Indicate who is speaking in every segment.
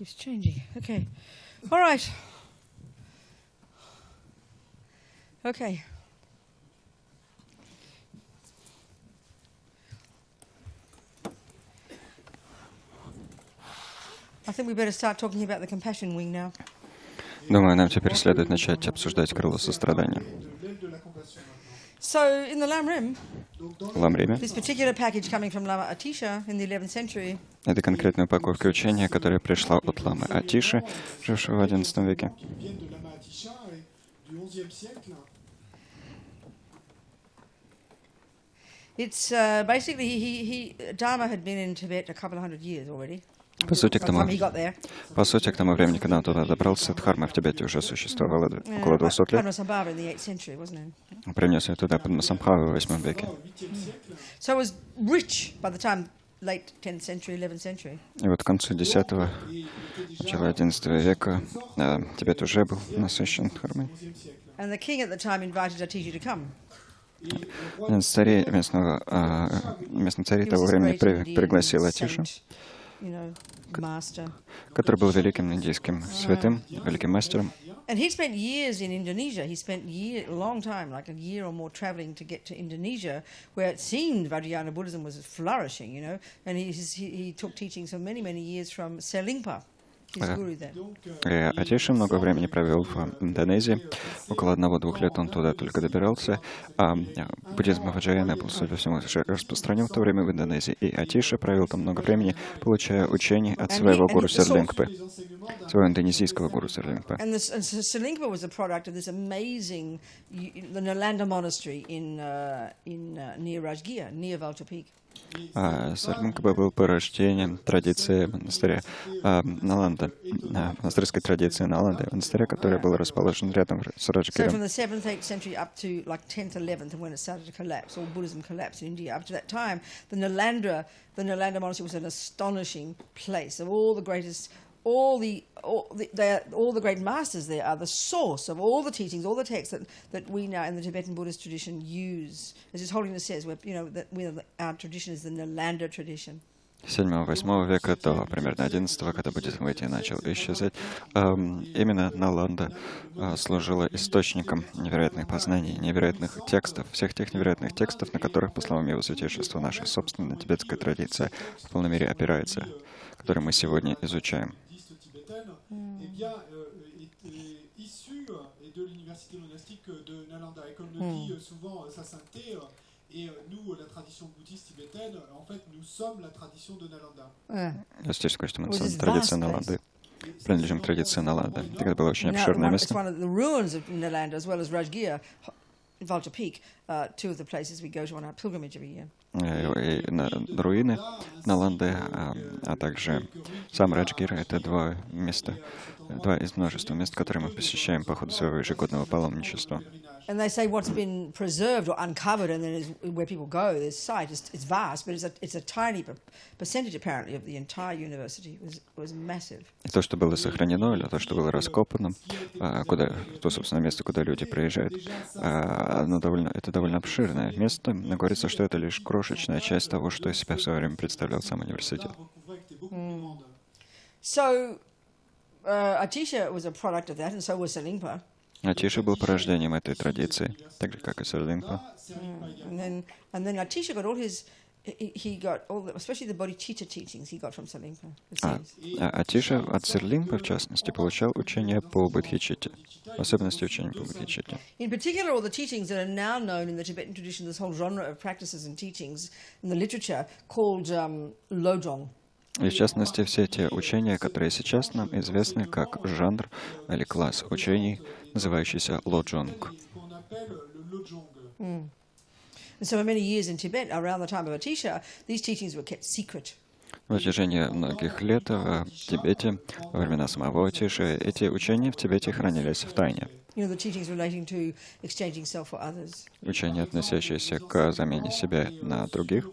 Speaker 1: Keeps changing. Okay. All right. Okay. I think we better start talking about the compassion wing now.
Speaker 2: Думаю, нам теперь следует начать обсуждать крыло сострадания.
Speaker 1: So, in the Lamrim,
Speaker 2: Ламриме
Speaker 1: this particular package coming from Lama Atisha in the 11th century,
Speaker 2: это конкретная упаковка учения, которая пришла от Ламы Атиши, жившего в XI веке.
Speaker 1: it's basically Dharma had been in Tibet a couple of hundred years already.
Speaker 2: По сути,
Speaker 1: By the time he got there.
Speaker 2: к тому времени, когда он туда добрался, Дхарма в Тибете уже существовала около 200 лет.
Speaker 1: Padmasambhava in the 8th century, wasn't it?
Speaker 2: Принес ее туда Падмасамбхава в VIII веке.
Speaker 1: So it was rich by the time late 10th century, 11th century.
Speaker 2: И вот к концу X, начало XI века Тибет уже был насыщен Дхармой.
Speaker 1: And the king at the time invited Atisha to come.
Speaker 2: Местный царь того времени пригласил Атишу, который был великим индийским святым, великим мастером.
Speaker 1: And he spent years in Indonesia. He spent a long time, like a year or more, traveling to get to Indonesia, where it seemed Vajrayana Buddhism was flourishing, And he took teachings for many, many years from Selingpa, his guru then.
Speaker 2: Атиша много времени провел в Индонезии. Около 1-2 лет он туда только добирался. Буддизм Ваджраяны был, судя по всему, распространен в то время в Индонезии. И Атиша провел там много времени, получая учение от своего гуру Серлингпы, своего индонезийского гуру Серлингпы.
Speaker 1: And Selingpa was a product of this amazing, the Nalanda monastery near Rajgir, near Vulture Peak.
Speaker 2: Серлингпа был порождением традиции монастыря Наланда, монастырской традиции Наланды, монастыря, который был расположен рядом с Раджгиром.
Speaker 1: So from the 7th, 8th century up to like 10th, 11th, and when it started to collapse, all Buddhism collapsed in India. Up to that time, the Nalanda monastery was an astonishing place of all the greatest. All the great masters there are the source of all the teachings, all the texts that we now in the Tibetan Buddhist tradition use. As His Holiness says, our tradition is the Nalanda tradition.
Speaker 2: 7-8 века до примерно 11-го, когда буддизм в Индии начал исчезать, именно Наланда служила источником невероятных познаний, невероятных текстов, всех тех невероятных текстов, на которых, по словам Его Святейшества, наша собственная тибетская традиция в полной мере опирается, которую мы сегодня изучаем. Я сейчас скажу, что мы традиция Наланды. Принадлежим к традиции Наланды. Это было очень обширное место.
Speaker 1: Vulture Peak, two of the places we go to on our pilgrimage every year.
Speaker 2: Руины Наланды, а также сам Раджгир — это два из множества мест, которые мы посещаем по ходу своего ежегодного паломничества.
Speaker 1: And they say what's been preserved or uncovered, and then where people go, this site, it's vast, but it's a tiny percentage apparently of the entire university. It was massive.
Speaker 2: И то, что было сохранено, или то, что было раскопано, то, собственно, место, куда люди приезжают, это довольно обширное место, но говорится, что это лишь крошечная часть того, что из себя в свое время представлял сам университет.
Speaker 1: So, Atisha was a product of that, and so was Selingpa.
Speaker 2: Атиша был порождением этой традиции, так же, как и Серлингпа.
Speaker 1: And then Atisha got all his, especially the bodhicitta teachings he got from Selingpa.
Speaker 2: Атиша от Серлингпы, в частности, получал учение по бодхичитте, в особенности учение по бодхичитте.
Speaker 1: In particular, all the teachings that are now known in the Tibetan tradition, this whole genre of practices and teachings in the literature called Lojong.
Speaker 2: И, в частности, все те учения, которые сейчас нам известны как жанр или класс учений, называющийся лоджонг.
Speaker 1: And so for many years in Tibet, around the time of Atisha, these teachings were kept secret.
Speaker 2: В протяжении многих лет в Тибете, во времена самого Атиши, эти учения в Тибете хранились в тайне.
Speaker 1: The teachings relating to exchanging self for others.
Speaker 2: Учения, относящиеся к замене себя на других.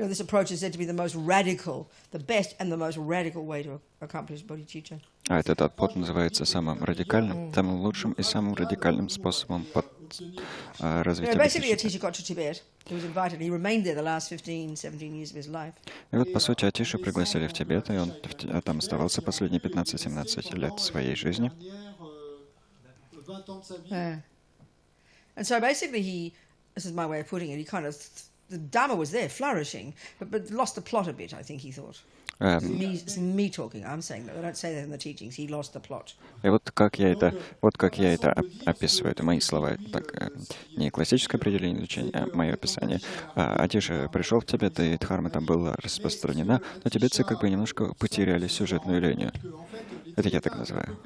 Speaker 1: this approach is said to be the most radical, the best and the most radical way to accomplish bodhicitta.
Speaker 2: А этот подход называется самым радикальным, самым лучшим и самым радикальным способом развития
Speaker 1: Basically, a
Speaker 2: бодхичитты.
Speaker 1: teacher got to Tibet. He was invited. He remained there the last 15, 17 years of his life.
Speaker 2: И вот, по сути, Атишу пригласили в Тибет, и он там оставался последние 15-17 лет своей жизни.
Speaker 1: And so basically this is my way of putting it, the Dharma was there, flourishing, but lost the plot a bit, I think he thought. It's me talking, I'm saying that. I don't say that in the teachings. He lost the plot.
Speaker 2: И вот как я это описываю, это мои слова, так, не классическое определение изучения, а мое описание. Атиша пришел в Тибет, и дхарма там была распространена, но тибетцы как бы немножко потеряли сюжетную линию. Это я так называю.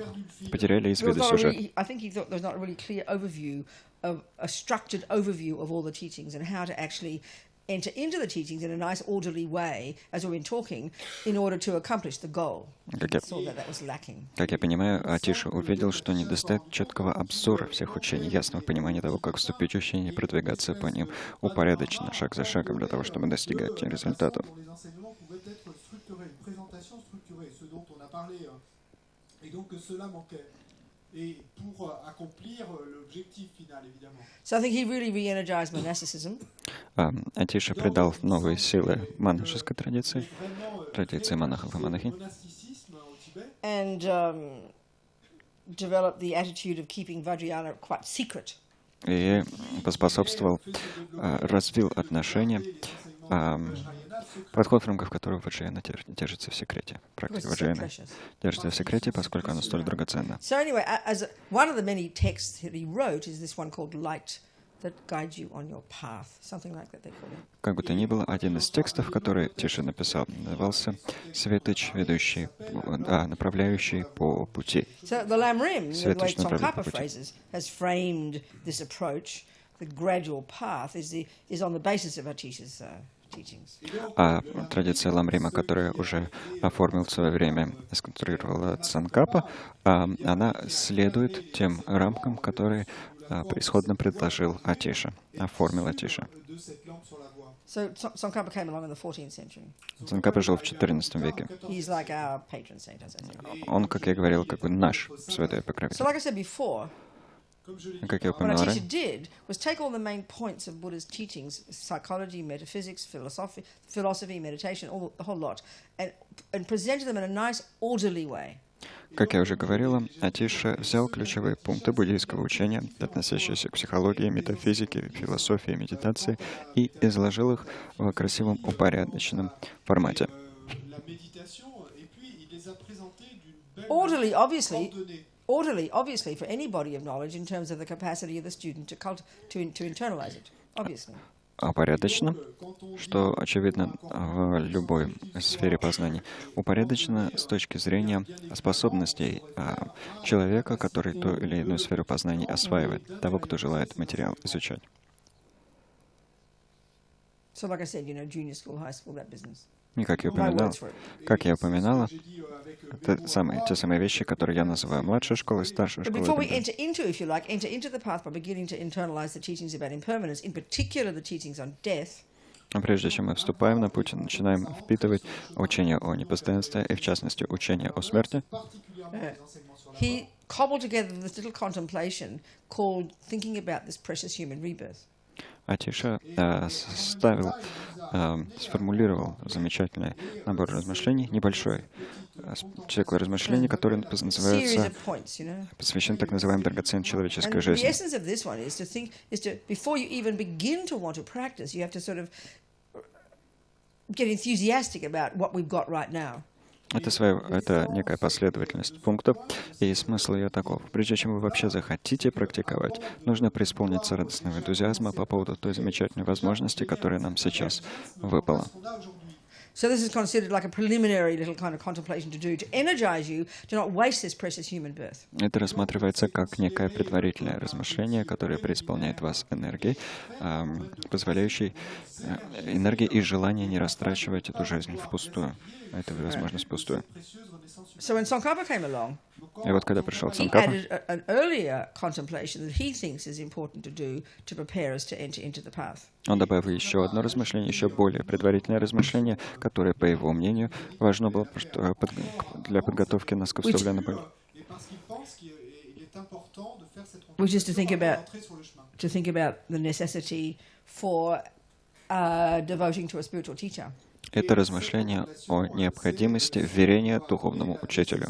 Speaker 2: Потеряли из виду сюжет.
Speaker 1: I think he thought there was not a really clear overview, a structured overview of all the teachings and how to actually enter into the teachings in a nice orderly way, as we've been talking, in order to accomplish the goal. That was lacking.
Speaker 2: Как я понимаю, Атиша увидел, что недостает четкого обзора всех учений, ясного понимания того, как вступить в учение и продвигаться по ним упорядоченно, шаг за шагом, для того, чтобы достигать результатов.
Speaker 1: So I think he really re-energized monasticism.
Speaker 2: Атиша придал новые силы монашеской традиции монахов и монахинь.
Speaker 1: And developed the attitude of keeping Vajrayana quite secret.
Speaker 2: И поспособствовал, развил отношения, подход, в рамках которого Ваджраяна держится в секрете. Практика Ваджраяны держится в секрете, поскольку она столь драгоценна.
Speaker 1: So anyway, as one of the many texts that he wrote is this one called Light that guides you on your path, something like that they call it.
Speaker 2: Как бы то ни было, один из текстов, который Атиша написал, назывался «Светоч, ведущий, направляющий по пути».
Speaker 1: So the Lamrim, the way Tsongkhapa phrases, has framed this approach. The gradual path is on the basis of Atisha's teachings.
Speaker 2: А традиция Ламрима, которая уже оформил в свое время, сконструировала Цангкапа, она следует тем рамкам, которые исходно предложил Атиша, оформил Атиша.
Speaker 1: So Tsongkhapa came along in the 14th century.
Speaker 2: Цангкапа жил в XIV веке.
Speaker 1: He's like our patron saint, as I think.
Speaker 2: Он, как я говорил, как бы наш святой покровитель.
Speaker 1: So like I said before,
Speaker 2: Как я
Speaker 1: what
Speaker 2: упоминал
Speaker 1: Atisha
Speaker 2: ранее,
Speaker 1: did was take all the main points of Buddha's teachings, psychology, metaphysics, philosophy, meditation, the whole lot, and presented them in a nice, orderly way.
Speaker 2: как я уже говорила, Атиша взял ключевые пункты буддийского учения, относящиеся к психологии, метафизике, философии, медитации, и изложил их в красивом, упорядоченном формате.
Speaker 1: Orderly, obviously, for any body of knowledge in terms of the capacity of the student to internalize it, obviously.
Speaker 2: Упорядочено, что очевидно в любой сфере познания. Упорядочено с точки зрения способностей человека, который ту или иную сферу познания осваивает, того, кто желает материал изучать.
Speaker 1: So, like I said, junior school, high school, that business.
Speaker 2: И как я упоминала, это те самые вещи, которые я называю младшей школой, старшей школой.
Speaker 1: Before we enter into the path by beginning to internalize the teachings about impermanence, in particular the teachings on death.
Speaker 2: Прежде чем мы вступаем на путь, начинаем впитывать учение о непостоянстве, и в частности учение о смерти.
Speaker 1: He cobbled together this little contemplation called thinking about this precious human rebirth.
Speaker 2: Атиша сформулировал замечательный набор размышлений, небольшой цикл размышлений, который называется, посвящен так называемой драгоценной человеческой жизни. Это некая последовательность пунктов, и смысл ее таков. Прежде чем вы вообще захотите практиковать, нужно преисполниться радостного энтузиазма по поводу той замечательной возможности, которая нам сейчас выпала.
Speaker 1: So this is considered like a preliminary little kind of contemplation to do, to energize you, to not waste this precious human birth.
Speaker 2: Это рассматривается как некое предварительное размышление, которое преисполняет вас энергией, позволяющей энергии и желание не растрачивать эту жизнь впустую, эту возможность впустую.
Speaker 1: So when Tsongkhapa came along,
Speaker 2: И вот когда пришел
Speaker 1: he
Speaker 2: Цанкапа,
Speaker 1: added an earlier contemplation that he thinks is important to do to prepare us to enter into the path.
Speaker 2: он добавил еще одно размышление, еще более предварительное размышление, которое, по его мнению, важно было для подготовки нас к вступлению.
Speaker 1: Which is to think about the necessity for devoting to a spiritual teacher.
Speaker 2: Это размышление о необходимости верения духовному учителю.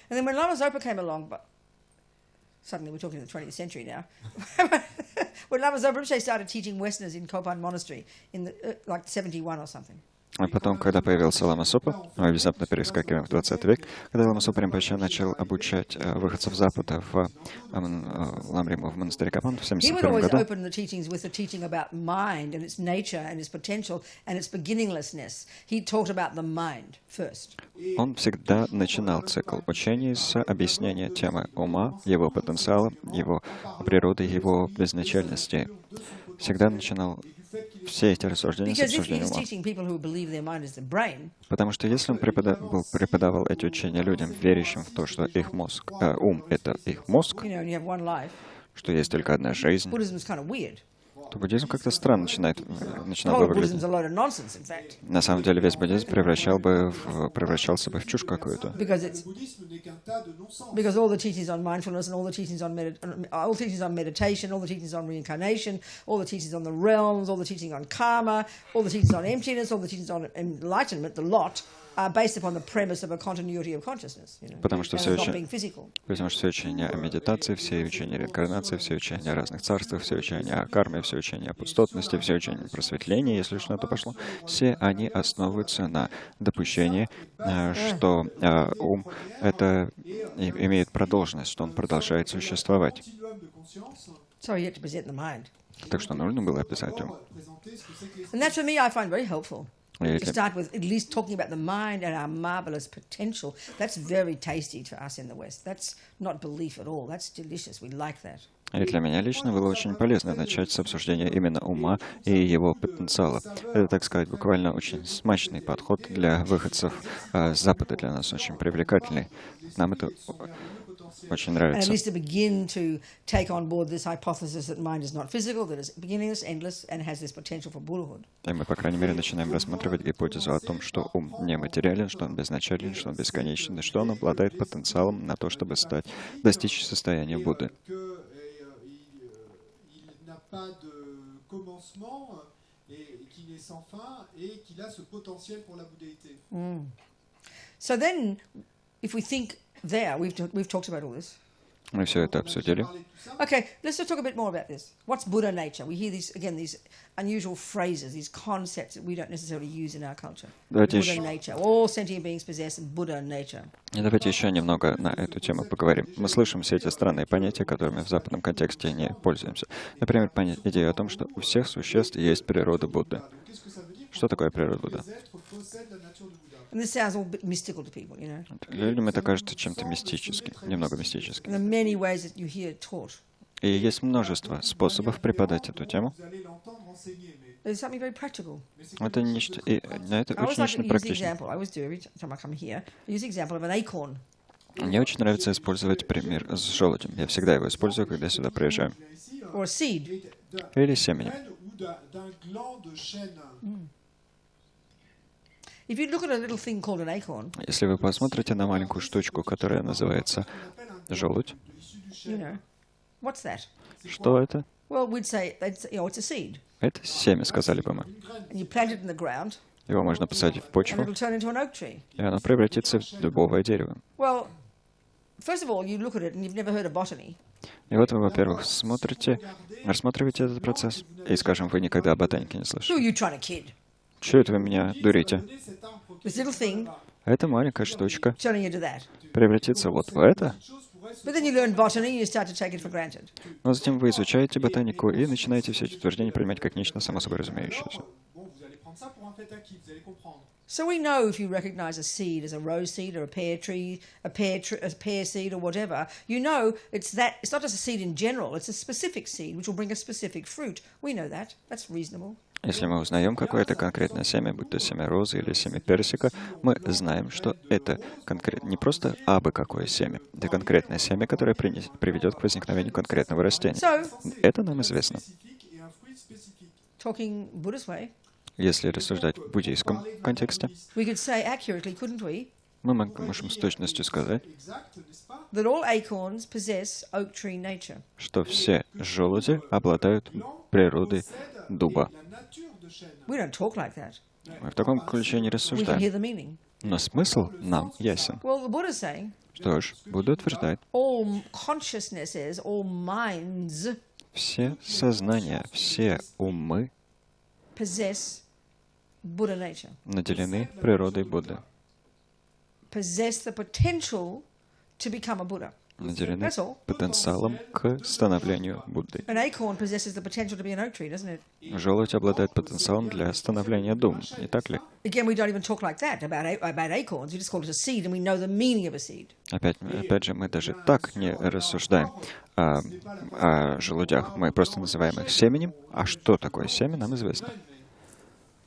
Speaker 1: And then when Lama Zopa came along, but suddenly we're talking in the 20th century now, when Lama Zopa Rinpoche started teaching Westerners in Kopan Monastery in like 71 or something.
Speaker 2: А потом, когда появился Лама Сопа, мы внезапно перескакиваем в 20 век, когда Лама Сопа Ринпоче начал обучать выходцев Запада в Ламриму, в монастыре Капан в 1971 году, он всегда начинал цикл учений с объяснения темы ума, его потенциала, его природы, его безначальности. Всегда начинал все эти рассуждения с обсуждения ума. Потому что если он преподавал эти учения людям, верящим в то, что их мозг, ум — это их мозг, что есть только одна жизнь, то буддизм как-то странно начинал бы выглядеть. На самом деле весь буддизм превращался бы в чушь какую-то.
Speaker 1: Because all the teachings on mindfulness and all the teachings on meditation, all the teachings on reincarnation, all the teachings on the realms, all the teaching on karma, all the teachings on emptiness, all the teachings on enlightenment, the lot, are based upon the premise of a continuity of consciousness,
Speaker 2: Потому что все
Speaker 1: not being physical.
Speaker 2: учения о медитации, все учения о реинкарнации, все учения о разных царствах, все учения о карме, все учения о пустотности, все учения о просветлении, если уж на то пошло, все они основываются на допущении, что ум это имеет продолженность, что он продолжает существовать.
Speaker 1: So you have to present the mind.
Speaker 2: Так что нужно было описать ум.
Speaker 1: And that for me I find very helpful. To start with at least talking about the mind and our marvelous potential. That's very tasty to us in the West. That's not belief at all. That's delicious. We like that.
Speaker 2: И для меня лично было очень полезно начать с обсуждения именно ума и его потенциала. Это, так сказать, буквально очень смачный подход для выходцев с Запада, для нас очень привлекательный. Нам это очень нравится. И мы, по крайней мере, начинаем рассматривать гипотезу о том, что ум не материален, что он безначален, что он бесконечен, и что он обладает потенциалом на то, чтобы достичь состояния Будды.
Speaker 1: So then, if we think there, we've talked about all this.
Speaker 2: Мы все это обсудили.
Speaker 1: Okay, let's just talk a bit more about this. What's Buddha nature? We hear these unusual phrases, these concepts that we don't necessarily use in our culture. Buddha nature. All sentient beings possess Buddha nature.
Speaker 2: И давайте еще немного на эту тему поговорим. Мы слышим все эти странные понятия, которыми в западном контексте не пользуемся. Например, идею о том, что у всех существ есть природа Будды. Что такое природа Будды?
Speaker 1: And this sounds all a bit mystical to people,
Speaker 2: Людям это кажется чем-то мистическим, немного мистическим.
Speaker 1: There are many ways that you hear it taught.
Speaker 2: И есть множество способов преподать эту тему.
Speaker 1: There's something very practical.
Speaker 2: Это нечто, и это очень нечто практичное.
Speaker 1: I always do every time I come here. I use the example of an acorn.
Speaker 2: Мне очень нравится использовать пример с желудем. Я всегда его использую, когда сюда приезжаю.
Speaker 1: Or a seed.
Speaker 2: Или семенем.
Speaker 1: If you look at a little thing called an acorn,
Speaker 2: если вы посмотрите на маленькую штучку, которая называется желудь,
Speaker 1: what's that?
Speaker 2: Что это?
Speaker 1: Well, we'd say it's a seed.
Speaker 2: Это семя, сказали бы мы.
Speaker 1: And you plant it in the ground.
Speaker 2: Его можно посадить в почву,
Speaker 1: and it'll turn into an oak tree.
Speaker 2: И оно превратится в дубовое дерево.
Speaker 1: Well, first of all, you look at it and you've never heard of botany.
Speaker 2: И вот вы, во-первых, рассматриваете этот процесс, и, скажем, вы никогда о ботанике не слышали.
Speaker 1: Who are you trying to kid?
Speaker 2: Чего это вы меня дурите?
Speaker 1: This little thing
Speaker 2: Эта маленькая штучка
Speaker 1: turning into that.
Speaker 2: превратится вот в это.
Speaker 1: But then you learn botany, you start to take it for granted.
Speaker 2: Но затем вы изучаете ботанику и начинаете все эти утверждения принимать как нечто само собой разумеющееся.
Speaker 1: So we know if you recognize a seed as a rose seed or a pear tree, a pear seed or whatever, you know it's not just a seed in general, it's a specific seed which will bring a specific fruit. We know that. That's reasonable.
Speaker 2: Если мы узнаем какое-то конкретное семя, будь то семя розы или семя персика, мы знаем, что это не просто абы какое семя, это конкретное семя, которое приведет к возникновению конкретного растения. Это нам известно.
Speaker 1: Talking Buddhist way,
Speaker 2: Если рассуждать в буддийском контексте,
Speaker 1: we could say accurately, couldn't we,
Speaker 2: мы можем с точностью сказать,
Speaker 1: that all acorns possess oak tree nature.
Speaker 2: что все желуди обладают природой дуба.
Speaker 1: We don't talk like that.
Speaker 2: Мы в таком ключе не
Speaker 1: We can hear
Speaker 2: рассуждаем.
Speaker 1: the meaning.
Speaker 2: Но смысл нам ясен.
Speaker 1: Well, the Buddha's saying
Speaker 2: Что ж, Будда утверждает,
Speaker 1: all consciousnesses, all minds
Speaker 2: все сознания, все умы
Speaker 1: possess Buddha nature,
Speaker 2: наделены природой Будды,
Speaker 1: possess the potential to become a Buddha.
Speaker 2: наделены
Speaker 1: That's all.
Speaker 2: потенциалом к становлению Будды.
Speaker 1: An acorn possesses the potential to be an oak tree, doesn't it?
Speaker 2: Желудь обладает потенциалом для становления дум, не так ли?
Speaker 1: Again, we don't even talk like that about acorns. We just call it a seed, and we know the meaning of a seed.
Speaker 2: Опять же, мы даже так не рассуждаем о желудях. Мы просто называем их семенем, а что такое семя, нам известно.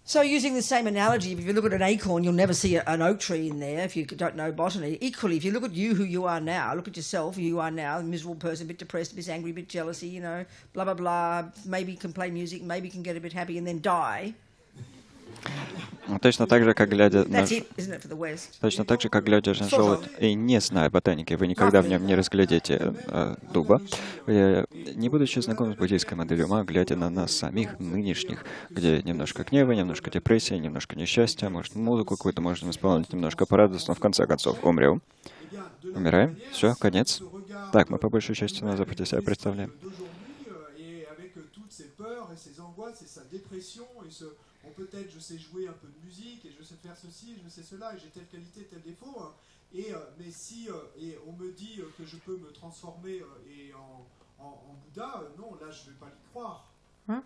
Speaker 1: So using the same analogy, if you look at an acorn, you'll never see an oak tree in there if you don't know botany. Equally, if you look at you, who you are now, look at yourself, who you are now, a miserable person, a bit depressed, a bit angry, a bit jealousy, you know, blah, blah, blah. Maybe you can play music, maybe you can get a bit happy and then die.
Speaker 2: Точно так же, как глядя на...
Speaker 1: That's it, isn't it, for the West?
Speaker 2: Точно так же, как глядя на желудь и не зная ботаники, вы никогда в нем не разглядите дуба. Вы, не будучи знакомы с буддийской моделью ума, глядя на нас самих, нынешних, где немножко гнева, немножко депрессии, немножко несчастья, может, музыку какую-то можем исполнить, немножко порадоваться, но в конце концов умрем. Умираем, все, конец. Так, мы по большей части на Западе себя представляем.
Speaker 3: Peut-être je sais jouer un peu de musique et je sais faire ceci, je sais cela et j'ai telle qualité, tel défaut. Mais si et on me dit que je peux me transformer en Bouddha, non, là je vais pas l'y croire.
Speaker 1: Huh?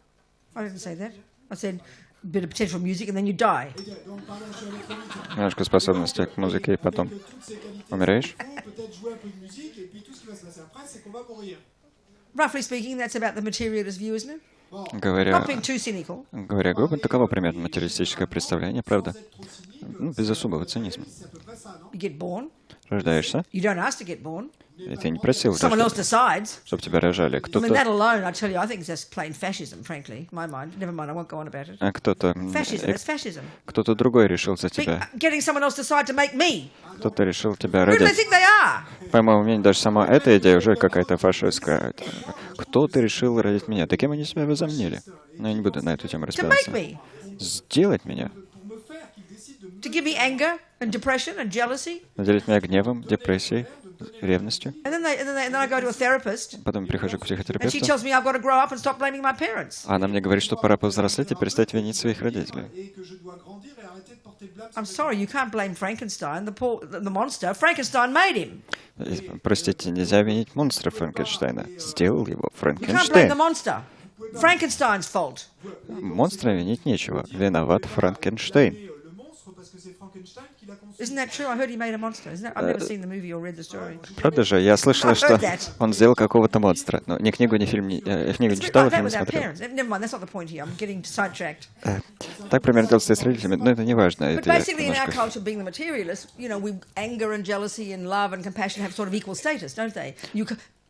Speaker 1: I didn't say that. I said a bit of potential music and then you die.
Speaker 2: Немножко способности к музыке и потом умираешь.
Speaker 3: Peut-être jouer un peu de musique et puis tout ce qui va se passer après, c'est qu'on va mourir.
Speaker 1: Roughly speaking, that's about the materialist view, isn't it?
Speaker 2: Говоря
Speaker 1: Not being too cynical.
Speaker 2: грубо, таково примерно материалистическое представление, правда? Без особого цинизма.
Speaker 1: You get born.
Speaker 2: Рождаешься,
Speaker 1: You don't ask to get born.
Speaker 2: и ты не просил,
Speaker 1: Someone else decides.
Speaker 2: чтобы тебя рожали.
Speaker 1: I mean, that alone, I tell you, I think it's just plain fascism, frankly, in my mind. Never mind, I won't go on about it. Fascism, that's fascism.
Speaker 2: Кто-то другой решил за тебя.
Speaker 1: Getting someone else to decide to make me.
Speaker 2: Кто-то решил тебя
Speaker 1: Who do they
Speaker 2: родить.
Speaker 1: think they are?
Speaker 2: По моему мнению, даже сама эта идея уже какая-то фашистская. Кто-то решил родить меня. Таким они себя возомнили. Но я не буду на эту тему
Speaker 1: To make
Speaker 2: разбираться.
Speaker 1: me.
Speaker 2: Сделать меня.
Speaker 1: To give me anger and depression and jealousy.
Speaker 2: Наделить меня гневом, депрессией, ревностью.
Speaker 1: And then I go to a therapist.
Speaker 2: Потом прихожу к
Speaker 1: And she
Speaker 2: психотерапевту.
Speaker 1: tells me I've got to grow up and stop blaming my parents.
Speaker 2: А она мне говорит, что пора повзрослеть и перестать винить своих родителей.
Speaker 1: I'm sorry, you can't blame Frankenstein, the monster. Frankenstein made him.
Speaker 2: Простите, нельзя винить монстра Франкенштейна. Сделал его
Speaker 1: You can't blame the
Speaker 2: Франкенштейн.
Speaker 1: monster. Frankenstein's fault.
Speaker 2: Монстра винить нечего. Виноват Франкенштейн.
Speaker 1: Isn't that true? I heard he made a monster. Isn't that? I've never seen the movie or read the story.
Speaker 2: Правда же? Я слышала, что он сделал какого-то монстра. Но ни книгу, ни фильм, книгу не читал,
Speaker 1: Like that
Speaker 2: фильм не
Speaker 1: with our
Speaker 2: смотрел.
Speaker 1: parents. Never mind, that's not the point here. I'm getting sidetracked.
Speaker 2: Так примерно делается и с родителями, но это не важно.
Speaker 1: But
Speaker 2: Это я
Speaker 1: basically, in our
Speaker 2: немножко...
Speaker 1: culture, being the materialist, you know, anger and jealousy and love and compassion have sort of equal status, don't they?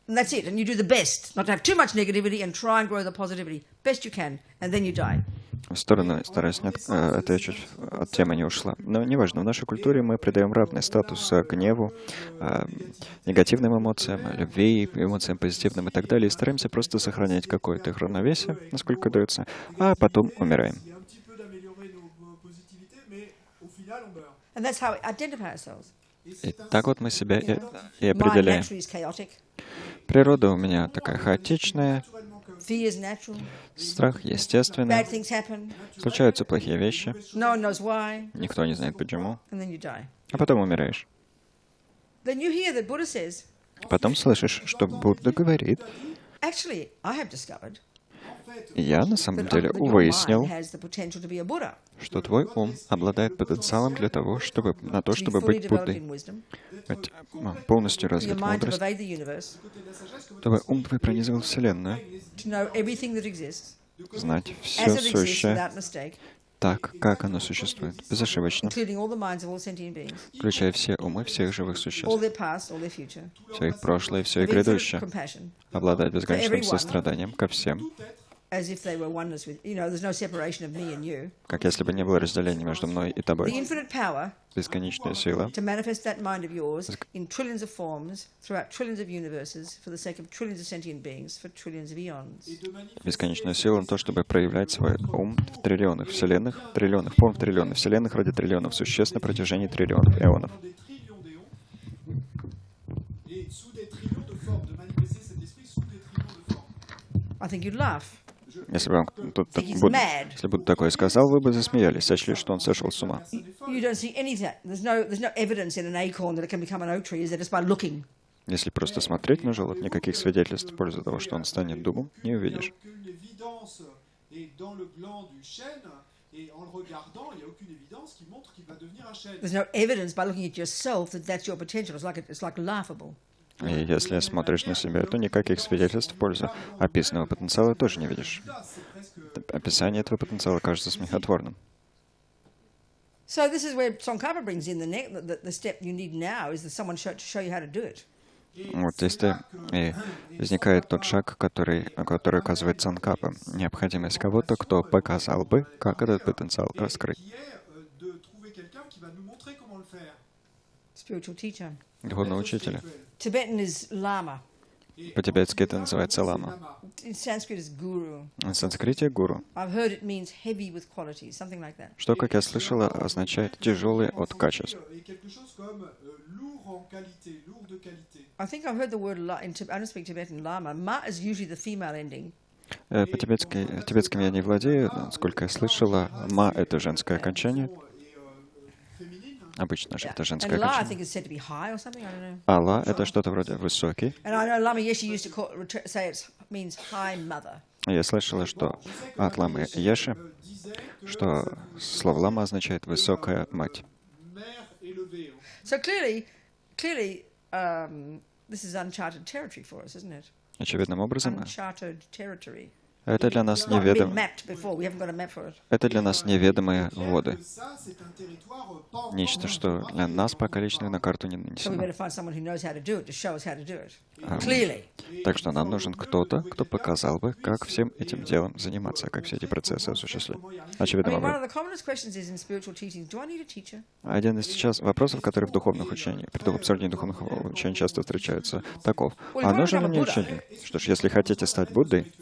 Speaker 1: And that's it. And you do the best, not to have too much negativity and try and grow the positivity best you can, and then you die.
Speaker 2: В сторону стараюсь это чуть от темы не ушла. Но неважно, в нашей культуре мы придаем равный статус гневу, негативным эмоциям, любви, эмоциям позитивным и так далее, и стараемся просто сохранять какое-то их равновесие, насколько удается, а потом умираем.
Speaker 1: And that's how we identify ourselves.
Speaker 2: И так вот мы себя и
Speaker 1: Mind
Speaker 2: определяем.
Speaker 1: naturally is chaotic.
Speaker 2: Природа у меня такая хаотичная,
Speaker 1: Fear is natural.
Speaker 2: страх естественный,
Speaker 1: Bad things happen.
Speaker 2: случаются плохие вещи,
Speaker 1: No one knows why,
Speaker 2: никто не знает почему,
Speaker 1: and then you die.
Speaker 2: а потом умираешь.
Speaker 1: Then you hear that Buddha says,
Speaker 2: Потом слышишь, что Будда говорит,
Speaker 1: actually, I have discovered
Speaker 2: И я на самом деле выяснил, что твой ум обладает потенциалом для того, чтобы быть Буддой, быть полностью развит мудрость, чтобы ум твой пронизывал Вселенную, знать все сущее так, как оно существует, безошибочно, включая все умы всех живых существ, все их прошлое, все их грядущее, обладать безграничным состраданием ко всем, как если бы не было разделения между мной и тобой. Бесконечная сила, бесконечная сила на то, чтобы проявлять свой ум в триллионах вселенных, триллионах форм, триллионах вселенных ради триллионов существ на протяжении триллионов эонов. Если бы Будда такое сказал, вы бы засмеялись, сочли, что он сошел с ума. Если просто смотреть на желудь, никаких свидетельств в пользу того, что он станет дубом, не увидишь. И если смотришь на себя, то никаких свидетельств в пользу описанного потенциала тоже не видишь. Описание этого потенциала кажется смехотворным. Вот здесь возникает тот шаг, который указывает Цангкапа. Необходимость кого-то, кто показал бы, как этот потенциал раскрыть. Духовного учителя. По-тибетски это называется лама. В санскрите — гуру. Что, как я слышала, означает «тяжелый от качеств». По-тибетским я не владею, насколько я слышала, «ма» — это женское окончание. Обычно же это женское окончание. Алла — это что-то вроде «высокий». Я слышала, что от ламы Еши, что слово лама означает «высокая мать». Очевидным образом, это для нас неведомые воды. Нечто, что для нас пока лично на карту не нанесено. Так что нам нужен кто-то, кто показал бы, как всем этим делом заниматься, как все эти процессы осуществлять. Очевидным образом. Один из сейчас вопросов, которые в духовных учениях, при обсуждении духовных учений часто встречаются, таков. А нужен ли мне учитель? Что ж, если хотите стать Буддой,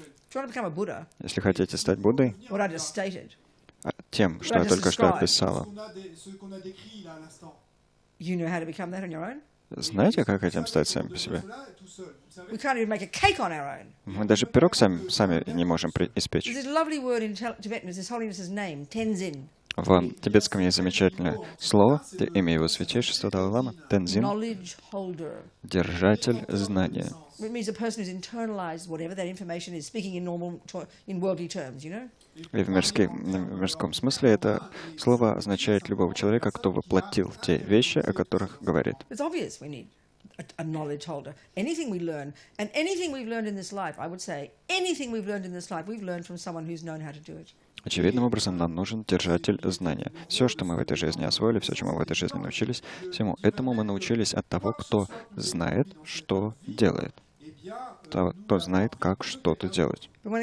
Speaker 2: тем, что я только что описала, знаете, как этим стать сами по себе? Мы даже пирог сами не можем испечь. В тибетском есть замечательное слово, имя его святейшества Далай-лама, Тензин, держатель знания. И в мирском смысле это слово означает любого человека, кто воплотил те вещи, о которых говорит.
Speaker 1: A knowledge holder. Anything we learn, and anything we've learned in this life, I would say, anything we've learned in this life, we've learned from someone who's known how to do it.
Speaker 2: Очевидным образом нам нужен держатель знания. Все, что мы в этой жизни освоили, все, чему мы в этой жизни научились, всему этому мы научились от того, кто знает, что делает. Кто знает, как что-то делать. Когда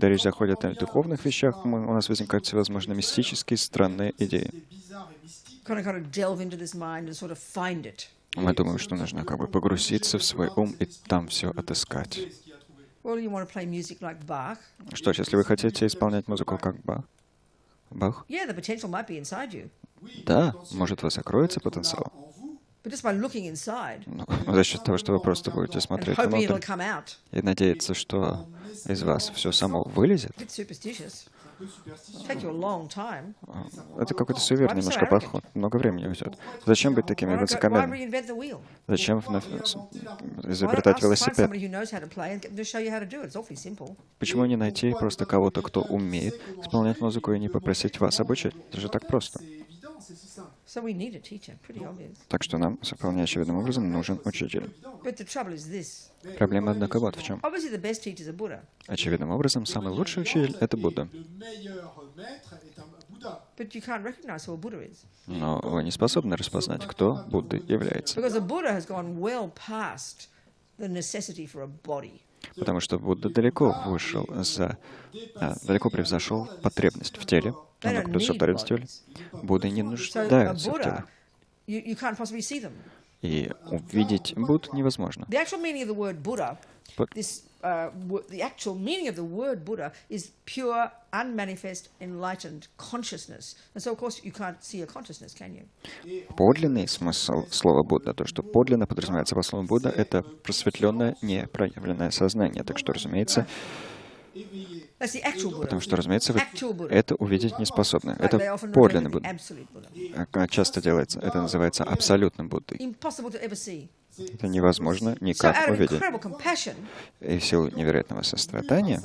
Speaker 2: речь заходит о духовных вещах, у нас возникают всевозможные мистические, странные идеи. Мы думаем, что нужно как бы погрузиться в свой ум и там все отыскать. Что ж, если вы хотите исполнять музыку как Бах? Да, может, у вас закроется потенциал. Но за счет того, что вы просто будете смотреть внутрь и надеяться, что из вас все само вылезет,
Speaker 1: Take you a long time.
Speaker 2: Это какой-то суеверный немножко подход. Много времени уйдет. Зачем быть такими
Speaker 1: Why
Speaker 2: высокомерными?
Speaker 1: reinvent the wheel?
Speaker 2: Зачем
Speaker 1: Why
Speaker 2: изобретать
Speaker 1: not find
Speaker 2: велосипед?
Speaker 1: somebody who knows how to play and get them to show you how to do it? It's awfully simple.
Speaker 2: Почему не найти просто кого-то, кто умеет исполнять музыку, и не попросить вас обучить? Это же так просто.
Speaker 1: So we need a teacher, pretty obvious.
Speaker 2: Так что нам, вполне очевидным образом, нужен учитель.
Speaker 1: But the trouble is this.
Speaker 2: Проблема, однако, вот в чем.
Speaker 1: Obviously, the best teachers are Buddha.
Speaker 2: Очевидным образом, самый лучший учитель — это Будда.
Speaker 1: But you can't recognize who a Buddha is.
Speaker 2: Но вы не способны распознать, кто Буддой является.
Speaker 1: Because a Buddha has gone well past the necessity for a body.
Speaker 2: Потому что Будда далеко превзошел потребность в теле. Он превзошел потребность в теле. Будды не
Speaker 1: So a
Speaker 2: нуждаются в теле.
Speaker 1: Buddha, you can't possibly see them.
Speaker 2: И увидеть Будд невозможно.
Speaker 1: The actual meaning of the word Buddha,
Speaker 2: But-
Speaker 1: the actual meaning of the word Buddha is pure, unmanifest, enlightened consciousness. And so, of course, you can't see a consciousness, can you?
Speaker 2: Подлинный смысл слова Будда, то, что подлинно подразумевается по слову Будда, это просветленное, непроявленное сознание. Так что, разумеется,
Speaker 1: That's the actual Buddha.
Speaker 2: потому что, разумеется, вы
Speaker 1: Actual Buddha.
Speaker 2: это увидеть не способны.
Speaker 1: They
Speaker 2: Это
Speaker 1: often refer
Speaker 2: подлинный
Speaker 1: to the
Speaker 2: Будда.
Speaker 1: absolute Buddha.
Speaker 2: Как часто делается, это называется абсолютным Буддой.
Speaker 1: Impossible to ever see.
Speaker 2: Это невозможно
Speaker 1: So
Speaker 2: никак
Speaker 1: out of
Speaker 2: увидеть.
Speaker 1: incredible compassion,
Speaker 2: И в силу невероятного сострадания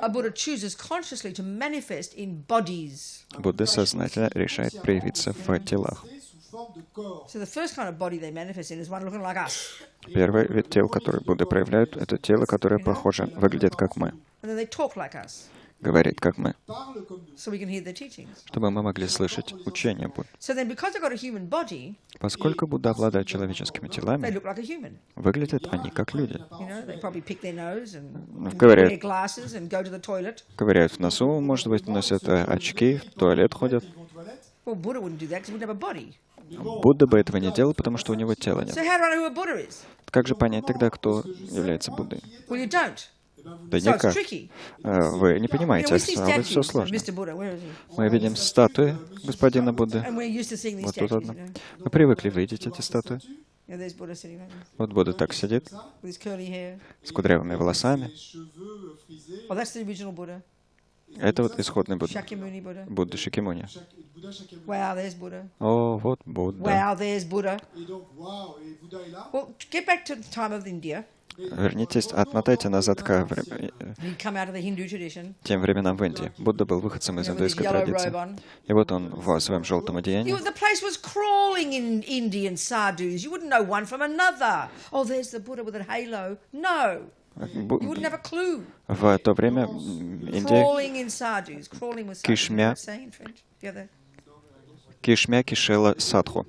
Speaker 1: a Buddha chooses consciously to manifest in bodies.
Speaker 2: Будда сознательно решает проявиться в телах.
Speaker 1: So the first kind of body they manifest in is one looking like us.
Speaker 2: Первый вид тел, который Будда проявляет, это тело, которое похоже, выглядит как мы,
Speaker 1: And then they talk like us,
Speaker 2: говорит как мы,
Speaker 1: so we can hear their teachings.
Speaker 2: чтобы мы могли слышать учение Будды.
Speaker 1: So then, because they've got a human body,
Speaker 2: Поскольку Будда обладает человеческими
Speaker 1: they
Speaker 2: телами,
Speaker 1: look like a human.
Speaker 2: выглядят они как люди.
Speaker 1: You know, they probably pick their nose and
Speaker 2: Говорят.
Speaker 1: wear glasses and go to the toilet.
Speaker 2: Ковыряют в носу, может быть, носят очки, в туалет ходят.
Speaker 1: Well, Buddha wouldn't do that because he wouldn't have a body.
Speaker 2: Будда бы этого не делал, потому что у него тела нет.
Speaker 1: So how do I know who a Buddha is?
Speaker 2: Как же понять тогда, кто является Буддой?
Speaker 1: Well, you don't.
Speaker 2: Да
Speaker 1: So it's
Speaker 2: никак.
Speaker 1: tricky.
Speaker 2: Вы не
Speaker 1: You know,
Speaker 2: понимаете,
Speaker 1: we see
Speaker 2: а вот все
Speaker 1: statues of
Speaker 2: сложно.
Speaker 1: Mr. Buddha. Where is he?
Speaker 2: Мы видим статуи господина Будды.
Speaker 1: And we're used to seeing these
Speaker 2: Вот тут
Speaker 1: statues.
Speaker 2: одна.
Speaker 1: You know?
Speaker 2: Мы привыкли видеть эти статуи.
Speaker 1: Yeah, there's Buddha sitting right there
Speaker 2: Вот Будда так сидит,
Speaker 1: with his curly hair.
Speaker 2: с кудрявыми волосами.
Speaker 1: Oh, that's the original Buddha.
Speaker 2: Это вот исходный Будда.
Speaker 1: Shakyamuni Buddha.
Speaker 2: Будда Шакьямуни.
Speaker 1: Wow, there's Buddha.
Speaker 2: О, вот Будда.
Speaker 1: Wow, there's Buddha.
Speaker 3: Et donc, waouh, et Bouddha est là.
Speaker 1: Well, get back to the time of India.
Speaker 2: Вернитесь, отмотайте назад к
Speaker 1: He'd come out of the Hindu tradition.
Speaker 2: тем временам в Индии. Будда был выходцем из
Speaker 1: You know, with his
Speaker 2: индуистской
Speaker 1: yellow robe
Speaker 2: традиции.
Speaker 1: on.
Speaker 2: И вот он в своем желтом одеянии.
Speaker 1: The place was crawling in Indian sadhus. You wouldn't know one from another. Oh, there's the Buddha with a halo. No, you wouldn't have a clue.
Speaker 2: В то время Индия
Speaker 1: Crawling in sadhus. Crawling with sadhus.
Speaker 2: Кишмя.
Speaker 1: What's that say in French? Do you have that?
Speaker 2: кишмя кишела садху.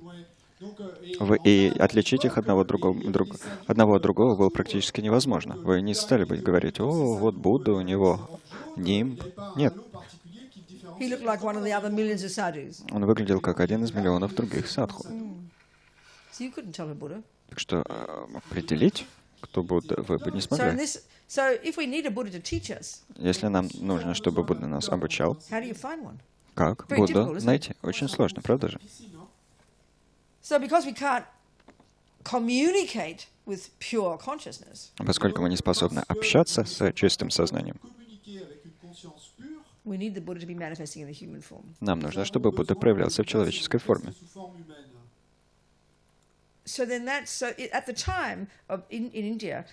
Speaker 2: И отличить их одного от другого было практически невозможно. Вы не стали бы говорить: о, вот Будда, у него нимб. Нет,
Speaker 1: He looked like one of the other millions of sadhus.
Speaker 2: он выглядел как один из миллионов других садху.
Speaker 1: So you couldn't tell who Buddha.
Speaker 2: Так что определить, кто Будда, вы бы не
Speaker 1: So
Speaker 2: смогли.
Speaker 1: if we need a Buddha to teach us,
Speaker 2: Если нам нужно, чтобы Будда нас обучал,
Speaker 1: how do you find one?
Speaker 2: как
Speaker 1: Very
Speaker 2: Будду
Speaker 1: difficult, isn't it?
Speaker 2: найти? Очень сложно, правда же?
Speaker 1: So because we can't communicate with pure consciousness,
Speaker 2: Поскольку мы не способны общаться с чистым сознанием,
Speaker 3: Communiquer avec une conscience pure,
Speaker 1: we need the Buddha to be manifesting in the human form.
Speaker 2: нам нужно, чтобы Будда проявлялся в человеческой форме.
Speaker 3: sous forme humaine.
Speaker 1: So then at the time of in India,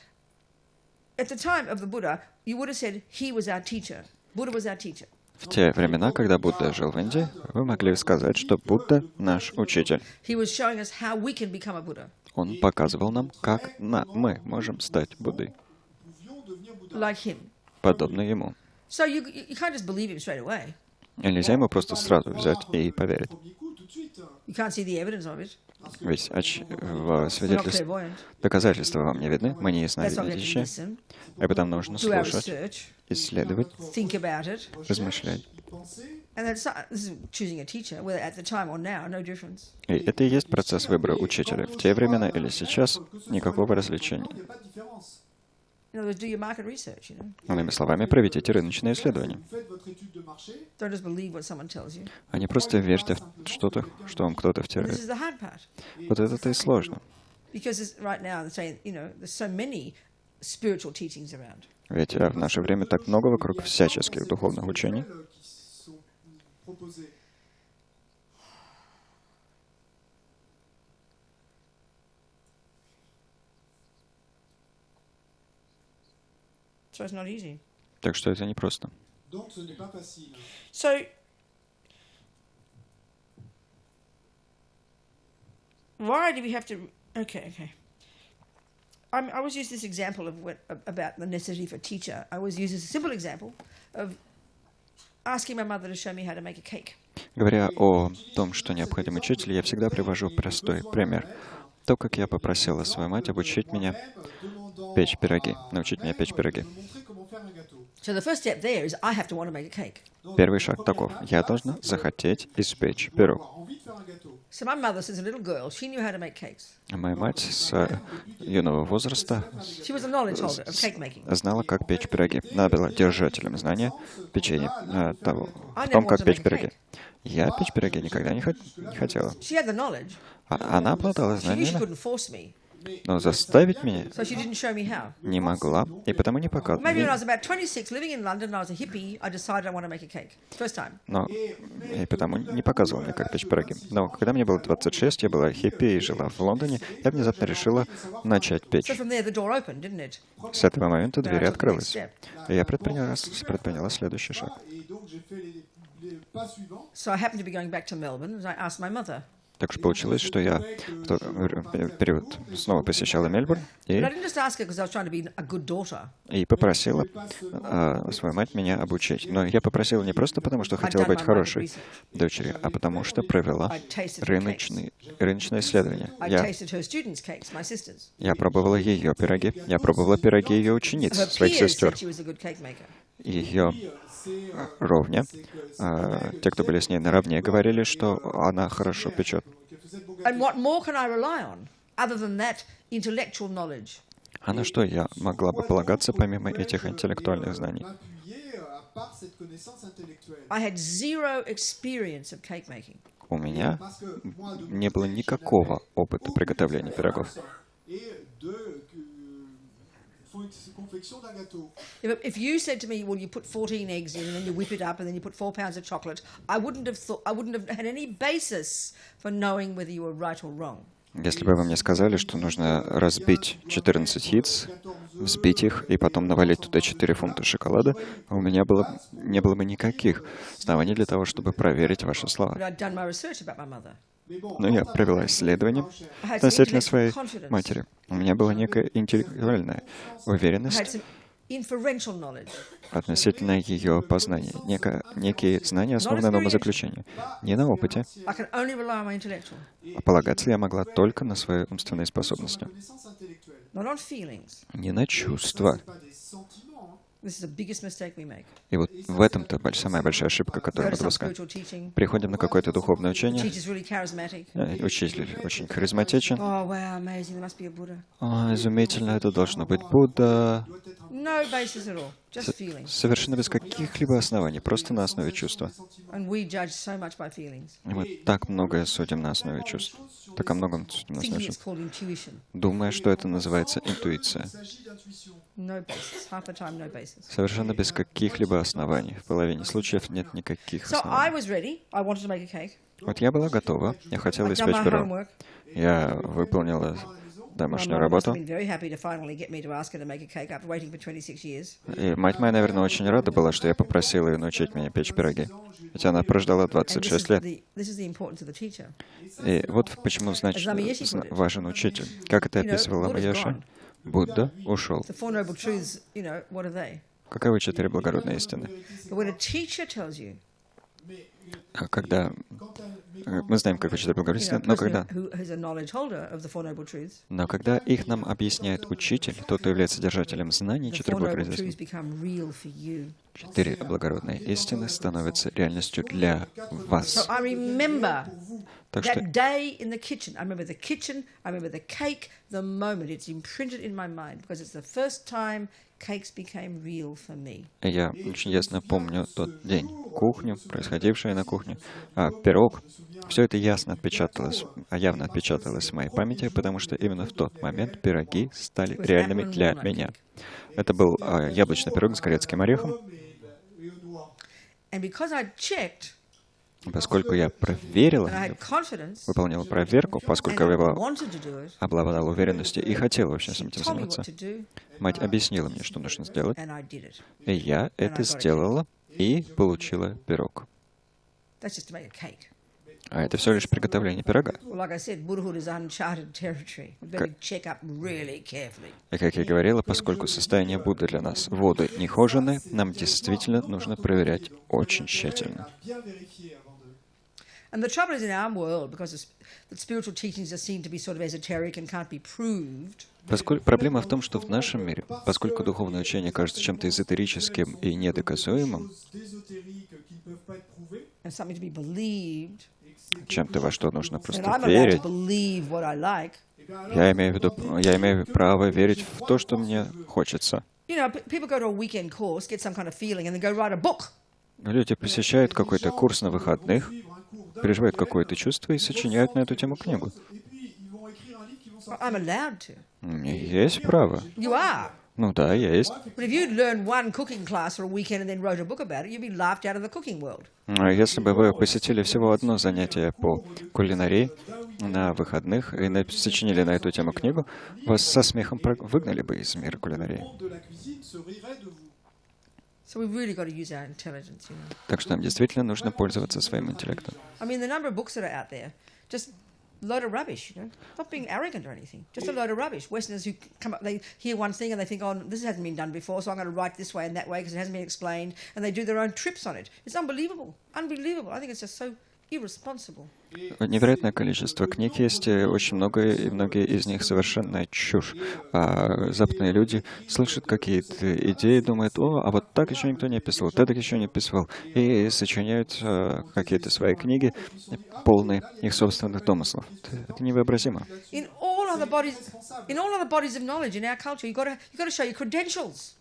Speaker 1: at the time of the Buddha, you would have said he was our teacher. Buddha was our teacher.
Speaker 2: В те времена, когда Будда жил в Индии, вы могли сказать, что Будда — наш учитель.
Speaker 1: He was showing us how we can become a Buddha,
Speaker 2: Он показывал нам, как мы можем стать Буддой,
Speaker 3: Pouvions devenir Bouddha.
Speaker 1: like him.
Speaker 2: подобно ему.
Speaker 1: So you can't just believe him straight away.
Speaker 2: И нельзя ему просто сразу взять и поверить.
Speaker 3: Premier coup, tout de suite.
Speaker 1: You can't see the evidence of it.
Speaker 2: Ведь
Speaker 1: We're not clairvoyant.
Speaker 2: доказательства вам не видны, мы не
Speaker 1: That's why we have to
Speaker 2: ясновидящие,
Speaker 1: listen,
Speaker 2: и потому нужно
Speaker 1: do our
Speaker 2: слушать,
Speaker 1: research,
Speaker 2: исследовать,
Speaker 1: think about it,
Speaker 2: размышлять.
Speaker 3: Y penser.
Speaker 1: and then this is choosing a teacher, whether at the time or now, no difference.
Speaker 2: И это и есть процесс выбора учителя. В те времена или сейчас никакого различия
Speaker 3: Il
Speaker 2: нет.
Speaker 3: n'y a pas de différence.
Speaker 1: In other words, do your market research.
Speaker 2: Иными словами, проведите рыночные исследования.
Speaker 3: Vous faites votre étude de marché.
Speaker 1: Don't just believe what someone tells you.
Speaker 2: А не просто верьте в что-то, что вам кто-то
Speaker 1: And this
Speaker 2: втирает.
Speaker 1: is the hard part.
Speaker 2: Вот это-то и сложно.
Speaker 1: Because right now, they're saying, there's so many spiritual teachings around.
Speaker 2: Ведь в наше время так много вокруг всяческих духовных учений.
Speaker 1: So it's not easy.
Speaker 2: Так что это непросто.
Speaker 1: So why do we have to? Okay. I always use this example of about the necessity for a teacher. I always use this simple example of asking my mother to show me how to make a cake.
Speaker 2: Говоря о том, что необходим учитель, я всегда привожу простой пример. То, как я попросила свою мать обучить меня печь пироги, научить меня печь пироги.
Speaker 1: So the first step there is I have to want to make a cake.
Speaker 2: Первый шаг таков. Я должна захотеть испечь пирог.
Speaker 1: So my mother, since a little girl, she knew how to make cakes.
Speaker 2: Моя мать с юного возраста
Speaker 1: She was a knowledge holder of cake making.
Speaker 2: знала, как печь пироги. Она была держателем знания печенья, того,
Speaker 1: I
Speaker 2: в том,
Speaker 1: never
Speaker 2: как
Speaker 1: wanted to
Speaker 2: печь
Speaker 1: make a
Speaker 2: пироги.
Speaker 1: cake.
Speaker 2: Я печь пироги никогда не хотела.
Speaker 1: She had the knowledge.
Speaker 2: Она обладала
Speaker 1: She knew she
Speaker 2: знаниями,
Speaker 1: couldn't force me,
Speaker 2: но заставить меня
Speaker 1: so she didn't show me how.
Speaker 2: не могла, и потому не
Speaker 1: Maybe when I
Speaker 2: показывала.
Speaker 1: was about 26, living in London, I was a hippie, I decided I want to make a cake. First time.
Speaker 2: Но и потому не показывала мне, как печь пироги. Но когда мне было 26, я была хиппи и жила в Лондоне, я внезапно решила начать
Speaker 1: So
Speaker 2: печь.
Speaker 1: from there, the door opened, didn't it?
Speaker 2: С этого момента
Speaker 1: Then I
Speaker 2: дверь
Speaker 1: took the next
Speaker 2: открылась.
Speaker 1: step.
Speaker 2: И я предприняла следующий шаг.
Speaker 3: So
Speaker 1: So I happened to be going back to Melbourne, and I asked my mother.
Speaker 2: Так уж получилось, что я в тот период снова посещала Мельбурн
Speaker 1: But I didn't just ask her because I was trying to be a good daughter.
Speaker 2: и попросила свою мать меня обучить. Но я попросила не просто потому, что хотела быть хорошей дочерью, а потому что провела рыночное исследование.
Speaker 1: I tasted her students' cakes, my sisters.
Speaker 2: Я пробовала ее пироги, я пробовала пироги ее учениц,
Speaker 1: Her
Speaker 2: своих
Speaker 1: peers
Speaker 2: сестер.
Speaker 1: said she was a good cake maker.
Speaker 2: Ее ровня, те, кто были с ней наравне, говорили, что она хорошо печет.
Speaker 1: And what more can I rely on, other than that intellectual knowledge?
Speaker 2: А на что я могла бы полагаться, помимо этих интеллектуальных знаний?
Speaker 1: I had zero experience of cake making.
Speaker 2: У меня не было никакого опыта приготовления пирогов.
Speaker 1: If you said to me, well, you put 14 eggs in and then you whip it up and then you put 4 pounds of chocolate, I wouldn't have had any basis for knowing whether you were right or wrong.
Speaker 2: Если бы вы мне сказали, что нужно разбить 14 яиц, взбить их и потом навалить туда 4 фунта шоколада, у меня не было бы никаких оснований для того, чтобы проверить ваши слова.
Speaker 1: But I'd done my research about my mother.
Speaker 2: Но я провела исследование относительно своей матери. У меня была некая интеллектуальная
Speaker 1: I had
Speaker 2: уверенность
Speaker 1: some inferential knowledge.
Speaker 2: относительно ее познания, некие знания, основанные на умозаключении. Не на опыте,
Speaker 1: I can only rely on my intellectual,
Speaker 2: а полагаться я могла только на свои умственные способности.
Speaker 1: not on feelings.
Speaker 2: Не на чувства.
Speaker 1: This is the biggest mistake we make.
Speaker 2: И вот в этом-то самая большая ошибка,
Speaker 1: We
Speaker 2: которую
Speaker 1: go
Speaker 2: мы
Speaker 1: to some
Speaker 2: допускаем.
Speaker 1: spiritual teaching.
Speaker 2: Приходим на какое-то духовное
Speaker 1: The
Speaker 2: учение,
Speaker 1: teacher's really charismatic.
Speaker 2: учитель очень харизматичен.
Speaker 1: Oh, wow, amazing, there must be a Buddha.
Speaker 2: О, изумительно, это должно быть Будда.
Speaker 1: No basis at all, just feelings.
Speaker 2: Совершенно без каких-либо оснований, просто на основе чувства.
Speaker 1: And we judge so much by feelings.
Speaker 2: И мы так многое судим на основе чувств. Так о многом судим на основе
Speaker 1: Thinking it's
Speaker 2: чувств.
Speaker 1: called intuition.
Speaker 2: Думая, что это называется интуиция.
Speaker 1: No basis. Half the time, no basis.
Speaker 2: Совершенно без каких-либо оснований. В половине случаев нет никаких
Speaker 1: So I
Speaker 2: оснований.
Speaker 1: was ready. I wanted to make a cake.
Speaker 2: Вот я была готова, я хотела
Speaker 1: I'd done
Speaker 2: испечь
Speaker 1: my
Speaker 2: пирог.
Speaker 1: homework.
Speaker 2: Я выполнила
Speaker 1: My
Speaker 2: домашнюю
Speaker 1: mom must have
Speaker 2: работу.
Speaker 1: been very happy to finally get me to ask her to make a cake after waiting for 26 years.
Speaker 2: И мать моя, наверное, очень рада была, что я попросила ее научить меня печь пироги. Ведь она прождала
Speaker 1: And this
Speaker 2: 26 лет.
Speaker 1: this is the importance of the teacher.
Speaker 2: И вот почему, значит, важен учитель. Как это описывала Ламаяши? Будда ушел.
Speaker 1: The Four Noble Truths, what are they?
Speaker 2: Каковы 4 благородные истины?
Speaker 1: But when a teacher tells you,
Speaker 2: Когда мы знаем, как 4 благородные
Speaker 1: a
Speaker 2: истины, но
Speaker 1: person who is a knowledge holder of the Four Noble Truths,
Speaker 2: когда их нам объясняет учитель, тот, кто является держателем знаний,
Speaker 1: the
Speaker 2: 4
Speaker 1: Four Noble
Speaker 2: благородные
Speaker 1: Truths
Speaker 2: истины,
Speaker 1: become real for you.
Speaker 2: 4 благородные истины становятся реальностью для
Speaker 1: So
Speaker 2: вас.
Speaker 1: I remember
Speaker 2: Так что
Speaker 1: that day in the kitchen. I remember the kitchen. I remember the cake. The moment it's imprinted in my mind because it's the first time cakes became real for me.
Speaker 2: Я очень ясно помню тот день, кухню, происходившее на кухне, пирог. Все это ясно отпечаталось, явно отпечаталось в моей памяти, потому что именно в тот момент пироги стали реальными для меня. Это был яблочный пирог с грецким орехом.
Speaker 1: And because I checked,
Speaker 2: Поскольку я проверила,
Speaker 1: and I had confidence,
Speaker 2: выполнила проверку, поскольку
Speaker 1: and
Speaker 2: я
Speaker 1: I wanted to do it,
Speaker 2: обладал уверенностью и хотел вообще
Speaker 1: she
Speaker 2: этим
Speaker 1: told me
Speaker 2: заниматься,
Speaker 1: what to do,
Speaker 2: мать объяснила мне, что нужно сделать,
Speaker 1: and I did it.
Speaker 2: и я это сделала и получила пирог.
Speaker 1: That's just to make a cake.
Speaker 2: А это все лишь приготовление пирога.
Speaker 1: Well, like I said, Buddhahood is uncharted territory. We've got to check up really carefully.
Speaker 2: И как я говорила, поскольку состояние Будды для нас воды нехожены, нам действительно нужно проверять очень тщательно.
Speaker 1: And the trouble is in our world, because the spiritual teachings are seen to be sort of esoteric and can't be proved.
Speaker 2: Проблема в том, что в нашем мире, поскольку духовное учение кажется чем-то эзотерическим и недоказуемым,
Speaker 1: And something to be believed.
Speaker 2: чем-то, во что нужно
Speaker 1: And
Speaker 2: просто
Speaker 1: I'm allowed
Speaker 2: верить,
Speaker 1: to believe what I like.
Speaker 2: я имею право верить в то, что мне хочется.
Speaker 1: You know, people go to a weekend course, get some kind of feeling, and then go write a book.
Speaker 2: Люди посещают какой-то курс на выходных, переживают какое-то чувство и сочиняют на эту тему книгу.
Speaker 1: I'm allowed to.
Speaker 2: У меня есть право.
Speaker 1: You are.
Speaker 2: Ну да, есть.
Speaker 1: But if you'd learned one cooking class for a weekend and then wrote a book about it, you'd be laughed out of the cooking world.
Speaker 2: А если бы вы посетили всего одно занятие по кулинарии на выходных и сочинили на эту тему книгу, вас со смехом выгнали бы из мира кулинарии.
Speaker 1: So we've really got to use our intelligence, you know.
Speaker 2: Так что нам действительно нужно пользоваться своим интеллектом.
Speaker 1: I mean, the number of books that are out there, just a load of rubbish, you know. Not being arrogant or anything, just a load of rubbish. Westerners who come up, they hear one thing and they think, oh, this hasn't been done before, so I'm going to write this way and that way because it hasn't been explained, and they do their own trips on it. It's unbelievable, unbelievable. I think it's just so irresponsible.
Speaker 2: Невероятное количество книг есть, очень много, и многие из них совершенно чушь. А западные люди слышат какие-то идеи, думают, а вот так еще никто не описывал, так еще не описывал, и сочиняют какие-то свои книги, полные их собственных домыслов. Это невообразимо.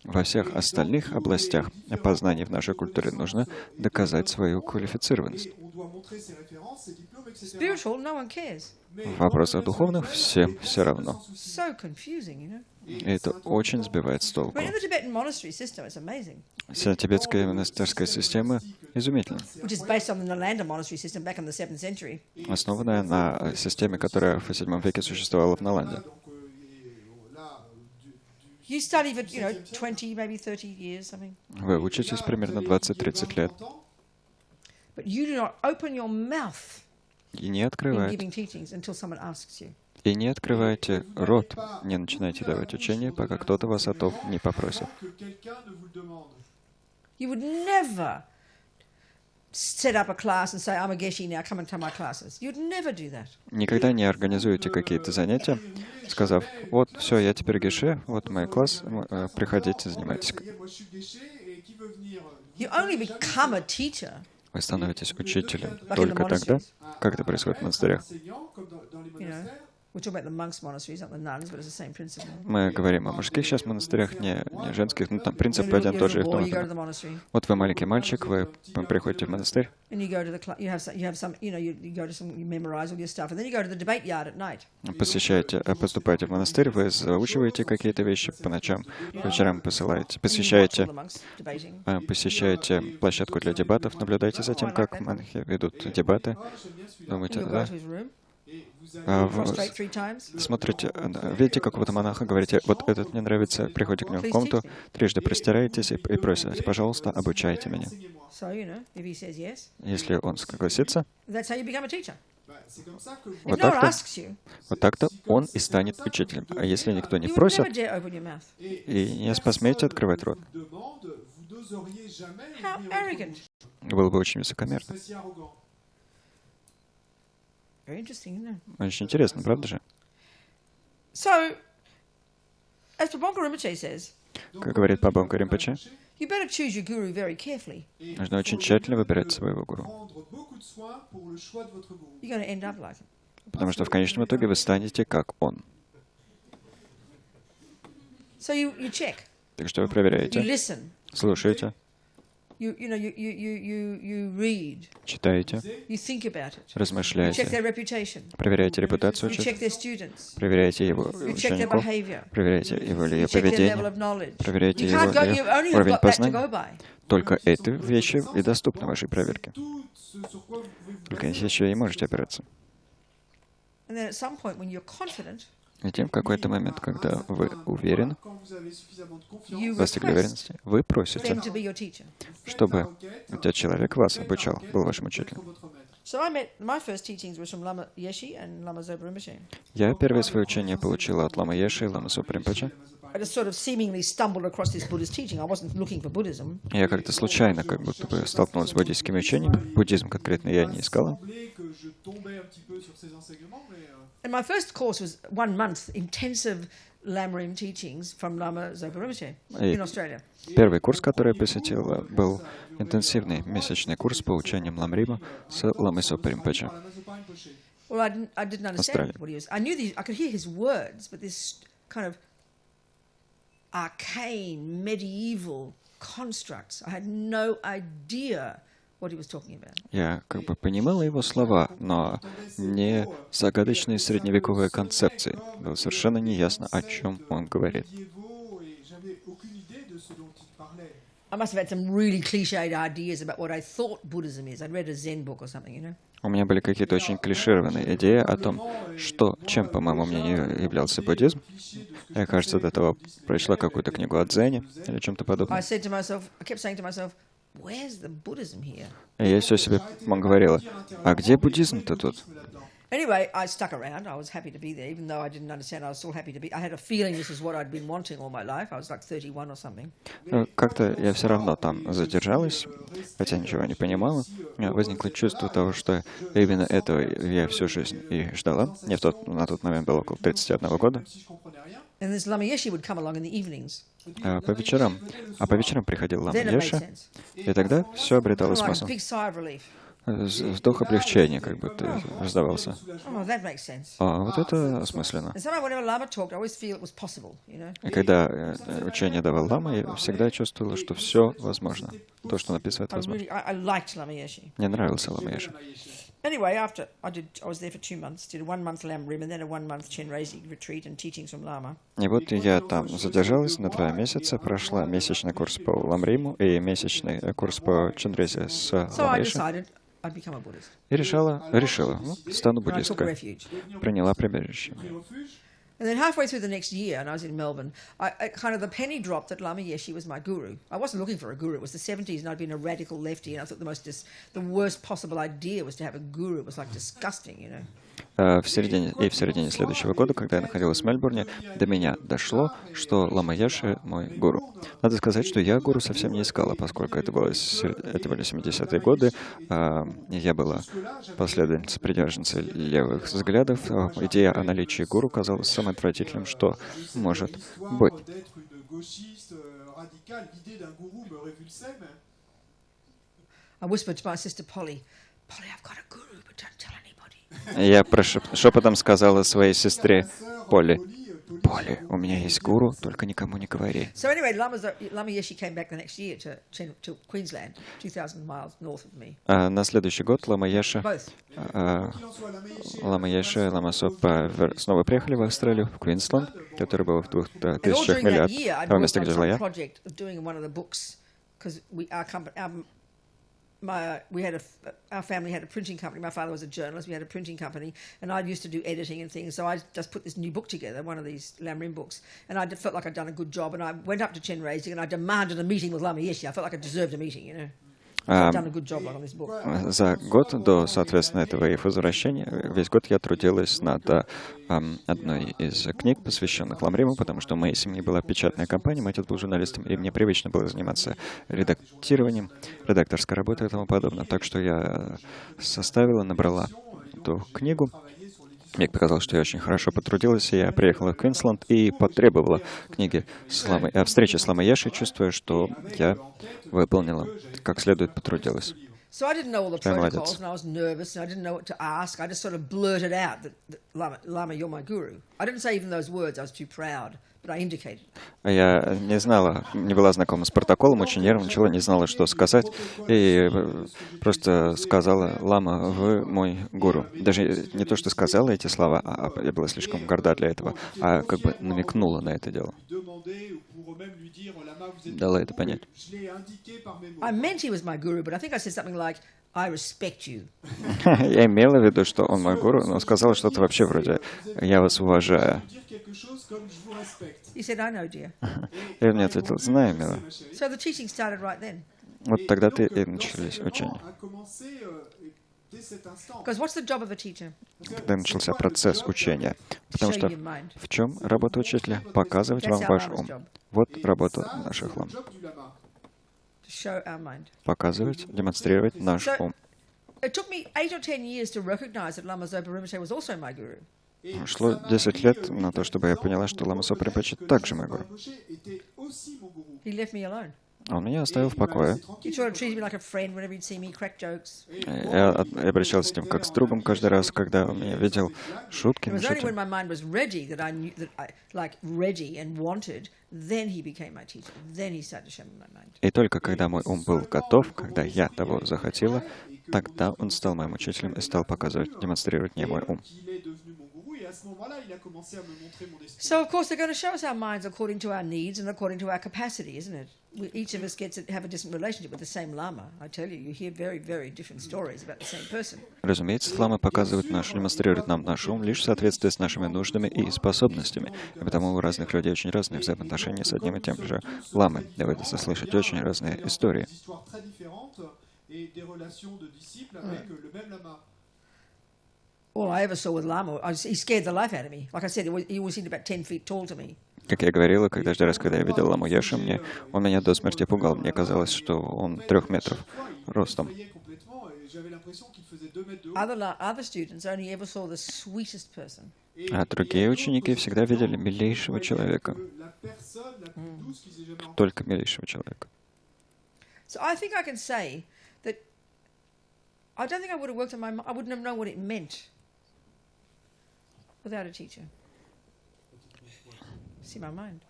Speaker 2: Во всех остальных областях познаний в нашей культуре нужно доказать свою квалифицированность. В вопросах духовных всем все равно. И это очень сбивает с толку. Вся тибетская монастырская система изумительна. Основанная на системе, которая в VII веке существовала в Наланде. Вы учитесь примерно 20-30 лет. И не открывайте рот, не начинайте давать учение, пока кто-то вас о том не попросит. Никогда не организуйте какие-то занятия, сказав, вот, все, я теперь геше, вот мой класс, приходите, занимайтесь. Вы становитесь учителем только тогда, как это происходит в монастырях. Мы говорим о мужских сейчас монастырях, не женских, но там принцип один тот же и в том. Вот вы маленький мальчик, вы приходите в монастырь, поступаете в монастырь, вы заучиваете какие-то вещи по ночам, по вечерам посещаете площадку для дебатов, наблюдайте за тем, как монахи ведут дебаты, думаете, да? Смотрите, видите какого-то монаха, говорите, вот этот мне нравится, приходите к нему в комнату, трижды простираетесь и просите, пожалуйста, обучайте меня. Если он согласится, вот так-то он и станет учителем. А если никто не просит, и не посмеете открывать рот, было бы очень высокомерно. Очень интересно, правда же? Как говорит Пабонка Ринпоче, нужно очень тщательно выбирать своего гуру. Потому что в конечном итоге вы станете как он. Так что вы
Speaker 1: You
Speaker 2: проверяете,
Speaker 1: listen.
Speaker 2: слушаете,
Speaker 1: You read.
Speaker 2: читаете,
Speaker 1: You think about it. You check
Speaker 2: размышляете,
Speaker 1: their reputation.
Speaker 2: проверяете репутацию
Speaker 1: You check
Speaker 2: учителя,
Speaker 1: their students.
Speaker 2: проверяете его
Speaker 1: You check their
Speaker 2: учеников,
Speaker 1: behavior.
Speaker 2: проверяете его или
Speaker 1: You
Speaker 2: ее
Speaker 1: check their level
Speaker 2: поведение,
Speaker 1: of knowledge.
Speaker 2: проверяйте
Speaker 1: You
Speaker 2: его
Speaker 1: can't go.
Speaker 2: или
Speaker 1: You only have
Speaker 2: уровень
Speaker 1: got that to
Speaker 2: познания.
Speaker 1: go by.
Speaker 2: Только эти вещи и доступны вашей проверке. Только эти вещи и можете опираться.
Speaker 1: And then at some point, when you're confident,
Speaker 2: Затем в какой-то момент, когда вы уверены,
Speaker 1: you
Speaker 2: достигли
Speaker 1: request
Speaker 2: уверенности, вы просите,
Speaker 1: them to be your teacher.
Speaker 2: чтобы этот человек вас обучал, был вашим учителем.
Speaker 1: So my first teachings was from Lama Yeshe and Lama Zopa Rinpoche.
Speaker 2: Я первое свое учение получила от Лама Еши и Лама Зопа Ринпоче.
Speaker 1: I just sort of seemingly stumbled across this Buddhist teaching. I wasn't looking for Buddhism.
Speaker 2: Я как-то случайно как будто бы столкнулась с буддийскими учениями. Буддизм конкретно я не искала.
Speaker 1: And my first course was 1 month intensive Lamrim teachings from Lama Zopa Rinpoche in Australia.
Speaker 2: Первый курс, который я посетила, был интенсивный месячный курс по учениям Ламрима с Ламой Зопа Ринпоче.
Speaker 1: Well, I didn't understand what he was. I knew I could hear his words, but this kind of arcane, medieval constructs. I had no idea what he was talking about.
Speaker 2: Я как бы понимала его слова, но не загадочные средневековые концепции. Было совершенно неясно, о чем он говорит.
Speaker 1: I must have had some really cliched ideas about what I thought Buddhism is. I'd read a Zen book or something, you know.
Speaker 2: У меня были какие-то очень клишированные идеи о том, чем, по моему мнению, являлся буддизм. Я, кажется, до того прочла какую-то книгу о дзене или чем-то подобном.
Speaker 1: I kept saying to myself, where's the Buddhism here?
Speaker 2: И я все себе говорила, а где буддизм-то тут?
Speaker 1: Anyway, I stuck around. I was happy to be there, even though I didn't understand. I was still happy to be. I had a feeling this is what I'd been wanting all my life. I was like 31 or something.
Speaker 2: Как-то я все равно там задержалась, хотя ничего не понимала. У меня возникло чувство того, что именно этого я всю жизнь и ждала. Мне на тот момент было около 31 года.
Speaker 1: And this Lama Yeshe would come along in the evenings.
Speaker 2: По вечерам приходил Лама Еши, и тогда все обретало
Speaker 1: Like a
Speaker 2: смысл.
Speaker 1: big sigh of relief.
Speaker 2: Вздох облегчения как будто раздавался.
Speaker 1: Oh, that makes sense.
Speaker 2: А вот это осмысленно.
Speaker 1: And somehow whenever Lama talked, I always feel it was possible, you know.
Speaker 2: И когда учение давал Лама, я всегда чувствовала, что все возможно. То, что он описывает, возможно.
Speaker 1: I liked Lama Yeshe.
Speaker 2: Мне нравился Лама Еши.
Speaker 1: Anyway, after I was there for 2 months, did a 1 month Lam Rim and then a 1 month Chenrezig retreat and teachings from Lama.
Speaker 2: И вот я там задержалась на 2 месяца, прошла месячный курс по Ламриму и месячный курс по Ченрезе с
Speaker 1: So
Speaker 2: Лама
Speaker 1: I
Speaker 2: Еши.
Speaker 1: decided I'd become a Buddhist.
Speaker 2: И решила, стану
Speaker 1: And I took
Speaker 2: буддисткой.
Speaker 1: refuge.
Speaker 2: Приняла прибежище.
Speaker 1: And then halfway through the next year, and I was in Melbourne, I kind of the penny dropped that Lama Yeshe was my guru. I wasn't looking for a guru. It was the 70s, and I'd been a radical lefty, and I thought the worst possible idea was to have a guru. It was like disgusting, you know.
Speaker 2: В середине следующего года, когда я находилась в Мельбурне, до меня дошло, что Лама Еши мой гуру. Надо сказать, что я гуру совсем не искала, поскольку это были 70-е годы. Я была последовательницей, приверженцей левых взглядов. Идея о наличии гуру казалась самым отвратительным, что может быть.
Speaker 1: I whispered to my sister Polly, I've got a guru, but don't tell anybody.
Speaker 2: Я шепотом сказала своей сестре Полли, у меня есть гуру, только никому не говори.
Speaker 1: So anyway, Lama Yeshe came back the next year to Queensland, 2,000 miles north of me.
Speaker 2: На следующий год Лама Еши
Speaker 1: Both.
Speaker 2: и Лама Зопа снова приехали в Австралию, в Квинсленд, который был в 2000
Speaker 1: And all during
Speaker 2: миль
Speaker 1: that
Speaker 2: от
Speaker 1: year, I'd
Speaker 2: того
Speaker 1: worked
Speaker 2: места,
Speaker 1: on
Speaker 2: где жила
Speaker 1: some
Speaker 2: я.
Speaker 1: project of doing one of the books, because our family had a printing company. My father was a journalist. We had a printing company, and I used to do editing and things. So I just put this new book together, one of these Lam Rim books, and I felt like I'd done a good job. And I went up to Chenrezig and I demanded a meeting with Lama Yeshe. I felt like I deserved a meeting, you know. I'd done a good job on this book.
Speaker 2: За год до, соответственно, этого их возвращения, весь год я трудилась над одной из книг, посвященных Ламриму, потому что у моей семьи была печатная компания, мой отец был журналистом, и мне привычно было заниматься редактированием, редакторской работой и тому подобное. Так что я набрала эту книгу. Мне показалось, что я очень хорошо потрудилась, и я приехала в Квинсленд и потребовала книги встречи с Лама Еши, чувствуя, что я выполнила, как следует потрудилась.
Speaker 1: So I didn't know all the
Speaker 2: Что я молодец.
Speaker 1: protocols, and I was nervous, and I didn't know what to ask. I just sort of blurted out that Lama, you're my guru. I didn't say even those words. I was too proud, but I indicated.
Speaker 2: Я не знала, не была знакома с протоколом, очень нервничала, не знала, что сказать, и просто сказала: «Лама, вы мой гуру». Даже не то, что сказала эти слова, а я была слишком горда для этого, а как бы намекнула на это дело. Дала это понять.
Speaker 1: I meant he was my guru, but I think I said something like, I respect you.
Speaker 2: Я имела в виду, что он мой гуру, но сказала что-то вообще вроде: «Я вас уважаю».
Speaker 1: He said, I know, dear.
Speaker 2: И он мне ответил: «Знаю, мила».
Speaker 1: So the teaching started right then.
Speaker 2: Вот тогда-то и начались учения.
Speaker 1: Because what's the job of a teacher?
Speaker 2: Когда начался процесс учения. Потому что в чем работа учителя? Показывать вам ваш ум. Вот работа наших лам.
Speaker 1: To show our mind.
Speaker 2: Показывать, демонстрировать наш ум.
Speaker 1: It took me 8 or 10 years to recognize that Lama Zopa Rinpoche was also my guru.
Speaker 2: Шло 10 лет на то, чтобы я поняла, что Лама Зопа Ринпоче также мой гуру.
Speaker 1: He left me alone.
Speaker 2: Он меня оставил в покое.
Speaker 1: He sort of treated me like a friend whenever he'd see me crack jokes.
Speaker 2: Я обращался с ним как с другом каждый раз, когда он меня видел, шутки
Speaker 1: It was only
Speaker 2: шутил.
Speaker 1: when my mind was ready that I knew that I like ready and wanted, then he became my teacher. Then he started to show me my mind.
Speaker 2: И только когда мой ум был готов, когда я того захотела, тогда он стал моим учителем и стал показывать, демонстрировать мне мой ум.
Speaker 1: So of course they're going to show us our minds according to our needs and according to our capacity, isn't it? Each of us gets to have a different relationship with the same Lama. I tell you, you hear very, very different stories about the same person.
Speaker 2: Разумеется, ламы показывают наш, демонстрируют нам наш ум лишь в соответствии с нашими нуждами и способностями. И потому у разных людей очень разные взаимоотношения с одним и тем же ламой. Доводится слышать очень разные истории.
Speaker 1: All I ever saw with Lama, he scared the life out of me. Like I said, he always seemed about 10 feet tall to me.
Speaker 2: Как я говорила, каждый раз, когда я видел ламу Яши, он меня до смерти пугал. Мне казалось, что он 3 метров ростом.
Speaker 1: Other students only ever saw the sweetest person.
Speaker 2: А другие ученики всегда видели милейшего человека. Только милейшего человека.
Speaker 1: So I think I can say that I don't think I would have worked on my mind. I wouldn't have known what it meant without a teacher. See my mind.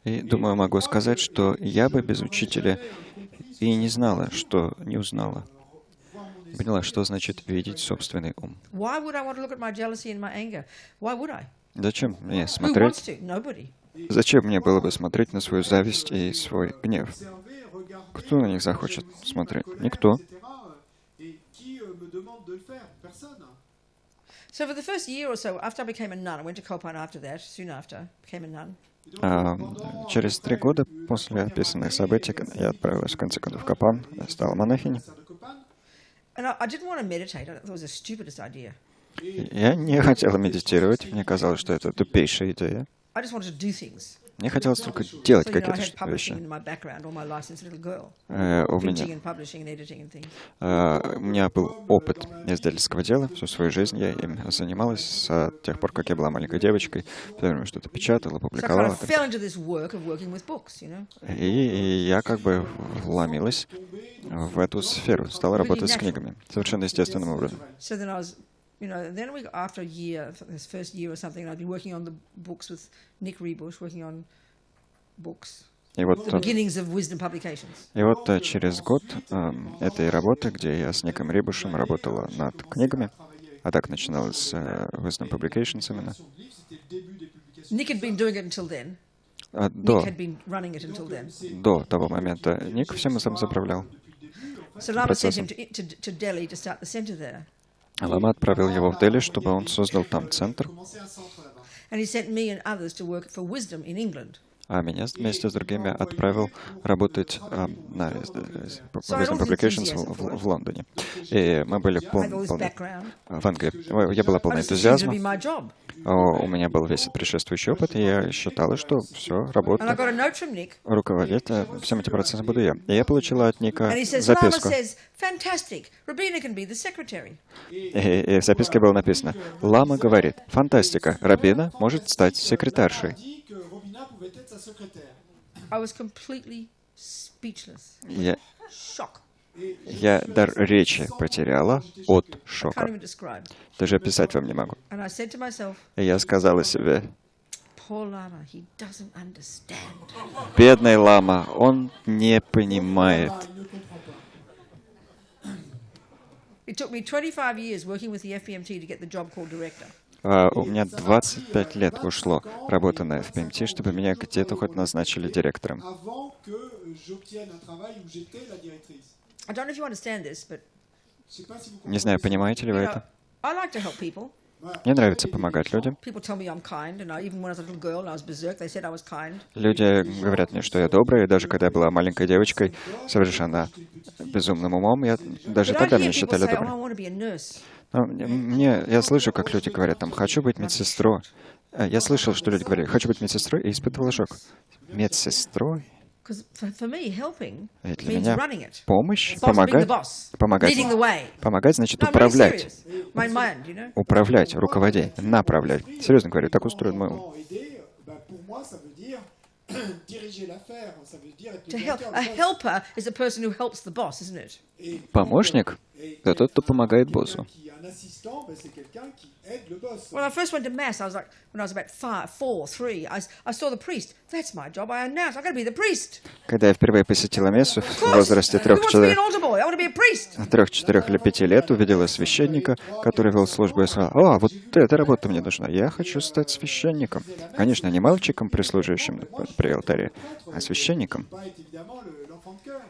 Speaker 2: И думаю, могу сказать, что я бы без учителя и не знала, что не узнала. Поняла, что значит видеть собственный ум.
Speaker 1: Why would I want to look at my jealousy and my anger? Why would I?
Speaker 2: Зачем мне
Speaker 1: Who wants
Speaker 2: смотреть?
Speaker 1: to? Nobody.
Speaker 2: Зачем мне было бы смотреть на свою зависть и свой гнев? Кто на них захочет смотреть? Никто.
Speaker 1: So for the first year or so, after I became a nun, I went to Kopan after that, soon after, became a nun.
Speaker 2: Через 3 года после описанных событий я отправилась в конце концов в Копан, стала монахиней.
Speaker 1: And I didn't want to meditate. I thought it was the stupidest idea.
Speaker 2: Я не хотела медитировать, мне казалось, что это тупейшая идея.
Speaker 1: I just wanted to do things.
Speaker 2: Мне хотелось только делать
Speaker 1: So, I
Speaker 2: какие-то
Speaker 1: had publishing
Speaker 2: вещи.
Speaker 1: in my background all my life since a little girl.
Speaker 2: У
Speaker 1: Printing
Speaker 2: меня
Speaker 1: and publishing and editing and things.
Speaker 2: У меня был опыт издательского дела. Всю свою жизнь я им занималась с тех пор, как я была маленькой девочкой. Первым что-то печатала,
Speaker 1: So I kind
Speaker 2: публиковала.
Speaker 1: of fell into this work of working with books, you know.
Speaker 2: И я как бы вломилась в эту сферу, стала работать с книгами. Совершенно естественным образом.
Speaker 1: So then I was, you know, then after a year, this first year or something, I'd been working on the books with Nick Rebush, working on books.
Speaker 2: И вот,
Speaker 1: The beginnings of wisdom publications.
Speaker 2: через год этой работы, где я с Ником Рибушем работала над книгами, а так начиналось с Wisdom Publications именно,
Speaker 1: Nick had been doing it until then.
Speaker 2: до
Speaker 1: Nick had been running it until then.
Speaker 2: того момента Ник всем этим заправлял.
Speaker 1: So Lama sent him to Delhi to start the center there.
Speaker 2: Лама отправил его в Дели, чтобы он создал там центр,
Speaker 1: And he sent me and others to work for wisdom in England.
Speaker 2: а меня вместе с другими отправил работать на Wisdom Publications в Лондоне. И мы были
Speaker 1: I had all this
Speaker 2: полны
Speaker 1: background.
Speaker 2: в Англии. Я была
Speaker 1: I
Speaker 2: полна
Speaker 1: just assumed it would
Speaker 2: энтузиазма.
Speaker 1: be my job.
Speaker 2: У меня был весь предшествующий опыт, и я считала, что все,
Speaker 1: And I
Speaker 2: работа,
Speaker 1: got a note from Nick.
Speaker 2: руководить всем этим процессом буду я. И я получила от Ника
Speaker 1: And he says, Lama
Speaker 2: записку.
Speaker 1: says, fantastic, Робина can be the secretary.
Speaker 2: И в записке было написано: Лама говорит, фантастика, Робина может стать секретаршей.
Speaker 1: I was completely speechless.
Speaker 2: Я,
Speaker 1: Shock.
Speaker 2: Я дар речи потеряла от
Speaker 1: I can't
Speaker 2: шока.
Speaker 1: even describe.
Speaker 2: Даже описать вам не могу.
Speaker 1: And I said to myself,
Speaker 2: И я сказала себе,
Speaker 1: poor Lama, he doesn't understand.
Speaker 2: бедный лама, он не понимает.
Speaker 1: It took me 25 years working with the FPMT to get the job called director.
Speaker 2: У меня 25 лет ушло, работа на FPMT, чтобы меня где-то хоть назначили директором.
Speaker 3: Avant que j'obtienne un travail où j'étais la directrice.
Speaker 1: I don't know if you understand this, but
Speaker 3: Je sais pas si vous
Speaker 2: Не знаю, понимаете ли вы
Speaker 1: you know,
Speaker 2: это?
Speaker 1: I like to help people.
Speaker 2: Мне нравится помогать людям.
Speaker 1: People tell me I'm kind, and even when I was a little girl and I was berserk, they said I was kind.
Speaker 2: Люди говорят мне, что я добрая, и даже когда я была маленькой девочкой, совершенно безумным умом, даже
Speaker 1: But I
Speaker 2: тогда
Speaker 1: hear
Speaker 2: меня
Speaker 1: people
Speaker 2: считали
Speaker 1: say, oh, I
Speaker 2: добрым.
Speaker 1: want to be a nurse.
Speaker 2: Но я слышу, как люди говорят, там, хочу быть медсестрой. Я слышал, что люди говорили, хочу быть медсестрой, и испытывал шок. Медсестрой?
Speaker 1: Because for me, helping
Speaker 2: И для
Speaker 1: means
Speaker 2: меня
Speaker 1: running it.
Speaker 2: помощь,
Speaker 1: Boss, being the
Speaker 2: помогать,
Speaker 1: boss,
Speaker 2: помогать,
Speaker 1: leading the way.
Speaker 2: помогать значит
Speaker 1: No, I'm really
Speaker 2: управлять.
Speaker 1: serious. My mind, you know.
Speaker 2: Управлять, руководить, направлять. Серьезно говорю, так устроен мой ум.
Speaker 3: aider, pour moi, ça veut dire diriger l'affaire, ça veut dire être
Speaker 1: To
Speaker 3: le
Speaker 1: help,
Speaker 3: directeur.
Speaker 1: a helper is a person who helps the boss, isn't it?
Speaker 2: Помощник — это тот, кто помогает боссу.
Speaker 3: Un assistant, c'est quelqu'un qui aide le boss.
Speaker 1: When I first went to mass, I was like, when I was about 4, 3, I saw the priest. That's my job. I announced, I've got to be the priest.
Speaker 2: Когда я впервые посетила мессу в возрасте
Speaker 1: Who wants to be an
Speaker 2: 3-4
Speaker 1: altar boy? I want to be a priest.
Speaker 2: или 5 лет, увидела священника, который вел службу, и сказала, «О, вот эта работа мне нужна, я хочу стать священником». Конечно, не мальчиком, прислуживающим при алтаре, а священником.
Speaker 3: Pas être évidemment l'enfant de cœur.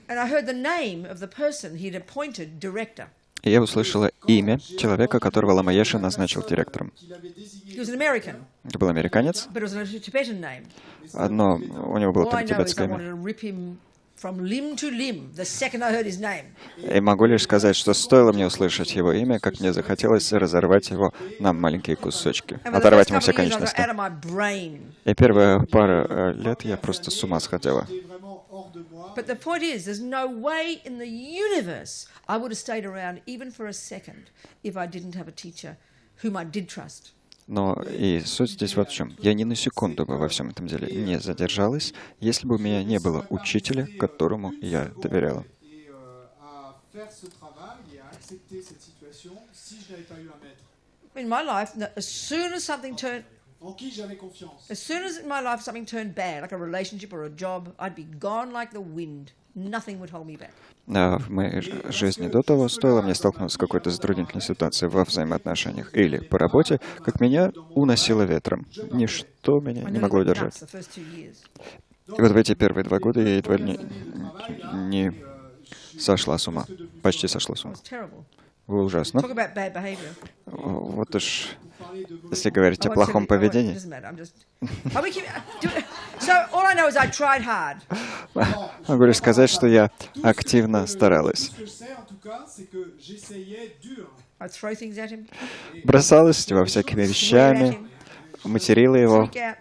Speaker 1: And I heard the name of the person he'd appointed director.
Speaker 2: И я услышала имя человека, которого Ламаеша назначил директором.
Speaker 3: Qu'il avait désigné
Speaker 1: He was an American,
Speaker 2: Это был американец,
Speaker 1: but it was a Tibetan name.
Speaker 2: одно, у него было
Speaker 1: All I
Speaker 2: там
Speaker 1: know is I
Speaker 2: тибетское
Speaker 1: wanted
Speaker 2: имя.
Speaker 1: to rip him from limb to limb the second I heard his name.
Speaker 2: И могу лишь сказать, что стоило мне услышать его имя, как мне захотелось разорвать его на маленькие кусочки,
Speaker 1: And for the
Speaker 2: оторвать
Speaker 1: first
Speaker 2: ему все
Speaker 1: couple of years, I got
Speaker 2: конечности.
Speaker 1: out of my brain.
Speaker 2: И первые пару лет я просто с ума сходила.
Speaker 3: était vraiment hors de moi.
Speaker 1: But the point is, there's no way in the universe I would have stayed around even for a second if I didn't have a teacher whom I did trust.
Speaker 2: Но и суть здесь вот в чем. Я ни на секунду бы во всем этом деле не задержалась, если бы у меня не было учителя, которому я доверяла.
Speaker 3: Et à faire ce travail et à accepter cette situation si je n'avais pas eu un maître
Speaker 1: In my life, as soon as something turned,
Speaker 3: en qui j'avais confiance.
Speaker 1: as soon as in my life something turned bad, like a relationship or a job, I'd be gone like the wind. Nothing would hold me back.
Speaker 2: В моей жизни до того стоило мне столкнуться с какой-то затруднительной ситуацией во взаимоотношениях или по работе, как меня уносило ветром. Ничто меня
Speaker 1: I
Speaker 2: не
Speaker 1: nearly
Speaker 2: могло
Speaker 1: went
Speaker 2: удержать.
Speaker 1: nuts the first 2 years.
Speaker 2: И вот в эти первые 2 года я едва ли не сошла с ума. Почти сошла с
Speaker 1: It
Speaker 2: ума.
Speaker 1: was terrible.
Speaker 2: Было ужасно.
Speaker 1: Talk about bad behavior.
Speaker 2: Вот уж, если говорить
Speaker 1: I
Speaker 2: о
Speaker 1: won't
Speaker 2: плохом
Speaker 1: tell you- I won't- it
Speaker 2: поведении,
Speaker 1: doesn't matter. I'm just. Are we so all I know is I tried hard.
Speaker 2: могу лишь сказать, что я активно старалась.
Speaker 3: Ce que je sais en tout cas, c'est que j'essayais dur.
Speaker 1: I'd throw things at him,
Speaker 2: Бросалась во всякими
Speaker 1: swear at
Speaker 2: вещами,
Speaker 1: him,
Speaker 2: материла его.
Speaker 1: freak out.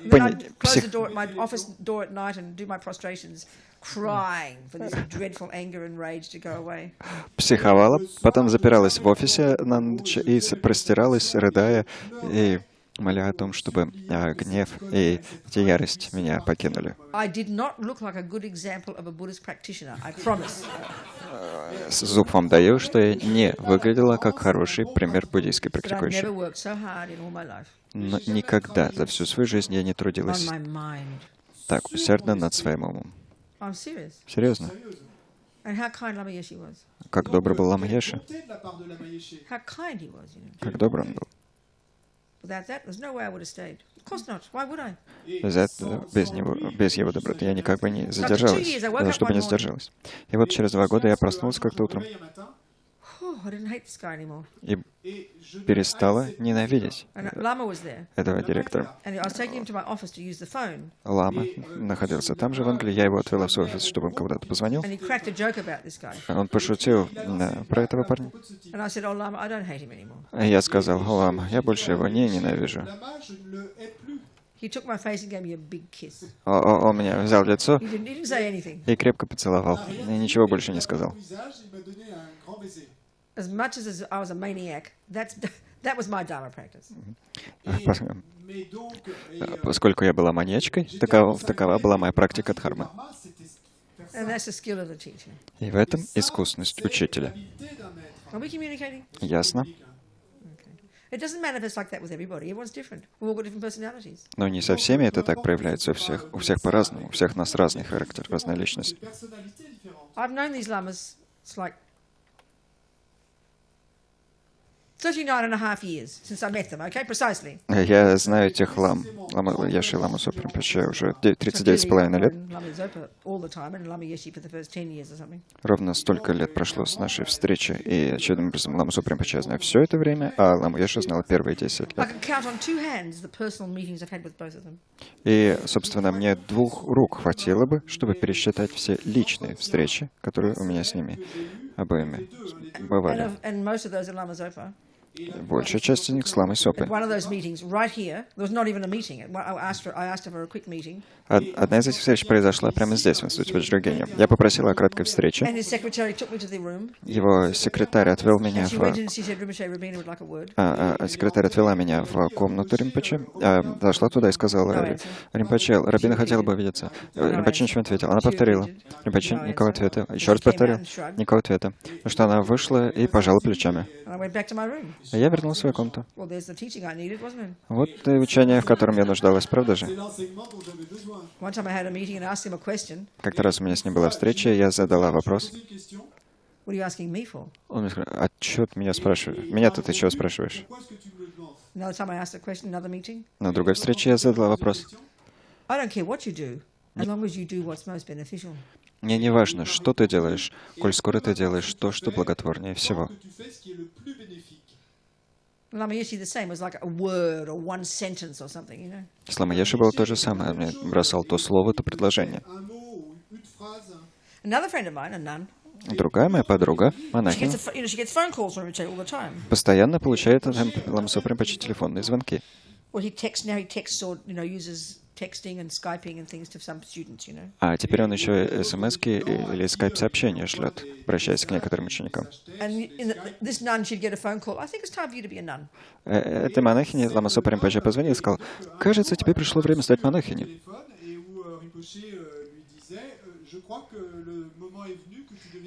Speaker 1: Then
Speaker 2: Пони-
Speaker 1: I'd close
Speaker 2: псих-
Speaker 1: the door at my office door at night and do my prostrations, crying for this dreadful anger and rage to go away.
Speaker 2: Психовала, потом запиралась в офисе на ночь и простиралась, рыдая, и моля о том, чтобы гнев и эта ярость меня покинули.
Speaker 1: I did not look like a good example of a Buddhist practitioner, I promise.
Speaker 2: Зуб вам даю, что я не выглядела как хороший пример буддийской
Speaker 1: But I've
Speaker 2: практикующей.
Speaker 1: never worked so hard in all my life
Speaker 2: Но никогда за всю свою жизнь я не
Speaker 1: on
Speaker 2: трудилась
Speaker 1: my mind.
Speaker 2: так усердно над своим умом.
Speaker 1: I'm serious.
Speaker 2: Серьезно.
Speaker 1: And how kind Lama Yeshe was.
Speaker 2: Как добр был Ламаеша.
Speaker 3: Bonté de la part de la Maïeché.
Speaker 1: How kind he was, you know.
Speaker 2: Как добр он был.
Speaker 1: Without that, there's no way I would have stayed. Of course not. Why would I?
Speaker 2: Без его доброты я никак бы не задержалась, чтобы не сдержалась. И вот через 2 года я проснулась как-то утром
Speaker 3: Réveille un matin
Speaker 1: Oh, I didn't hate this guy anymore.
Speaker 2: и
Speaker 3: et je
Speaker 2: перестала ненавидеть
Speaker 1: And Lama was there.
Speaker 2: этого директора.
Speaker 1: And I was taking him to my office to use the phone.
Speaker 2: Лама находился там же, в Англии. Я его отвела в свой офис, чтобы он куда-то позвонил.
Speaker 1: And he cracked a joke about this guy.
Speaker 2: Он пошутил про этого парня.
Speaker 1: And I said, oh, Lama, I don't hate him anymore.
Speaker 2: И я сказал, Лама, я больше его не ненавижу.
Speaker 3: Lama, je ne le hais plus.
Speaker 1: He took my face and gave me a big kiss.
Speaker 2: Он меня взял лицо
Speaker 1: He didn't say anything.
Speaker 2: и крепко поцеловал. И ничего больше не сказал.
Speaker 3: Au visage, il m'a donné un grand baiser.
Speaker 1: As much as I was a maniac, that was my Dharma practice.
Speaker 3: Mais donc,
Speaker 2: Поскольку я была маньячкой, такова была моя практика дхармы.
Speaker 3: Dharma, c'était faire
Speaker 1: And that's the skill of the teacher.
Speaker 2: И в этом искусность учителя.
Speaker 1: Are we communicating?
Speaker 2: Ясно?
Speaker 1: It doesn't manifest like that with everybody. Everyone's different. We've all got different personalities.
Speaker 2: Но не со всеми это так проявляется. У всех по-разному. У всех нас разный характер, разная личность.
Speaker 1: I've known these lamas, it's like 39.5 years since I met them, okay? Precisely.
Speaker 2: Я знаю этих лам. Яши и Лама Соприм Паче уже 39,5 лет. Ровно столько лет прошло с нашей встречи, и очевидным образом Ламу Соприм Паче я знаю все это время, а Ламу Яшу знала первые 10 лет. И, собственно, мне 2 рук хватило бы, чтобы пересчитать все личные встречи, которые у меня с ними обоими бывали. Большая часть из них с Ламой Сопой. Одна из этих встреч произошла прямо здесь, в Институте Ваджрагьяни. Я попросила о краткой встрече. Его секретарь отвел меня секретарь отвела меня в комнату Римпаче. Зашла туда и сказала: Римпаче, Робина хотела бы увидеться. Римпаче ничего не ответил. Она повторила. Римпаче никакого ответа. Еще раз повторил. Никакого ответа. Потому что она вышла и пожала плечами. А я вернулся в свою комнату. Вот и учение, в котором я нуждалась, правда же? Как-то раз у меня с ним была встреча, и я задала вопрос. Он мне сказал: а что ты меня спрашиваешь? Меня-то ты чего спрашиваешь? На другой встрече я задала вопрос. Мне не важно, что ты делаешь, коль скоро ты делаешь то, что благотворнее всего. С Лама Яши было то же самое. Он мне бросал то слово, то предложение. Другая моя подруга, монахиня, постоянно получает от Ламы Соприм Паче телефонные звонки. А теперь он еще смс-ки или скайп-сообщения шлет, обращаясь к некоторым ученикам. Этой монахине Лама Соприм Паче позвонил и сказал: кажется, тебе пришло время стать монахиней.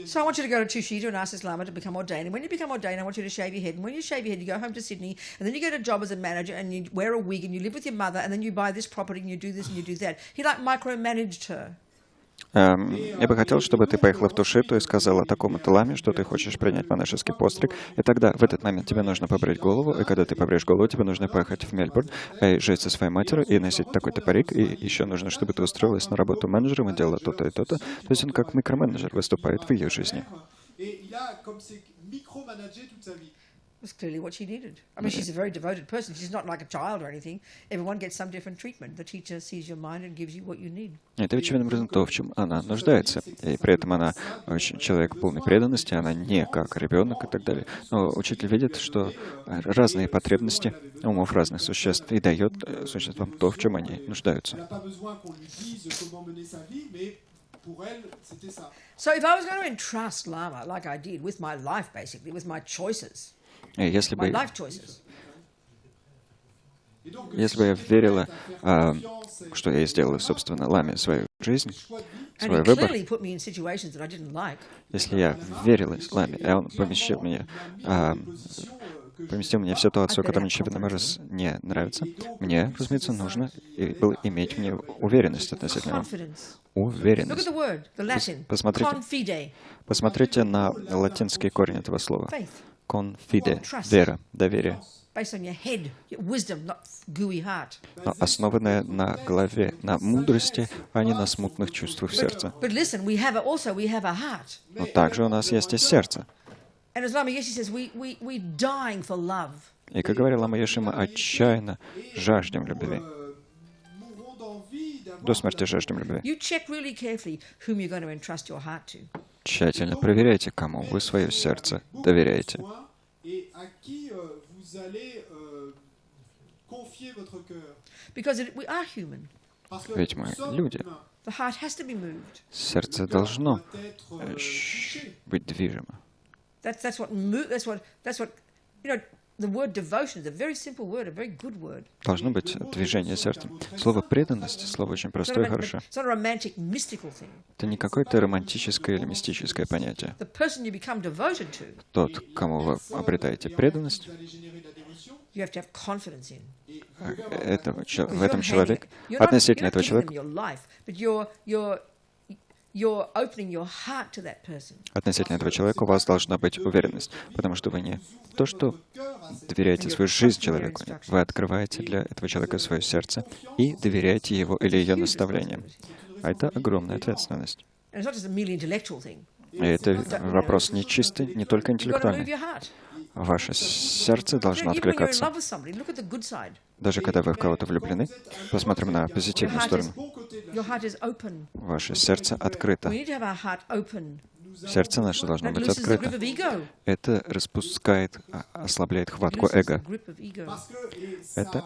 Speaker 1: So I want you to go to Tushita and ask this Lama to become ordained. And when you become ordained, I want you to shave your head. And when you shave your head, you go home to Sydney. And then you get a job as a manager and you wear a wig and you live with your mother. And then you buy this property and you do this and you do that. He like micromanaged her.
Speaker 2: Я бы хотел, чтобы ты поехала в Тушиту и сказала такому-то ламе, что ты хочешь принять монашеский постриг, и тогда в этот момент тебе нужно побрить голову, и когда ты побреешь голову, тебе нужно поехать в Мельбурн, и жить со своей матерью, и носить такой-то парик, и еще нужно, чтобы ты устроилась на работу менеджером и делала то-то и то-то. То есть он как микроменеджер выступает в ее жизни.
Speaker 1: That's clearly what she needed. I mean, she's a very devoted person. She's not like a child or anything. Everyone gets some different treatment. The teacher sees your mind and gives you what you need.
Speaker 2: Это очевидным образом то, в чем она нуждается. И при этом она человек полной преданности, она не как ребенок и так далее. Но учитель видит, что разные потребности умов разных существ и дает существам то, в чем они нуждаются.
Speaker 1: So if I was going to entrust Lama, like I did, with my life, basically, with my choices,
Speaker 2: если бы я верила, что я сделала, собственно, Ламе свою жизнь, свой выбор, если я верила Ламе, и он поместил меня в ситуацию, которая мне, очевидно, не нравится, мне, разумеется, нужно было иметь в ней уверенность относительно. Уверенность. Посмотрите на латинский корень этого слова. Confide, вера, доверие. Но основанное на голове, на мудрости, а не на смутных чувствах сердца. Но также у нас есть и сердце. И, как говорил Лама Яши, мы отчаянно жаждем любви. До смерти жаждем любви. Тщательно проверяйте, кому вы свое сердце доверяете. Ведь мы люди. Сердце должно быть движимо.
Speaker 1: The word devotion is a very simple word, a very good word.
Speaker 2: Должно быть движение сердца. Слово «преданность» — слово очень простое и хорошее.
Speaker 1: It's not a romantic, mystical thing.
Speaker 2: Это не какое-то романтическое или мистическое понятие.
Speaker 1: The person you become devoted to,
Speaker 2: Тот, кому вы обретаете преданность,
Speaker 1: you have to have confidence in.
Speaker 2: в этом человек, относительно этого человека, относительно этого человека у вас должна быть уверенность, потому что вы не то, что доверяете свою жизнь человеку, вы открываете для этого человека свое сердце и доверяете его или ее наставлениям. А это огромная ответственность. И это вопрос не чистый, не только интеллектуальный. Ваше сердце должно откликаться. Даже когда вы в кого-то влюблены, посмотрим на позитивную сторону. Ваше сердце открыто. Сердце наше должно быть открыто. Это распускает, ослабляет хватку эго. Это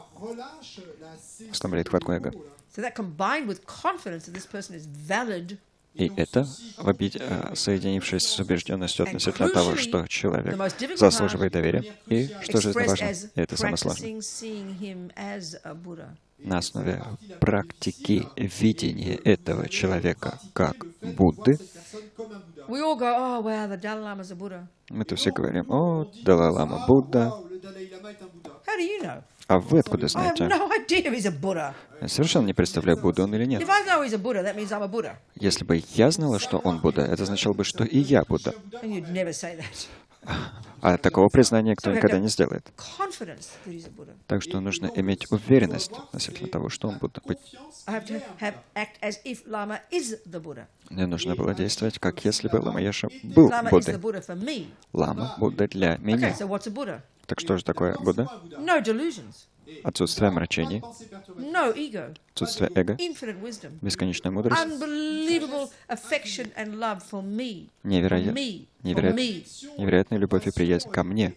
Speaker 2: ослабляет хватку эго. И это, соединившись с убежденностью относительно того, что человек заслуживает доверия, и что же это важно, и это самое сложное. На основе практики видения этого человека как Будды, мы-то все говорим: «О, Далай-лама Будда». А вы откуда знаете? Я совершенно не представляю, Будда он или нет. Если бы я знала, что он Будда, это означало бы, что и я Будда. А такого признания никто никогда не сделает. Так что нужно иметь уверенность относительно того, что он Будда. Мне нужно было действовать, как если бы Лама Йоша был Буддой. Лама — Будда для меня. Так что же такое Будда? Отсутствие омрачений, отсутствие эго, бесконечная мудрость, невероятная любовь и приязнь ко мне,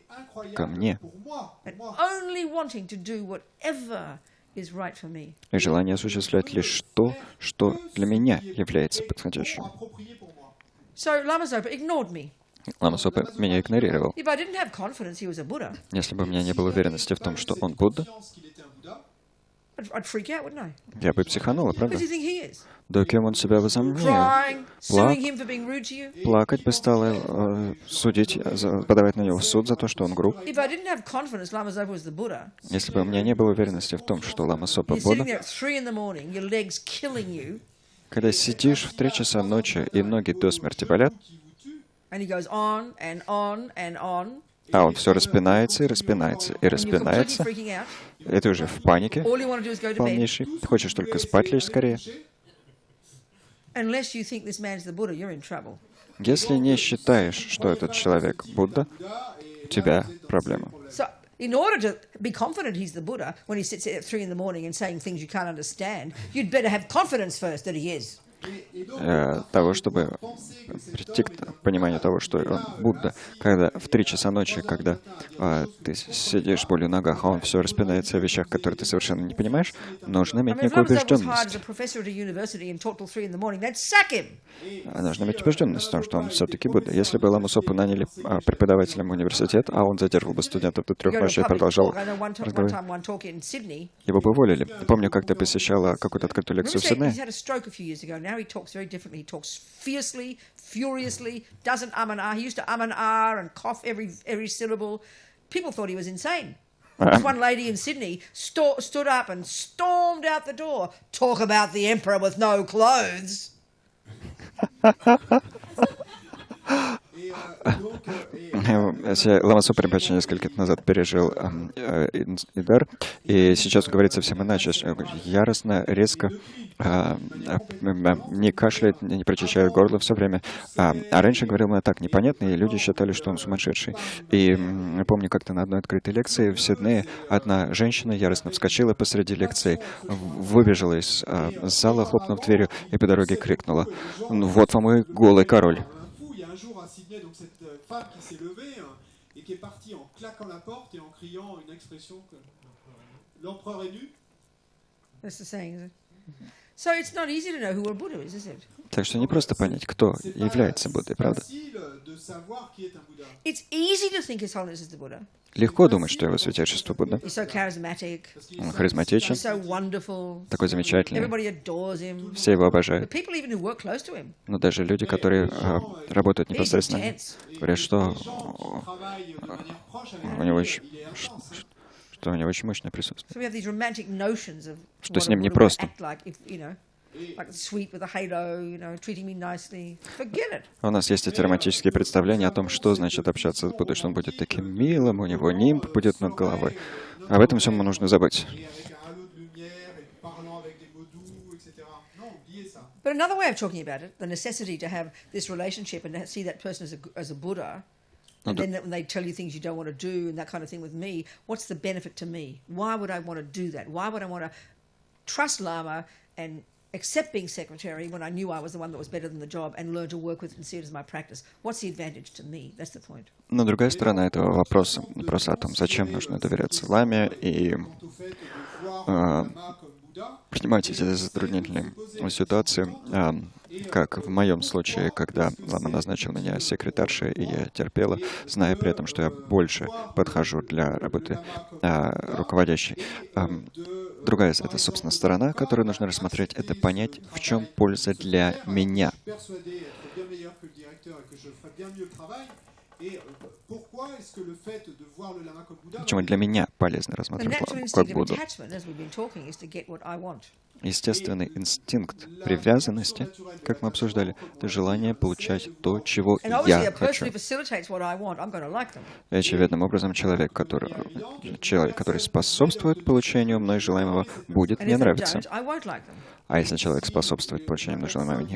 Speaker 2: и желание осуществлять лишь то, что для меня является подходящим. Лама Сопа меня игнорировал. Если бы у меня не было уверенности в том, что он Будда, я бы психанула, правда? Да кем он себя возомнил? Плакать бы стала, судить, подавать на него в суд за то, что он груб. Если бы у меня не было уверенности в том, что Лама Сопа Будда, когда сидишь в 3 часа ночи и ноги до смерти болят, а он все распинается и распинается и распинается. И ты уже в панике полнейшей. Ты хочешь только спать лечь скорее. Если не считаешь, что этот человек Будда, у тебя проблема.
Speaker 1: In order to be confident he's the Buddha, when he sits at 3 in the morning and saying things you can't understand, you'd better have confidence first that he is. Того, чтобы прийти к пониманию того, что он Будда, когда в 3 часа ночи, когда ты сидишь болью в ногах, а он все распинается о вещах, которые ты совершенно не понимаешь, нужно иметь некую убежденность. Нужно иметь убежденность в том, что он все-таки Будда. Если бы Ламу Сопу наняли преподавателем университета, а он задерживал бы студентов до 3 ночи и продолжал разговаривать, его бы уволили. Помню, как-то посещала какую-то открытую лекцию в Сиднее. Now he talks very differently. He talks fiercely, furiously, doesn't and ah. He used to and ah and cough every syllable. People thought he was insane. This one lady in Sydney stood up and stormed out the door. Talk about the emperor with no clothes.
Speaker 2: Лама Сопа Ринпоче несколько лет назад пережил Идар, и сейчас он говорит совсем иначе, яростно, резко, не кашляет, не прочищает горло все время. А раньше говорил он так непонятно, и люди считали, что он сумасшедший. И я помню, как-то на одной открытой лекции в Сиднее одна женщина яростно вскочила посреди лекции, выбежала из зала, хлопнув дверью, и по дороге крикнула: «Вот вам и голый король».
Speaker 3: Donc cette femme qui s'est levée et qui est partie en claquant la porte et en criant une expression que l'empereur est nu.
Speaker 1: That's the saying, is it? So it's not easy to know who a Buddha is it?
Speaker 2: Так что не просто понять, кто является Буддой, правда? Легко думать, что его святейшество Будда.
Speaker 1: He's so charismatic.
Speaker 2: Он харизматичен,
Speaker 1: He's so wonderful.
Speaker 2: такой замечательный.
Speaker 1: Everybody adores him.
Speaker 2: Все его
Speaker 1: The
Speaker 2: обожают.
Speaker 1: people even who work close to him.
Speaker 2: Но даже люди, которые работают
Speaker 1: He's
Speaker 2: непосредственно,
Speaker 1: intense.
Speaker 2: говорят, что
Speaker 3: travaillent de manière proche avec
Speaker 2: у него
Speaker 3: lui,
Speaker 2: очень,
Speaker 3: il est intense.
Speaker 2: что у него очень мощное присутствие.
Speaker 1: So we have these romantic notions of
Speaker 2: Что
Speaker 1: what
Speaker 2: с
Speaker 1: a
Speaker 2: ним
Speaker 1: Buddha would
Speaker 2: непросто.
Speaker 1: act like if, like sweet with a halo, treating me nicely. Forget it.
Speaker 2: У нас есть эти романтические представления о том, что значит общаться с Буддой, что он будет таким милым, у него нимб будет над головой. Об этом всем нужно забыть.
Speaker 3: Et avec un halo de lumière et parlant avec des mots doux, etc. Non, oubliez ça.
Speaker 1: But another way of talking about it, the necessity to have this relationship and to see that person as a Buddha, and then when they tell you things you don't want to do and that kind of thing with me, what's the benefit to me? Why would I want to do that? Why would I want to trust Lama and accept being secretary when I knew I was the one that was better than the job and learn to work with it and see it as my practice? What's the advantage to me? That's the point.
Speaker 2: Но другая сторона этого вопроса о том, зачем нужно доверяться ламе и
Speaker 3: Quant au fait de voir le lama comme Bouddha,
Speaker 2: принимать эти затруднительные ситуации, как в моем случае, когда лама назначил меня секретаршей, и я терпела, зная при этом, что я больше подхожу для работы руководящей. Другая, это, собственно, сторона, которую нужно рассмотреть, это понять, в чем польза для меня.
Speaker 3: persuadé être bien meilleur que le directeur et que je ferais bien mieux le travail. Et pourquoi est-ce que le fait de voir le lama comme Bouddha
Speaker 2: Почему для меня полезно
Speaker 1: The
Speaker 2: рассматривать
Speaker 1: natural
Speaker 2: ламу
Speaker 1: instinct
Speaker 2: как
Speaker 1: of
Speaker 2: Будду.
Speaker 1: attachment, as we've been talking, is to get what I want.
Speaker 2: Естественный инстинкт привязанности, как мы обсуждали, это желание получать то, чего
Speaker 1: And obviously,
Speaker 2: я
Speaker 1: a person
Speaker 2: хочу.
Speaker 1: who facilitates what I want, I'm going to like them.
Speaker 2: И очевидным образом человек, который способствует получению мной желаемого, будет
Speaker 1: And
Speaker 2: мне
Speaker 1: if they
Speaker 2: нравиться.
Speaker 1: don't, I won't like them.
Speaker 2: А если человек способствует получению мной желаемого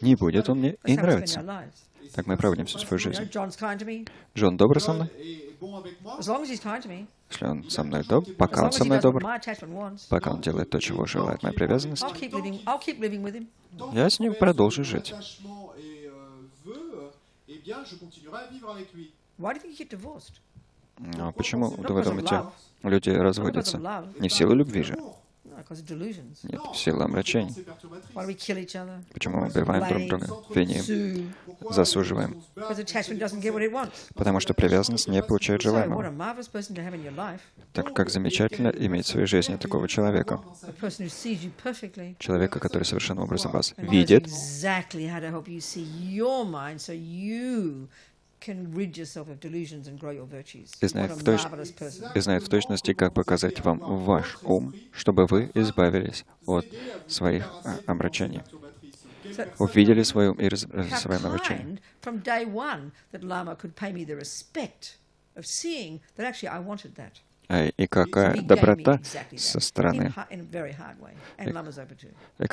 Speaker 2: не будет он мне
Speaker 1: That's
Speaker 2: и
Speaker 1: how we spend our
Speaker 2: нравиться.
Speaker 1: lives.
Speaker 2: Так мы проводим всю свою жизнь.
Speaker 1: John's kind to me.
Speaker 2: Джон добр со мной?
Speaker 3: est bon avec moi.
Speaker 1: As long as he's kind to me.
Speaker 2: Если он со мной добр,
Speaker 1: As
Speaker 2: пока
Speaker 1: long
Speaker 2: он
Speaker 1: as
Speaker 2: со
Speaker 1: he
Speaker 2: мной
Speaker 1: does what
Speaker 2: добр,
Speaker 1: my attachment wants.
Speaker 2: пока он делает то, чего желает моя привязанность,
Speaker 1: I'll keep living with him.
Speaker 2: я с ним продолжу жить.
Speaker 3: Attachement et veut, eh bien, je continuerai à vivre avec lui.
Speaker 1: Why do you think you get divorced?
Speaker 2: Но почему, вы думаете, люди разводятся? Не в силу любви же.
Speaker 1: No, because of delusions.
Speaker 2: Нет, в силу омрачений.
Speaker 3: C'est perturbatrice.
Speaker 1: Why do we kill each other?
Speaker 2: Почему мы убиваем друг друга, виним,
Speaker 1: Sue.
Speaker 2: засуживаем?
Speaker 1: Because attachment doesn't get what it wants.
Speaker 2: Потому что привязанность не получает
Speaker 1: So, what a
Speaker 2: желаемого.
Speaker 1: marvelous person to have in your life.
Speaker 2: Так как замечательно иметь в своей жизни такого человека.
Speaker 1: A person who sees you perfectly.
Speaker 2: Человека, который совершенным образом вас
Speaker 1: And knows
Speaker 2: видит,
Speaker 1: exactly how to help you see your mind so you can rid yourself of delusions and grow your virtues.
Speaker 2: и
Speaker 1: What
Speaker 2: знает,
Speaker 1: a
Speaker 2: в
Speaker 1: marvelous person.
Speaker 2: и знает в точности, как показать вам ваш ум, чтобы вы избавились от своих омрачений. Увидели свой ум и свои
Speaker 1: How
Speaker 2: омрачения.
Speaker 1: kind from day one that Lama could pay me the respect of seeing that actually I wanted that.
Speaker 2: И какая
Speaker 1: He gave me
Speaker 2: доброта
Speaker 1: exactly
Speaker 2: со
Speaker 1: that.
Speaker 2: стороны.
Speaker 1: In a very hard way. And Lama's over too.
Speaker 2: И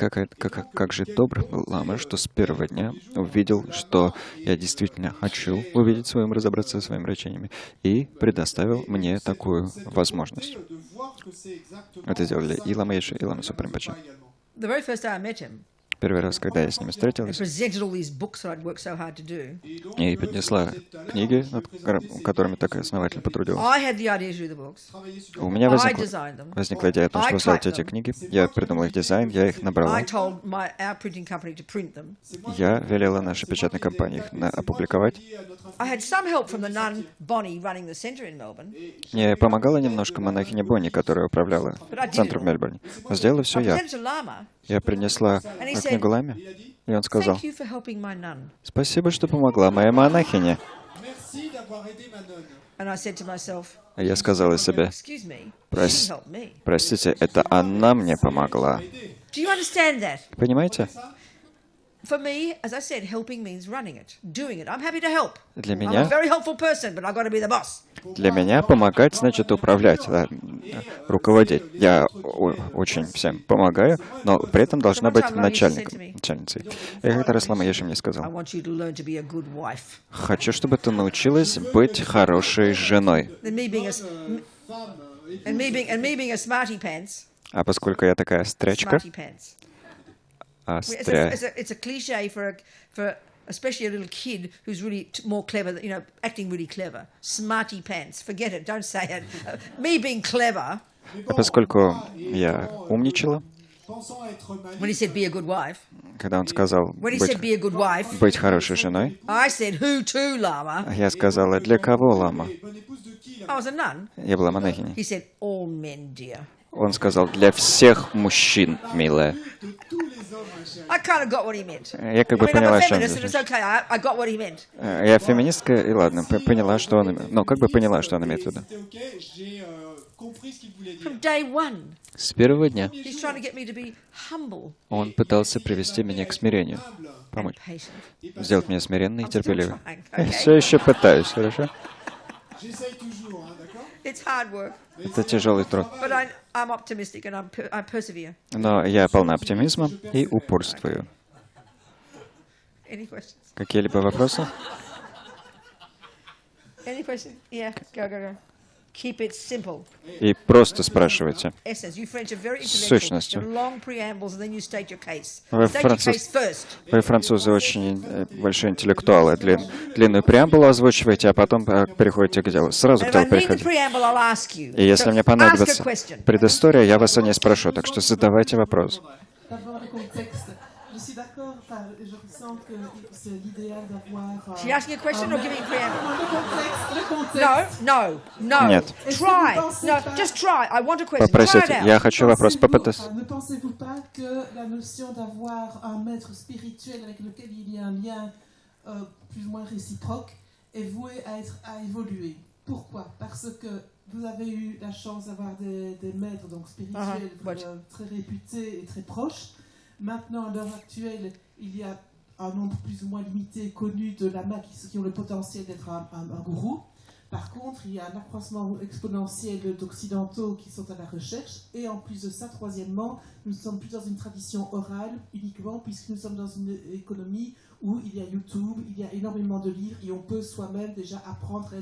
Speaker 2: как же добр был Лама, что с первого дня увидел, что я действительно хочу увидеть свой ум, разобраться со своими омрачениями, и предоставил мне такую возможность.
Speaker 3: De voir que c'est exactement
Speaker 2: Это сделали и Лама Еши, и Лама Супримпаче.
Speaker 3: également.
Speaker 1: The very first day I met him,
Speaker 2: Первый раз, когда я с ними
Speaker 1: I
Speaker 2: встретилась,
Speaker 1: presented all these books that I'd worked so hard to do.
Speaker 2: и поднесла книги, над которыми так основательно потрудилась.
Speaker 1: I had the idea to do the books.
Speaker 2: У меня
Speaker 1: I designed them.
Speaker 2: возникла идея о том, чтобы создать эти книги. Я придумал их дизайн, я их набрала.
Speaker 1: I told our printing company to print them.
Speaker 2: Я велела нашей печатной компании их опубликовать.
Speaker 1: I had some help from the nun Bonnie running the centre in Melbourne.
Speaker 2: Мне помогала немножко монахиня Бонни, которая управляла центром в Мельбурне. Но сделала все
Speaker 1: I
Speaker 2: я.
Speaker 1: presented to Lama.
Speaker 2: Я принесла книгу Ламе, и он сказал:
Speaker 1: Thank you for helping my nun.
Speaker 2: «Спасибо, что помогла моей монахине».
Speaker 3: Merci d'avoir aidé ma nonne.
Speaker 1: And I said to myself,
Speaker 2: А я сказала себе:
Speaker 1: excuse me, she
Speaker 2: Прос-
Speaker 1: helped me.
Speaker 2: «Простите, это она мне помогла».
Speaker 1: Do you understand that?
Speaker 2: Понимаете?
Speaker 1: For me, as I said, helping means running it, doing it. I'm happy to help.
Speaker 2: Для
Speaker 1: I'm a
Speaker 2: меня,
Speaker 1: very helpful person, but I've got to be the boss.
Speaker 2: для меня помогать значит управлять, да, руководить. Я очень всем помогаю, но при этом должна быть начальницей. И как-то раз Лама Еши мне
Speaker 1: I
Speaker 2: сказал:
Speaker 1: want you to learn to be a good wife.
Speaker 2: «Хочу, чтобы ты научилась быть хорошей женой».
Speaker 1: And me being a smarty pants.
Speaker 2: А поскольку я такая стрячка,
Speaker 1: Smarty pants. It's a cliche for especially a little kid who's really more clever, acting really clever. Smarty pants. Forget it. Don't say it. Me being clever.
Speaker 2: А поскольку я умничала,
Speaker 3: Pensant être
Speaker 1: When he
Speaker 3: malice,
Speaker 1: said be a good wife.
Speaker 2: когда он сказал
Speaker 1: When he said be a good wife.
Speaker 2: быть хорошей женой,
Speaker 1: I said who to, Lama.
Speaker 2: я сказала: «Для кого, Лама?»
Speaker 3: bonne épouse de qui?
Speaker 1: I was a nun.
Speaker 2: Я была монахиней.
Speaker 1: He said, all men, dear.
Speaker 2: Он сказал, для всех мужчин, милая.
Speaker 1: I kind of got what he meant.
Speaker 2: Я как бы
Speaker 1: I mean, I'm
Speaker 2: поняла,
Speaker 1: a
Speaker 2: что он
Speaker 1: feminist, and it's okay. I got what he meant.
Speaker 2: Я феминистка, и ладно, поняла, что он... Ну, как бы поняла, что он имеет в виду.
Speaker 1: From day one,
Speaker 2: С первого дня
Speaker 1: he's trying to get me to be humble
Speaker 2: он пытался привести меня к смирению,
Speaker 1: and
Speaker 2: помочь,
Speaker 1: patient.
Speaker 2: сделать меня смиренной и
Speaker 1: I'm still
Speaker 2: терпеливой.
Speaker 1: trying,
Speaker 2: Я
Speaker 1: okay?
Speaker 2: все еще пытаюсь, хорошо?
Speaker 1: It's hard work,
Speaker 2: Это тяжелый труд.
Speaker 1: but I'm optimistic and I persevere.
Speaker 2: Но я полна оптимизма и упорствую.
Speaker 1: Any questions?
Speaker 2: Какие-либо вопросы?
Speaker 1: Any questions? Yeah, go. Keep it simple.
Speaker 2: И просто спрашивайте.
Speaker 1: Essence. You French are very
Speaker 2: Сущностью.
Speaker 1: intellectual. You have long preambles and then you state your case.
Speaker 2: Вы
Speaker 1: State your case first.
Speaker 2: Вы, французы, очень большие интеллектуалы. Длинную преамбулу озвучиваете, а потом переходите к делу. Сразу
Speaker 1: And
Speaker 2: к
Speaker 1: if I
Speaker 2: делу
Speaker 1: need the
Speaker 2: переходите.
Speaker 1: preamble, I'll ask you.
Speaker 2: И если
Speaker 1: So
Speaker 2: мне
Speaker 1: ask a
Speaker 2: понадобится
Speaker 1: question.
Speaker 2: предыстория, я вас о ней спрошу. Так что задавайте вопрос.
Speaker 4: D'abord le contexte. Je suis d'accord, je ressens que c'est l'idéal d'avoir.
Speaker 1: She asking a question or giving a preamble?
Speaker 4: Le contexte.
Speaker 1: No.
Speaker 2: Нет.
Speaker 1: Try. No, just try. I want a question. Try
Speaker 2: Попросите.
Speaker 1: it out.
Speaker 2: Я хочу вопрос. Попытайтесь.
Speaker 4: Ne pensez-vous pas que la notion d'avoir un maître spirituel avec lequel il y a un lien plus ou moins réciproque est vouée à évoluer? Pourquoi? Parce que vous avez eu la chance d'avoir des maîtres donc spirituels très réputés et très proches. Maintenant, à l'heure actuelle, il y a un nombre plus ou moins limité, connu de lamas qui ont le potentiel d'être un gourou. Par contre, il y a un accroissement exponentiel d'occidentaux qui sont à la recherche. Et en plus de ça, troisièmement, nous ne sommes plus dans une tradition orale uniquement, puisque nous sommes dans une économie où il y a YouTube, il y a énormément de livres, et on peut soi-même déjà apprendre à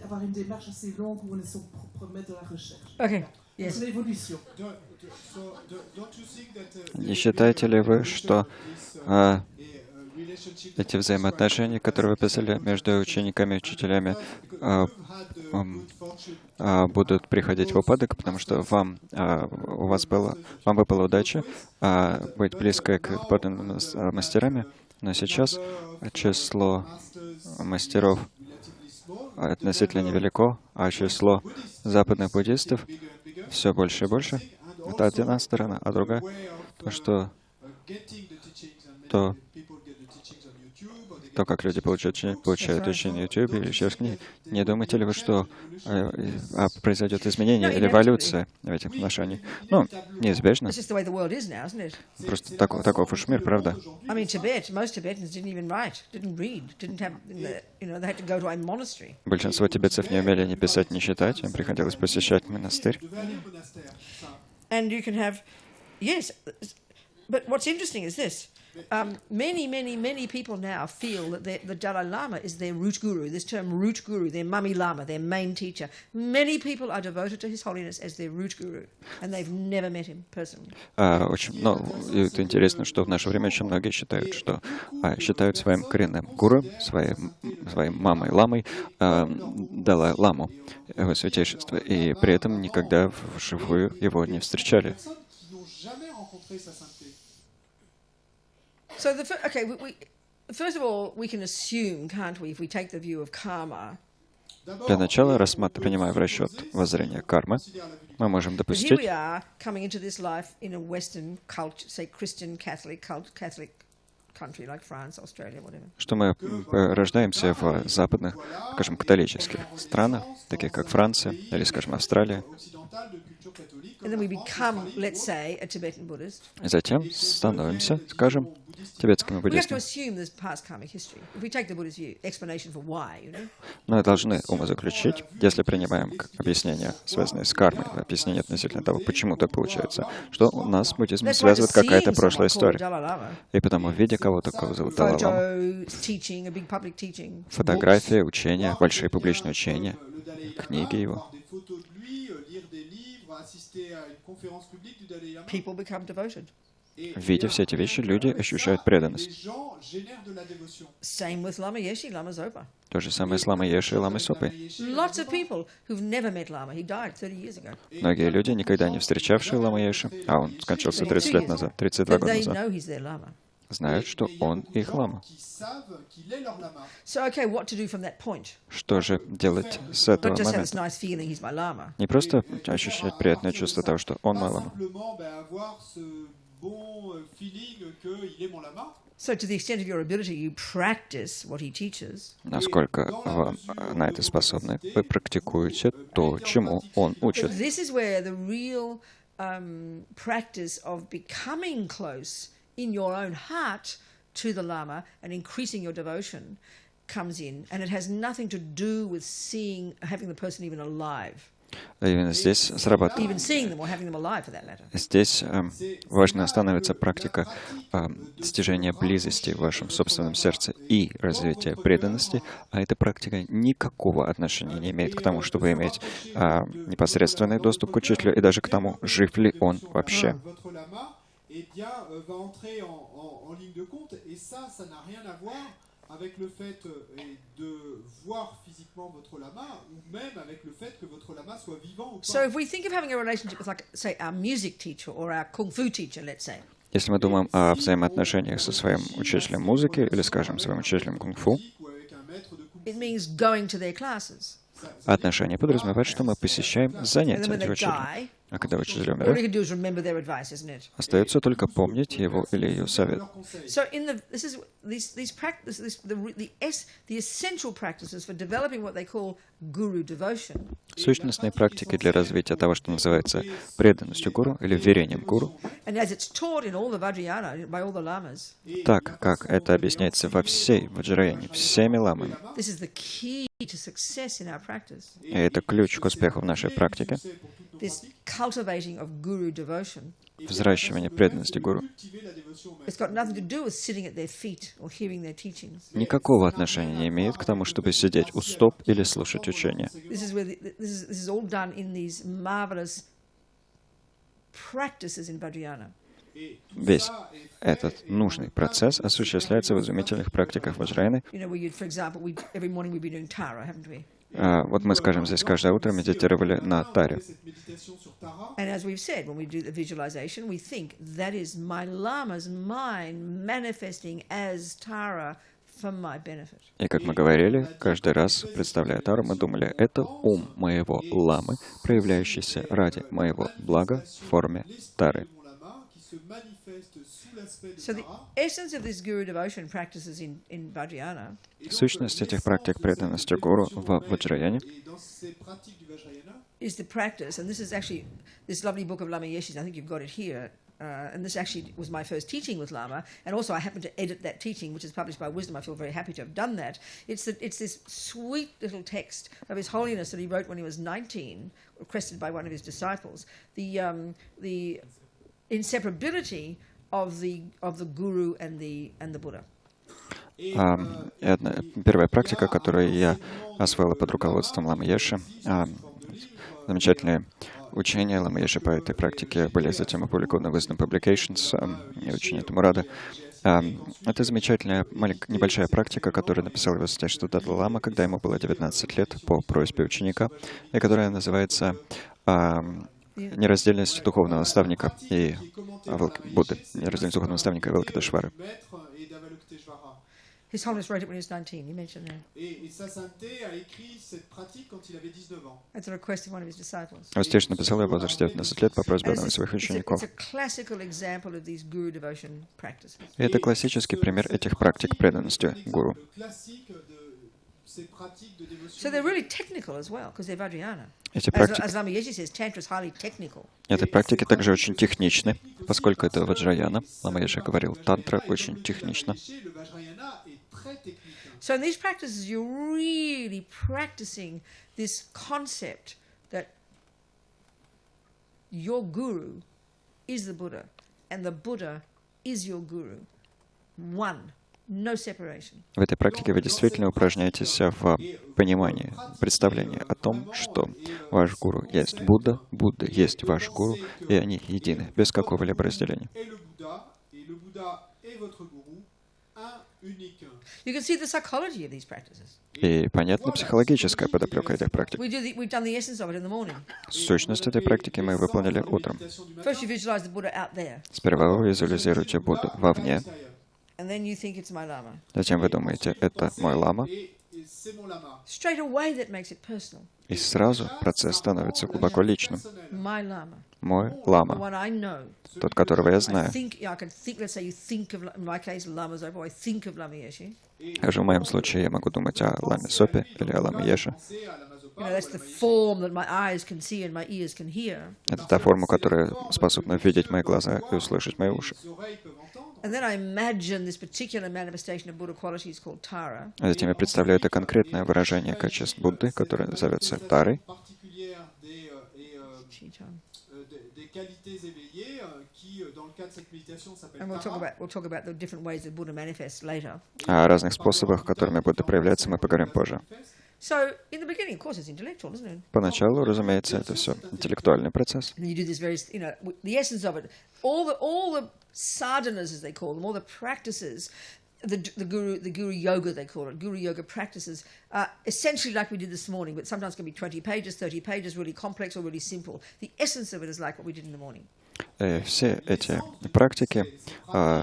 Speaker 4: avoir une démarche assez longue où on est son propre maître de la recherche.
Speaker 1: Okay. Yes.
Speaker 4: C'est l'évolution.
Speaker 2: Не считаете ли вы, что эти взаимоотношения, которые вы писали между учениками и учителями, будут приходить в упадок, потому что вам выпала удача быть близко к подлинным мастерами, но сейчас число мастеров относительно невелико, а число западных буддистов все больше и больше. Это одна сторона, а другая то, что то, как люди получают учение на YouTube или через книги. Не думаете ли вы, что произойдет изменение или эволюция в этих отношениях? Ну, неизбежно. Просто таков уж мир, правда? Большинство тибетцев не умели ни писать, ни читать. Им приходилось посещать монастырь.
Speaker 1: Yes, but what's interesting is this. Many people now feel that the Dalai Lama is their root guru. This term root guru, their mummy lama, their main teacher. Many people are devoted to His Holiness as their root guru, and they've never met him personally.
Speaker 2: Это интересно, что в наше время очень многие считают, что считают своим коренным гуру, своей мамой ламой Далай Ламу, его святейшество, и при этом никогда вживую его не встречали.
Speaker 1: So first of all, we can assume, can't we, if we take the view of karma.
Speaker 2: Для начала, принимая в расчет воззрение кармы, мы можем допустить,
Speaker 1: here we are coming into this life in a Western culture, say Christian Catholic country like France, Australia, whatever.
Speaker 2: Что мы рождаемся в западных, скажем, католических странах, таких как Франция или, скажем, Австралия.
Speaker 1: And then we become, let's say, a Tibetan Buddhist.
Speaker 2: Затем становимся, скажем, тибетскими
Speaker 1: We have to
Speaker 2: буддистами.
Speaker 1: assume there's past karmic history. If we take the Buddhist view, explanation for why, you know.
Speaker 2: Мы должны умозаключить, если принимаем объяснение, связанное с кармой, объяснение относительно того, почему так получается, что у нас с буддизмом
Speaker 1: That's why
Speaker 2: связывает
Speaker 1: seeing
Speaker 2: какая-то
Speaker 1: someone
Speaker 2: прошлая
Speaker 1: called
Speaker 2: история.
Speaker 1: Dalai Lama,
Speaker 2: И потому, видя кого-то, кого зовут Далай Лама,
Speaker 1: photos, teaching, a big public teaching,
Speaker 2: фотографии, учения, большие публичные учения, книги его,
Speaker 1: people become devoted.
Speaker 2: видя все эти вещи, люди ощущают преданность.
Speaker 1: Same with Lama Yeshe, Lama Zopa.
Speaker 2: То же самое с Ламой Еши и Ламой Сопой.
Speaker 1: Lots of people who've never met Lama. He died 30 years ago.
Speaker 2: Многие люди, никогда не встречавшие Ламу Еши, а он скончался 30 лет назад, 32
Speaker 1: But
Speaker 2: года
Speaker 1: they
Speaker 2: назад.
Speaker 1: know he's their Lama.
Speaker 2: знают, что он их лама.
Speaker 3: qui savent qu'il est leur lama.
Speaker 1: So, okay, what to do from that point?
Speaker 2: Что же делать с этого
Speaker 1: Not just have this
Speaker 2: момента?
Speaker 1: nice feeling, he's my lama.
Speaker 2: Не просто ощущать приятное чувство того, что он мой
Speaker 3: Pas
Speaker 2: лама.
Speaker 3: simplement avoir ce bon feeling qu'il est mon lama.
Speaker 1: So, to the extent of your ability, you practice what he teaches.
Speaker 2: Насколько вы на это способны, вы практикуете то, чему он учит.
Speaker 1: This is where the real practice of becoming close in your own heart to the Lama and increasing your devotion comes in, and it has nothing to do with having the person even alive,
Speaker 2: Именно здесь срабатывает.
Speaker 1: even seeing them or having them alive for that matter.
Speaker 2: Здесь важно становится практика достижения близости в вашем собственном сердце и развития преданности, а эта практика никакого отношения не имеет к тому, чтобы иметь непосредственный доступ к учителю и даже к тому, жив ли он вообще.
Speaker 3: Votre lama, eh bien, va entrer en ligne de compte, et ça n'a rien à voir avec le fait de voir physiquement votre lama, ou même avec le fait que votre lama soit vivant ou pas.
Speaker 1: So, if we think of having a relationship with, like, say, our music teacher or our kung fu teacher, let's say,
Speaker 2: Если мы думаем о взаимоотношениях со своим учителем музыки или, скажем, своим учителем кунг-фу,
Speaker 3: Ou avec un maître de kung
Speaker 1: it means going to their classes.
Speaker 2: отношения подразумевают, что мы посещаем
Speaker 1: And then
Speaker 2: занятия
Speaker 1: when
Speaker 2: этих
Speaker 1: they
Speaker 2: учителя.
Speaker 1: die,
Speaker 2: А когда учитель
Speaker 1: all you
Speaker 2: умирает,
Speaker 1: can do is remember their advice, isn't it?
Speaker 2: остается только помнить его или ее совет.
Speaker 3: leurs conseils.
Speaker 1: So these practices, the essential practices for developing what they call guru devotion
Speaker 2: Сущностные практики для развития того, что называется преданностью гуру или верением гуру,
Speaker 1: and as it's taught in all the Vajrayana by all the lamas,
Speaker 2: так, как это объясняется во всей Ваджраяне, всеми ламами.
Speaker 1: this is the key to success in our practice.
Speaker 2: И это ключ к успеху в нашей практике,
Speaker 1: This cultivating of guru devotion.
Speaker 2: взращивание преданности гуру.
Speaker 3: Cultiver la dévotion au maître.
Speaker 1: It's got nothing to do with sitting at their feet or hearing their teachings.
Speaker 2: Никакого отношения не имеет к тому, чтобы сидеть у стоп или слушать учения.
Speaker 1: This is where this is all done in these marvelous practices in Vajrayana.
Speaker 2: Весь этот нужный процесс осуществляется в изумительных практиках Ваджраяны.
Speaker 1: You know, where you, for example, every morning we've been doing Tara, haven't we?
Speaker 2: Вот мы, скажем, здесь каждое утро медитировали на таре.
Speaker 3: Cette méditation sur Tara,
Speaker 1: And as we've said, when we do the visualization, we think that is my lama's mind manifesting as Tara for my benefit.
Speaker 2: И как мы говорили, каждый раз, представляя тару, мы думали, это ум моего ламы, проявляющийся ради моего блага в форме тары.
Speaker 3: mon lama, qui se manifeste sous l'aspect de
Speaker 1: So the
Speaker 3: Tara.
Speaker 1: essence of this guru devotion practices in Vajrayana
Speaker 2: Сущность этих практик преданности гуру в Ваджраяне
Speaker 3: Et dans ces pratiques du Vajrayana,
Speaker 1: is the practice, and this is actually this lovely book of Lama Yeshe's, I think you've got it here, and this actually was my first teaching with Lama, and also I happened to edit that teaching, which is published by Wisdom. I feel very happy to have done that. It's this sweet little text of His Holiness that he wrote when he was 19, requested by one of his disciples. The inseparability of the Guru and the Buddha.
Speaker 2: Первая практика, которую я освоила под руководством Ламы Еши, замечательные учения Ламы Еши по этой практике были затем опубликованы в Wisdom Publications, я очень этому рада. Это замечательная небольшая практика, которую написал его святейшество Далай Лама, когда ему было 19 лет, по просьбе ученика, и которая называется «Нераздельность духовного наставника и Будды», «Нераздельность духовного наставника и Авалокитешвары».
Speaker 3: maître et d'Avalokiteshvara.
Speaker 1: His Holiness wrote it when he was 19. You mentioned that.
Speaker 3: Et sa sainteté a écrit cette pratique quand il avait 19 ans.
Speaker 1: At the request of one of his disciples.
Speaker 2: Святейший написал ее в возрасте 19 лет по просьбе одного из своих учеников.
Speaker 1: It's a classical example of these guru devotion practices.
Speaker 2: И это классический пример этих практик преданности гуру.
Speaker 3: Le classique de ces pratiques de dévotion.
Speaker 1: So they're really technical as well, because they're Vajrayana.
Speaker 2: Эти
Speaker 1: As Lama Yeshe says, Tantra is highly technical.
Speaker 2: практики также очень техничны, поскольку это Ваджраяна. Лама Еши говорил, тантра очень технична.
Speaker 3: Le Vajrayana est très technique.
Speaker 1: So in these practices, you're really practicing this concept that your guru is the Buddha, and the Buddha is your guru. One. No separation.
Speaker 2: В этой практике вы действительно упражняетесь в понимании, представлении о том, что ваш гуру есть Будда, Будда есть ваш гуру, и они едины, без какого-либо разделения.
Speaker 3: Et le Bouddha est votre gourou, un unique.
Speaker 1: You can see the psychology of these practices.
Speaker 2: И понятна психологическая подоплека этих практик.
Speaker 1: We've done the essence of it in the morning.
Speaker 2: Сущность этой практики мы выполнили утром.
Speaker 1: First, you visualize the Buddha out there.
Speaker 2: Сперва вы визуализируете Будду вовне,
Speaker 1: And then you think it's my lama.
Speaker 2: Затем вы думаете, это мой лама,
Speaker 3: Et c'est mon lama.
Speaker 1: Straight away that makes it personal.
Speaker 2: и сразу процесс становится глубоко личным.
Speaker 1: My lama.
Speaker 2: Мой
Speaker 1: The
Speaker 2: лама,
Speaker 1: one I know.
Speaker 2: тот, которого я
Speaker 1: I
Speaker 2: знаю.
Speaker 1: think, I can think, let's say you think of, in my case, Lama Zopo, I think of Lama Yeshe.
Speaker 2: Также в моем случае я могу думать о ламе Сопе или о ламе Еше.
Speaker 1: You know, that's the form that my eyes can see and my ears can hear.
Speaker 2: Это та форма, которая способна видеть мои глаза и услышать мои уши.
Speaker 1: And then I imagine this particular manifestation of Buddha qualities called Tara.
Speaker 2: А затем я представляю это конкретное выражение качеств Будды, которое зовется Тарой.
Speaker 1: Chiton.
Speaker 3: Des qualités éveillées qui, dans le cadre de cette méditation, s'appellent
Speaker 1: And
Speaker 3: Tara.
Speaker 1: we'll talk about the different ways that Buddha manifests later.
Speaker 2: О разных способах, которыми Будда проявляется, мы поговорим позже.
Speaker 1: So in the beginning, of course, it's intellectual, isn't it?
Speaker 2: Поначалу, разумеется, это все интеллектуальный процесс.
Speaker 1: And you do this very, you know, the essence of it, all the sadhanas, as they call them, all the practices, the guru yoga, they call it, guru yoga practices, essentially like we did this morning, but sometimes can be 20 pages, 30 pages, really complex or really simple. The essence of it is like what we did in the morning.
Speaker 2: Все эти практики,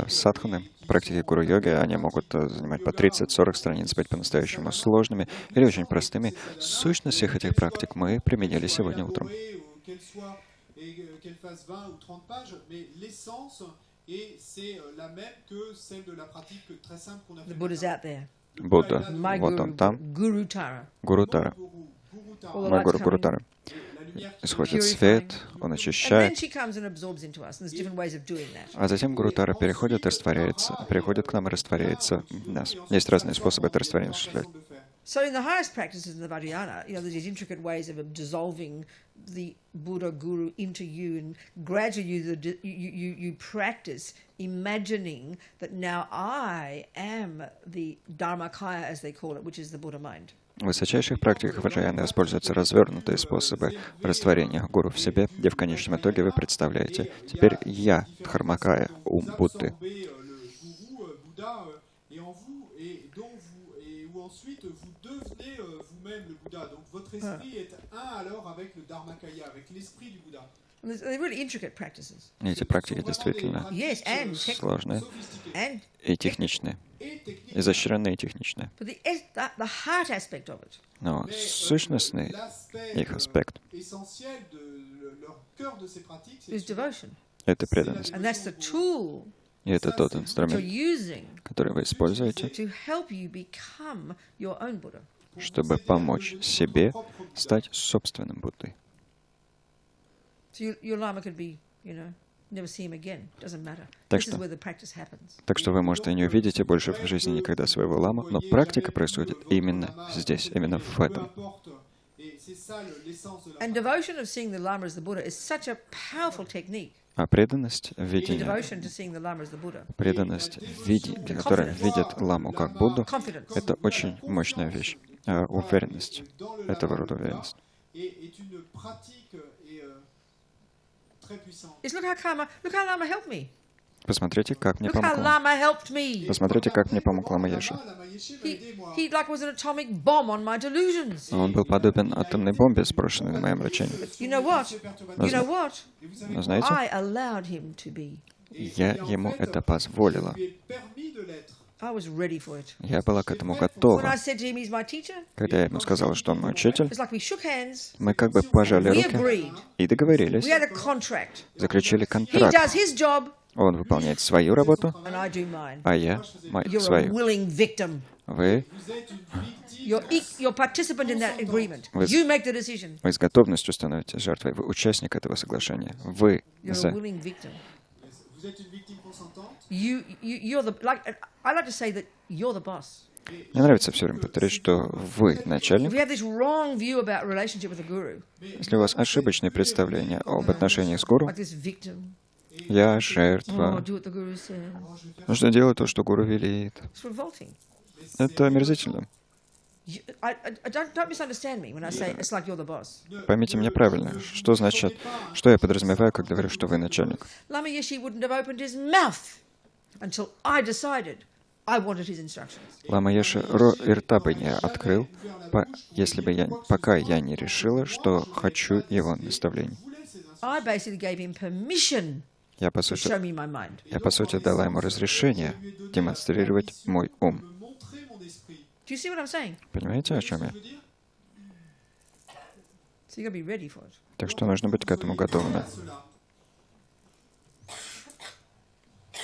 Speaker 2: садханы, практики гуру-йоги, они могут занимать по 30-40 страниц, быть по-настоящему сложными или очень простыми. Сущность всех этих практик мы применили сегодня утром.
Speaker 1: The Buddha's out there.
Speaker 2: Будда,
Speaker 1: My
Speaker 2: вот
Speaker 1: guru,
Speaker 2: он там,
Speaker 1: Guru Tara.
Speaker 2: Гуру Тара.
Speaker 1: All the
Speaker 2: Мой
Speaker 1: lights
Speaker 2: гуру
Speaker 1: come
Speaker 2: Гуру
Speaker 1: in.
Speaker 2: Тара. Исходит
Speaker 1: Purifying.
Speaker 2: свет, он
Speaker 1: And then
Speaker 2: очищает,
Speaker 1: she comes and absorbs into us, and there's different ways of doing that.
Speaker 2: а затем Гуру Тара переходит и растворяется, приходит к нам и растворяется в нас. Есть разные способы это растворение осуществлять.
Speaker 1: So in the highest practices in the Vajrayana, you know, there's these intricate ways of dissolving the Buddha Guru into you, and gradually you practice imagining that now I am the Dharmakaya, as they call it, which is the Buddha mind.
Speaker 2: В высочайших практиках Ваджраяны используются развернутые способы растворения гуру в себе, где в конечном итоге вы представляете: теперь я Дхармакая, ум Будды.
Speaker 3: Ensuite, vous devenez vous-même le Bouddha. Donc votre esprit est un alors avec le Dharmakaya, avec l'esprit du Bouddha.
Speaker 1: And they're really intricate practices.
Speaker 2: И эти практики действительно
Speaker 1: Yes, and
Speaker 2: сложные
Speaker 1: and
Speaker 2: и техничные, изощренные и техничные.
Speaker 1: but the heart aspect of it
Speaker 2: Но сущностный их аспект
Speaker 3: Essentiel de leur cœur de ces pratiques,
Speaker 1: is
Speaker 3: c'est
Speaker 1: devotion,
Speaker 2: — это преданность.
Speaker 1: and that's the tool
Speaker 2: И это тот
Speaker 1: that you're
Speaker 2: инструмент,
Speaker 1: using
Speaker 2: который вы используете,
Speaker 1: to help you become your own Buddha.
Speaker 2: чтобы помочь себе стать собственным Буддой.
Speaker 1: So your lama could be, you know, never see him again. Doesn't matter.
Speaker 2: Так
Speaker 1: This is
Speaker 2: что-
Speaker 1: where the practice happens.
Speaker 2: Так что вы, может, и не увидите больше в жизни никогда своего лама, но практика происходит именно здесь, именно в этом.
Speaker 3: et c'est ça l'essence de la
Speaker 1: And devotion of seeing the lama as the Buddha is such a powerful technique.
Speaker 2: А преданность
Speaker 1: The
Speaker 2: видения,
Speaker 1: devotion to seeing the lama as the Buddha.
Speaker 2: преданность которая видит ламу как Будду,
Speaker 1: Confidence.
Speaker 2: это очень мощная вещь. Уверенность. Этого рода уверенность.
Speaker 3: est une pratique très puissante.
Speaker 1: It's look how Lama helped me.
Speaker 2: Посмотрите, как мне
Speaker 1: Look how
Speaker 2: помог.
Speaker 1: Lama helped me.
Speaker 2: Посмотрите, как мне помог лама Еше.
Speaker 1: He like was an atomic bomb on my delusions.
Speaker 2: Он был подобен атомной бомбе, сброшенной на моем рачении.
Speaker 1: You know what? You know what?
Speaker 2: Но знаете,
Speaker 1: I allowed him to be.
Speaker 2: я ему это позволила.
Speaker 1: I was ready for it.
Speaker 2: Я была к этому
Speaker 1: When I
Speaker 2: готова.
Speaker 1: said to him, he's my teacher,
Speaker 2: Когда я ему сказала, что он мой учитель,
Speaker 1: it's like we shook hands,
Speaker 2: мы как бы пожали
Speaker 1: we
Speaker 2: руки
Speaker 1: agreed,
Speaker 2: и договорились,
Speaker 1: we had a contract.
Speaker 2: заключили
Speaker 1: He
Speaker 2: контракт.
Speaker 1: does his job,
Speaker 2: Он выполняет свою работу,
Speaker 1: and I do mine.
Speaker 2: а я
Speaker 1: You're a
Speaker 2: свою.
Speaker 1: willing victim.
Speaker 2: Вы
Speaker 1: You're participant in that agreement.
Speaker 2: Вы-
Speaker 1: You make the decision.
Speaker 2: с готовностью становитесь жертвой. Вы участник этого соглашения. Вы
Speaker 1: You're a
Speaker 2: за.
Speaker 1: willing victim.
Speaker 3: Vous êtes une victime consentante.
Speaker 1: You're the like. I like to say that you're the boss.
Speaker 2: Мне нравится все время повторять, что вы начальник.
Speaker 1: If we have this wrong view about relationship with the guru,
Speaker 2: Если у вас ошибочные представления об отношениях с гуру,
Speaker 1: like this victim,
Speaker 2: я
Speaker 1: oh,
Speaker 2: жертва.
Speaker 1: do what the guru said.
Speaker 2: Нужно делать то, что гуру велит.
Speaker 1: It's revolting.
Speaker 2: Это омерзительно.
Speaker 1: Don't misunderstand me when I say it's like you're the boss.
Speaker 2: Поймите меня правильно. Что значит, что я подразумеваю, когда говорю, что вы начальник?
Speaker 1: Lama Yeshe wouldn't have opened his mouth until I decided I wanted his instructions.
Speaker 2: Лама Еше и рта бы не открыл, если бы пока я не решила, что хочу его наставлений.
Speaker 1: I basically gave him permission
Speaker 2: Я, по
Speaker 1: to
Speaker 2: сути,
Speaker 1: show me my mind.
Speaker 2: дала ему разрешение демонстрировать мой ум.
Speaker 3: me montrer mon esprit.
Speaker 1: Do you see what I'm saying?
Speaker 2: Понимаете, о чем
Speaker 3: Ce que
Speaker 2: я?
Speaker 3: je veux dire?
Speaker 1: So you got to be ready for it.
Speaker 2: Так что нужно быть к этому готовыми.
Speaker 3: Cela.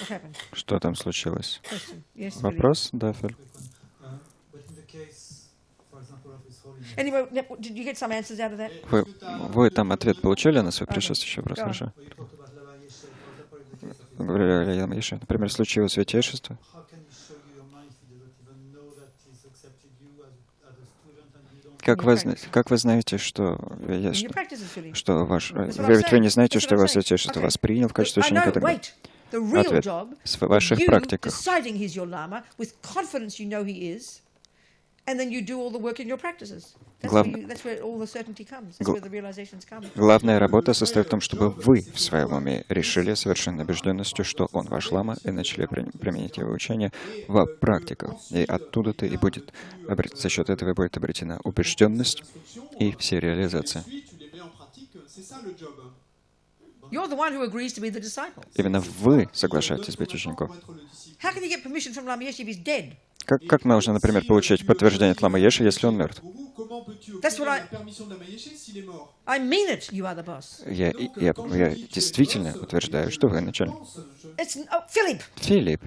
Speaker 1: What happened?
Speaker 2: Что там случилось?
Speaker 1: Question. Yes. Philip.
Speaker 2: Вопрос, да, Фель?
Speaker 5: But in the case, for example, of His Holiness,
Speaker 1: Anyway, did you get some answers out of that?
Speaker 2: Вы там ответ получили на свой предшествующий вопрос, хорошо?
Speaker 5: where you talked about Lama Yeshe, for example, in the case of his,
Speaker 2: Говорили о Лама Йеше. Например, в случае его святейшества.
Speaker 5: how can you show you your mind if he doesn't even know that he's accepted you as a student and you don't?
Speaker 2: Как вы знаете, что
Speaker 1: In your practices, Philip.
Speaker 2: ваш...
Speaker 1: That's what
Speaker 2: Вы
Speaker 1: I'm
Speaker 2: ведь вы не
Speaker 1: saying.
Speaker 2: знаете,
Speaker 1: That's
Speaker 2: что
Speaker 1: what I'm
Speaker 2: его
Speaker 1: saying.
Speaker 2: святейшество
Speaker 1: Okay.
Speaker 2: вас принял в качестве
Speaker 1: I
Speaker 2: ученика и
Speaker 1: know,
Speaker 2: так далее.
Speaker 1: wait. The real
Speaker 2: Ответ.
Speaker 1: job
Speaker 2: В ваших
Speaker 1: you
Speaker 2: практиках.
Speaker 1: deciding he's your lama with confidence you know he is, and then you do all the work in your practices. That's where all the certainty comes. That's where the realizations come.
Speaker 2: Главная работа состоит в том, чтобы вы в своем уме решили совершенной убежденностью, что он ваш лама, и начали применять его учение в практиках. И оттуда-то и будет, за счет этого и будет обретена убежденность и все реализации.
Speaker 3: Puis tu les mets en pratique, c'est ça le job.
Speaker 1: You're the one who agrees to be the disciple.
Speaker 2: Именно вы соглашаетесь быть учеником.
Speaker 3: Pour être le disciple.
Speaker 1: How can you get permission from Lama Yeshe if he's dead?
Speaker 2: Как можно, например, получить подтверждение от Лама Йеши, если он мертв?
Speaker 3: Gourou, comment peux-tu
Speaker 1: That's what
Speaker 3: obtenir
Speaker 1: I-
Speaker 3: la permission de la Maïeché s'il est mort?
Speaker 1: I mean it. You are the boss.
Speaker 2: Я действительно утверждаю, что вы начальник.
Speaker 1: It's Philip.
Speaker 2: Филипп,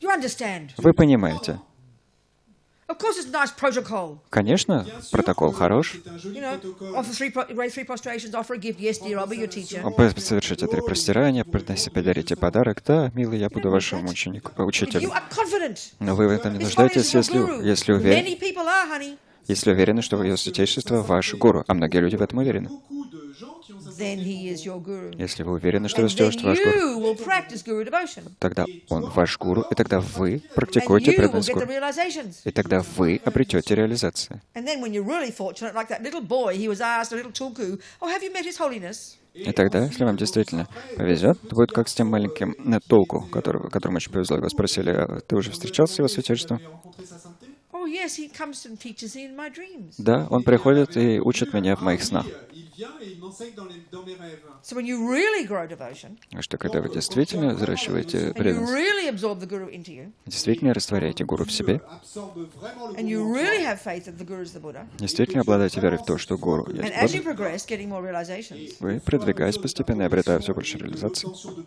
Speaker 1: You understand?
Speaker 2: вы понимаете.
Speaker 1: Of course, it's a nice protocol.
Speaker 2: Конечно, протокол хорош.
Speaker 3: C'est un joli
Speaker 1: You know,
Speaker 3: protocole.
Speaker 1: raise three prostrations, offer a gift. Yes, dear, I'll be your teacher.
Speaker 2: Совершите 3 простирания, приносите подарок. Да, милый, я буду вашим
Speaker 1: If
Speaker 2: учителем.
Speaker 1: you are confident,
Speaker 2: Но вы в этом не
Speaker 1: His
Speaker 2: нуждаетесь,
Speaker 1: Holiness is your guru.
Speaker 2: если
Speaker 1: Many people are, honey.
Speaker 2: уверены, что его святейшество ваш гуру. А многие люди в этом уверены.
Speaker 3: Beaucoup de gens qui ont ça.
Speaker 1: Then he is your guru.
Speaker 2: Если вы уверены, что его
Speaker 1: And then
Speaker 2: святейшество ваш гуру,
Speaker 1: you will practice guru devotion.
Speaker 2: тогда он ваш гуру, и тогда вы
Speaker 1: And
Speaker 2: практикуете
Speaker 1: you will
Speaker 2: преданность
Speaker 1: get the
Speaker 2: гуру.
Speaker 1: realizations.
Speaker 2: И тогда вы обретете реализацию.
Speaker 1: And then when you're really fortunate, like that little boy, he was asked, a little tulku, oh, have you met His Holiness?
Speaker 2: И тогда, если вам действительно повезет, то будет как с тем маленьким толку, которому очень повезло. Его спросили, а ты уже встречался с его святейшеством?
Speaker 3: Vous avez rencontré sa sainteté?
Speaker 1: Oh, yes, he comes and teaches me in my dreams.
Speaker 2: Да, он приходит и учит меня в моих снах.
Speaker 3: Il vient et il m'enseigne dans mes rêves.
Speaker 1: So when you really grow devotion,
Speaker 2: А что когда вы действительно взращиваете
Speaker 1: and you
Speaker 2: преданность,
Speaker 1: really absorb the guru into you,
Speaker 2: действительно растворяете гуру в себе,
Speaker 3: Absorbe vraiment le
Speaker 1: and you
Speaker 3: gourou en
Speaker 1: really
Speaker 3: soi.
Speaker 1: have faith that the guru is the Buddha,
Speaker 2: действительно обладаете верой в то, что гуру
Speaker 1: and
Speaker 2: есть
Speaker 1: as you
Speaker 2: Будда,
Speaker 1: progress, getting more realizations,
Speaker 2: вы, продвигаясь постепенно, обретая все больше реализации,
Speaker 3: L'obtention de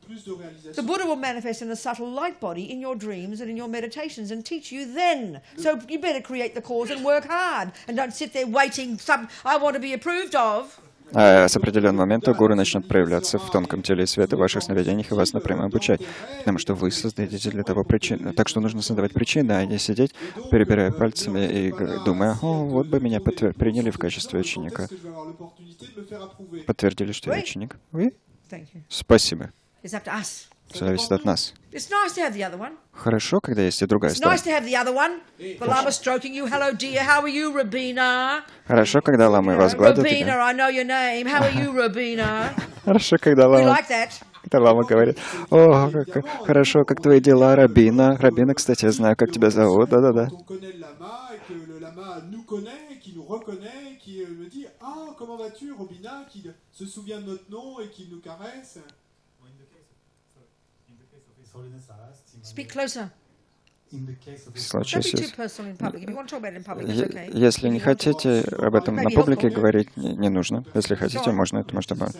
Speaker 3: plus de
Speaker 1: the
Speaker 3: réalisation.
Speaker 1: Buddha will manifest in a subtle light body in your dreams and in your meditations and teach you then. So you better create the cause and work hard, and don't sit there waiting, I want to be approved of.
Speaker 2: а с определенного момента гуру начнет проявляться в тонком теле и света в ваших сновидениях и вас напрямую обучать, потому что вы создадите для того причины. Так что нужно создавать причины, а не сидеть, перебирая пальцами и думая, о, вот бы меня приняли в качестве ученика.
Speaker 3: Est-ce que je vais avoir l'opportunité de me faire approuver?
Speaker 2: Подтвердили, что я
Speaker 1: Oui.
Speaker 2: ученик? Вы?
Speaker 1: Thank you.
Speaker 2: Спасибо.
Speaker 1: It's up to us.
Speaker 2: Все зависит от нас.
Speaker 1: It's nice to have the other one.
Speaker 2: Хорошо, когда есть и другая
Speaker 1: It's
Speaker 2: сторона.
Speaker 1: nice to have the other one. The Lama stroking you. Hello, dear. How are you, Робина?
Speaker 2: Хорошо, когда ламы вас гладят.
Speaker 1: Робина, I know your name. How are you, Робина?
Speaker 2: Хорошо, когда
Speaker 1: We
Speaker 2: лама,
Speaker 1: like that.
Speaker 2: когда лама говорит, о, хорошо, как твои дела, Робина. Робина, кстати, я знаю, как тебя зовут. Да-да-да.
Speaker 3: Quand on connaît le lama et que le lama nous connaît, qui nous reconnaît, qui me dit « Ah, comment vas-tu, Robina ?» qui se souvient de notre nom et qui nous caresse.
Speaker 5: His Holiness asked him,
Speaker 1: Speak closer.
Speaker 5: in the case of
Speaker 2: В
Speaker 5: His
Speaker 1: Don't
Speaker 2: случае,
Speaker 1: be too
Speaker 2: если,
Speaker 1: personal in public. If you want to talk about it in public, it's okay.
Speaker 2: если не хотите об этом на публике говорить, не нужно. Если хотите, можно это может добавить.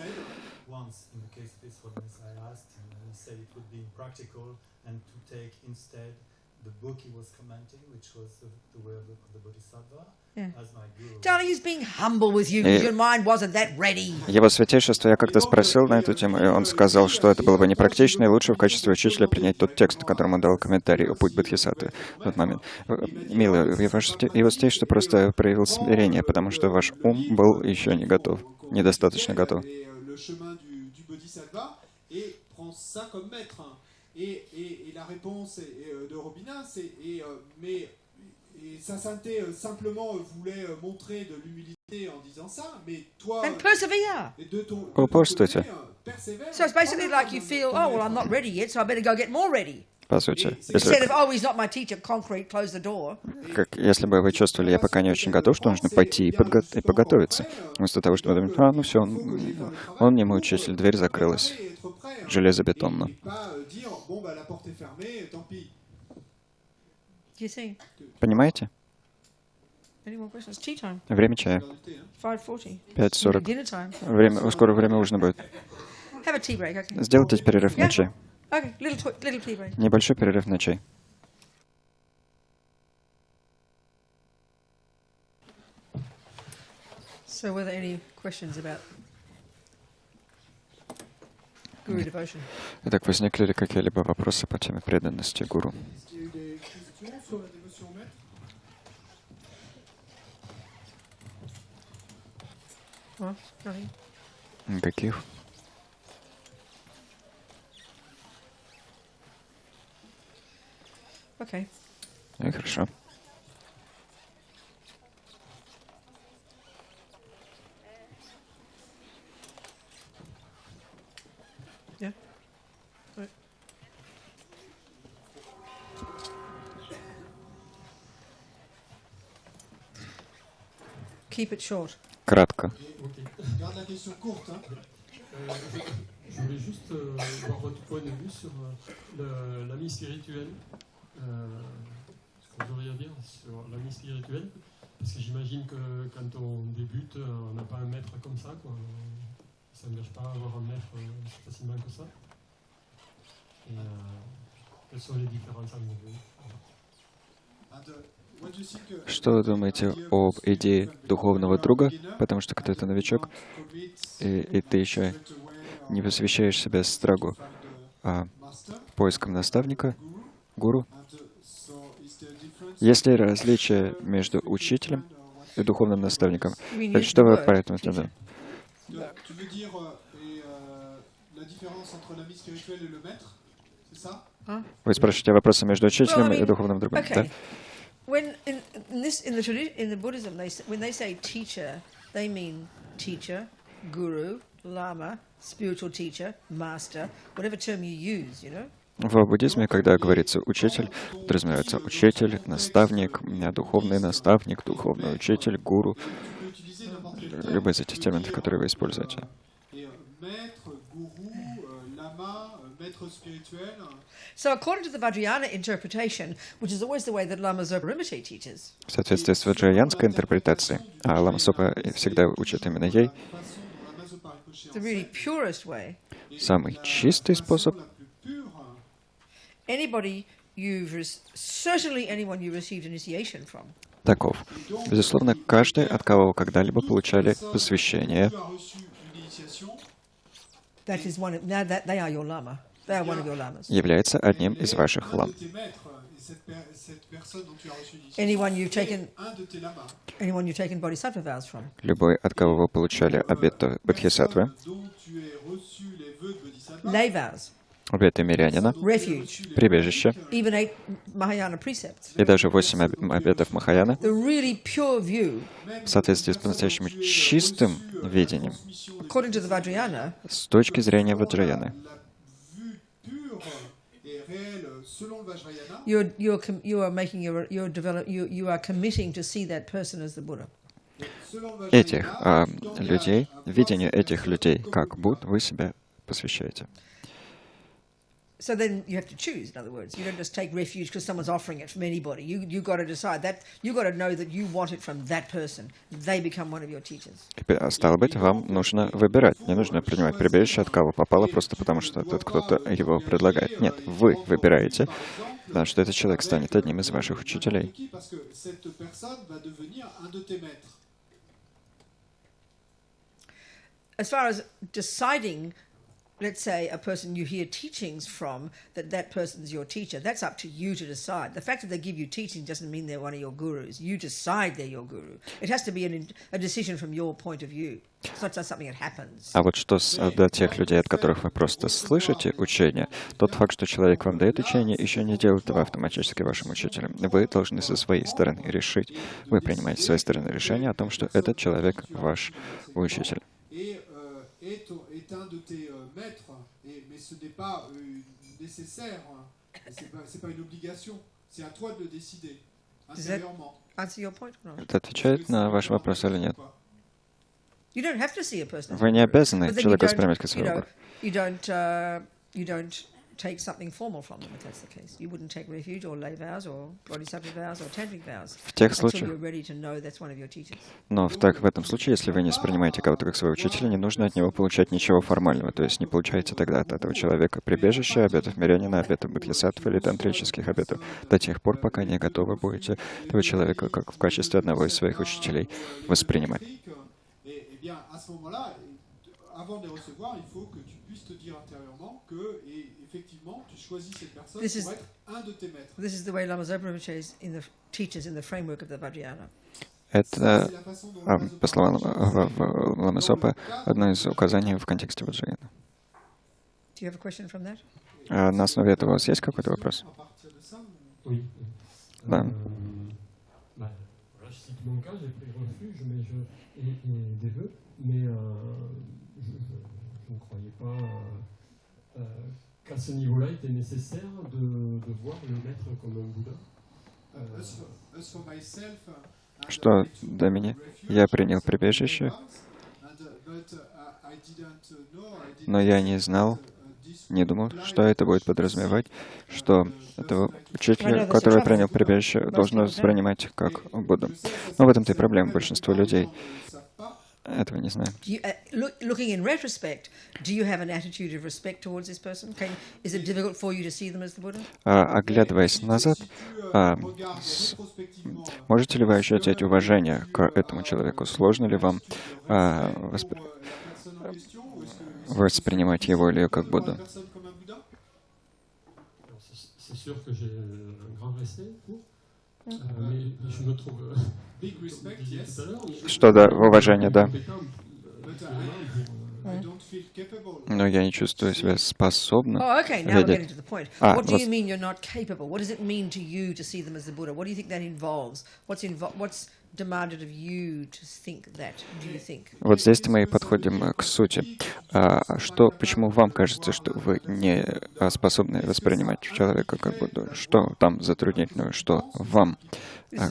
Speaker 5: once, in the case of His Holiness, I asked him, and he said it would be impractical, and to take instead the book he was commenting, which was the way of the Bodhisattva,
Speaker 1: Yeah.
Speaker 5: as my guru.
Speaker 1: Darling, he's being humble with you because your mind wasn't that ready.
Speaker 2: Его святейшество, я как-то спросил на эту тему, и он сказал, что это было бы непрактично, и лучше в качестве учителя принять тот текст, которому он дал комментарий о путь Бодхисаттвы в тот момент. Милый, его святейшество просто проявил смирение, потому что ваш ум был еще не готов, недостаточно готов.
Speaker 3: Le chemin du Bodhisattva et prend ça comme maître. Et la réponse de Robina, c'est et sa sainteté simplement voulait montrer de l'humilité en disant ça, mais toi,
Speaker 1: And persevere.
Speaker 3: de ton
Speaker 2: Упорствуйте.
Speaker 3: côté, persévère.
Speaker 1: So it's basically like you feel, oh, well, I'm not ready yet, so I better go get more ready.
Speaker 2: По сути,
Speaker 1: Instead of, oh, he's not my teacher, concrete, close the door.
Speaker 2: если бы вы чувствовали, я пока не очень готов, что нужно пойти и поготовиться. Вместо того, чтобы думать, ну все, он не мой учитель, дверь закрылась.
Speaker 3: Et être prêt,
Speaker 2: железобетонно.
Speaker 3: Et pas dire, bon, bah, la porte est fermée, tant pis.
Speaker 1: Do you see?
Speaker 2: Понимаете?
Speaker 1: Any more questions? Tea time.
Speaker 2: Время чая.
Speaker 3: L'heure du thé, hein.
Speaker 1: 5:40.
Speaker 2: 5:40.
Speaker 1: Dinner time.
Speaker 2: Скоро время ужина будет.
Speaker 1: Have a tea break, okay?
Speaker 2: Сделайте перерыв на чай.
Speaker 1: Okay, little tea break.
Speaker 2: Небольшой перерыв на чай.
Speaker 1: So were there any questions about guru devotion?
Speaker 2: Итак, возникли ли какие-либо вопросы по теме преданности гуру?
Speaker 3: Est-ce qu'il y a eu des questions sur la dévotion au maître?
Speaker 1: Well, nothing.
Speaker 2: Никаких.
Speaker 1: Okay.
Speaker 2: Ну и хорошо.
Speaker 1: Yeah. Right. Keep it short.
Speaker 2: Кратко.
Speaker 3: Garde la question courte, hein.
Speaker 6: Je voulais juste voir votre point de vue sur l'ami spirituel. Ce que vous auriez à dire sur l'ami spirituel. Parce que j'imagine que quand on débute, on n'a pas un maître comme ça, quoi. On ne s'engage pas à avoir un maître aussi facilement que ça. Et quelles sont les différences entre vous?
Speaker 3: What do you think,
Speaker 2: Что вы думаете об идее духовного друга? Потому что когда ты новичок, и ты еще не посвящаешь себя строго поискам наставника, гуру, есть ли различие между учителем и духовным наставником? Что вы по этому думаете?
Speaker 3: Tu veux dire la différence entre l'ami spirituel et le maître? C'est ça?
Speaker 2: Вы спрашиваете вопросы между учителем и духовным другом, да?
Speaker 1: When in the Buddhism, when they say teacher, they mean teacher, guru, lama, spiritual teacher, master, whatever term you use, you know.
Speaker 2: В буддизме, когда говорится учитель, подразумевается учитель, наставник, духовный наставник, духовный учитель, гуру, любые из этих терминов, которые вы используете.
Speaker 1: So according to the Vajrayana interpretation, which is always the way that Lama Zopa Rinpoche teaches,
Speaker 2: В соответствии с ваджраянской интерпретацией, а Лама Сопа всегда учит именно ей,
Speaker 1: the really purest way,
Speaker 2: самый чистый способ
Speaker 1: certainly anyone you received initiation from,
Speaker 2: таков. Безусловно, каждый, от кого вы когда-либо получали посвящение,
Speaker 1: that is one. Now that they are your lama, they are one of your lamas.
Speaker 2: является одним из ваших лам.
Speaker 1: Anyone you've taken bodhisattva vows from.
Speaker 2: Любой, от кого вы получали обет бодхисаттвы,
Speaker 1: Lay vows,
Speaker 2: обеты мирянина,
Speaker 1: refuge,
Speaker 2: прибежище,
Speaker 1: even 8 Mahayana precepts.
Speaker 2: и даже 8 обетов Махаяна,
Speaker 1: The really pure view,
Speaker 2: в соответствии с по-настоящему чистым видением,
Speaker 1: according to the Vajrayana,
Speaker 2: с точки зрения ваджраяны.
Speaker 1: you are committing to see that person as the Buddha.
Speaker 2: Этих людей, видению этих людей как Будд, вы себя посвящаете.
Speaker 1: So then you have to choose, in other words. You don't just take refuge because someone's offering it from anybody. You got to decide that. You got to know that you want it from that person. They become one of your teachers.
Speaker 2: Стало быть, вам нужно выбирать. Не нужно принимать прибежище от кого попало, просто потому что тут кто-то его предлагает. Нет, вы выбираете, потому что этот человек станет одним из ваших учителей.
Speaker 1: As far as deciding, let's say, a person you hear teachings from, that person's your teacher, that's up to you to decide. The fact that they give you teaching doesn't mean they're one of your gurus. You decide they're your guru. It has to be a decision from your point of view. It's not just something that happens.
Speaker 2: А вот что до тех людей, от которых вы просто слышите учение, тот факт, что человек вам дает учение, еще не делает его автоматически вашим учителем. Вы должны со своей стороны решить. Вы принимаете со своей стороны решение о том, что этот человек ваш учитель.
Speaker 3: Est un de tes maîtres, mais ce n'est pas nécessaire, c'est pas une obligation, c'est à toi de le décider intérieurement.
Speaker 1: Answer your point or not?
Speaker 2: Это отвечает на ваш вопрос или нет?
Speaker 1: You don't have to see a person.
Speaker 2: Вы не обязаны человека воспринимать как своего гуру.
Speaker 1: You don't you don't take something formal from them, if that's the case. You wouldn't take refuge or lay vows or bodhisattva vows or tantric vows
Speaker 2: В тех
Speaker 1: until
Speaker 2: случаях,
Speaker 1: you're ready to know that's one of your teachers.
Speaker 2: но в этом случае, если вы не воспринимаете кого-то как своего учителя, не нужно от него получать ничего формального. То есть не получаете тогда от этого человека прибежище, обетов мирянина, обетов бодхисаттвы или тантрических обетов до тех пор, пока не готовы будете этого человека как в качестве одного из своих учителей воспринимать.
Speaker 3: Avant de les recevoir, il faut que tu puisses te dire intérieurement que, et effectivement, tu choisis cette personne pour être un de tes maîtres.
Speaker 1: This is the way Lama Zopa Rinpoche teaches in the framework of the Vajrayana.
Speaker 2: Это, по словам Лама Зопа, одно из указаний в контексте Ваджраяна.
Speaker 1: Do you have a question from that?
Speaker 2: На основе этого у вас есть какой-то вопрос?
Speaker 6: Oui.
Speaker 2: Да.
Speaker 6: Voilà, je cite mon cas, j'ai pris refuge et des vœux, mais je ne croyais pas qu'à ce niveau-là, il était nécessaire de voir le maître comme un Bouddha.
Speaker 2: Что до меня? Я принял прибежище, но я не знал, не думал, что это будет подразумевать, что этого учителя, который принял прибежище, должен воспринимать как Будду. Но в этом-то и проблема. Большинство людей этого не знают.
Speaker 1: Looking in retrospect, do you have an attitude of respect towards this person? Is it difficult for you to see them as the Buddha?
Speaker 2: Оглядываясь назад, можете ли вы ощутить уважение к этому человеку? Сложно ли вам воспринимать его или ее как Будду? Что да, уважение, да. Но я не чувствую себя способным видеть.
Speaker 1: What do you mean you're not capable? What does it mean to you to see them as the Buddha? What do you think that involves? What's demanded of you to think that? Do you think?
Speaker 2: Вот здесь мы и подходим к сути. Почему вам кажется, что вы не способны воспринимать человека как Будду? Что там затруднительного, что вам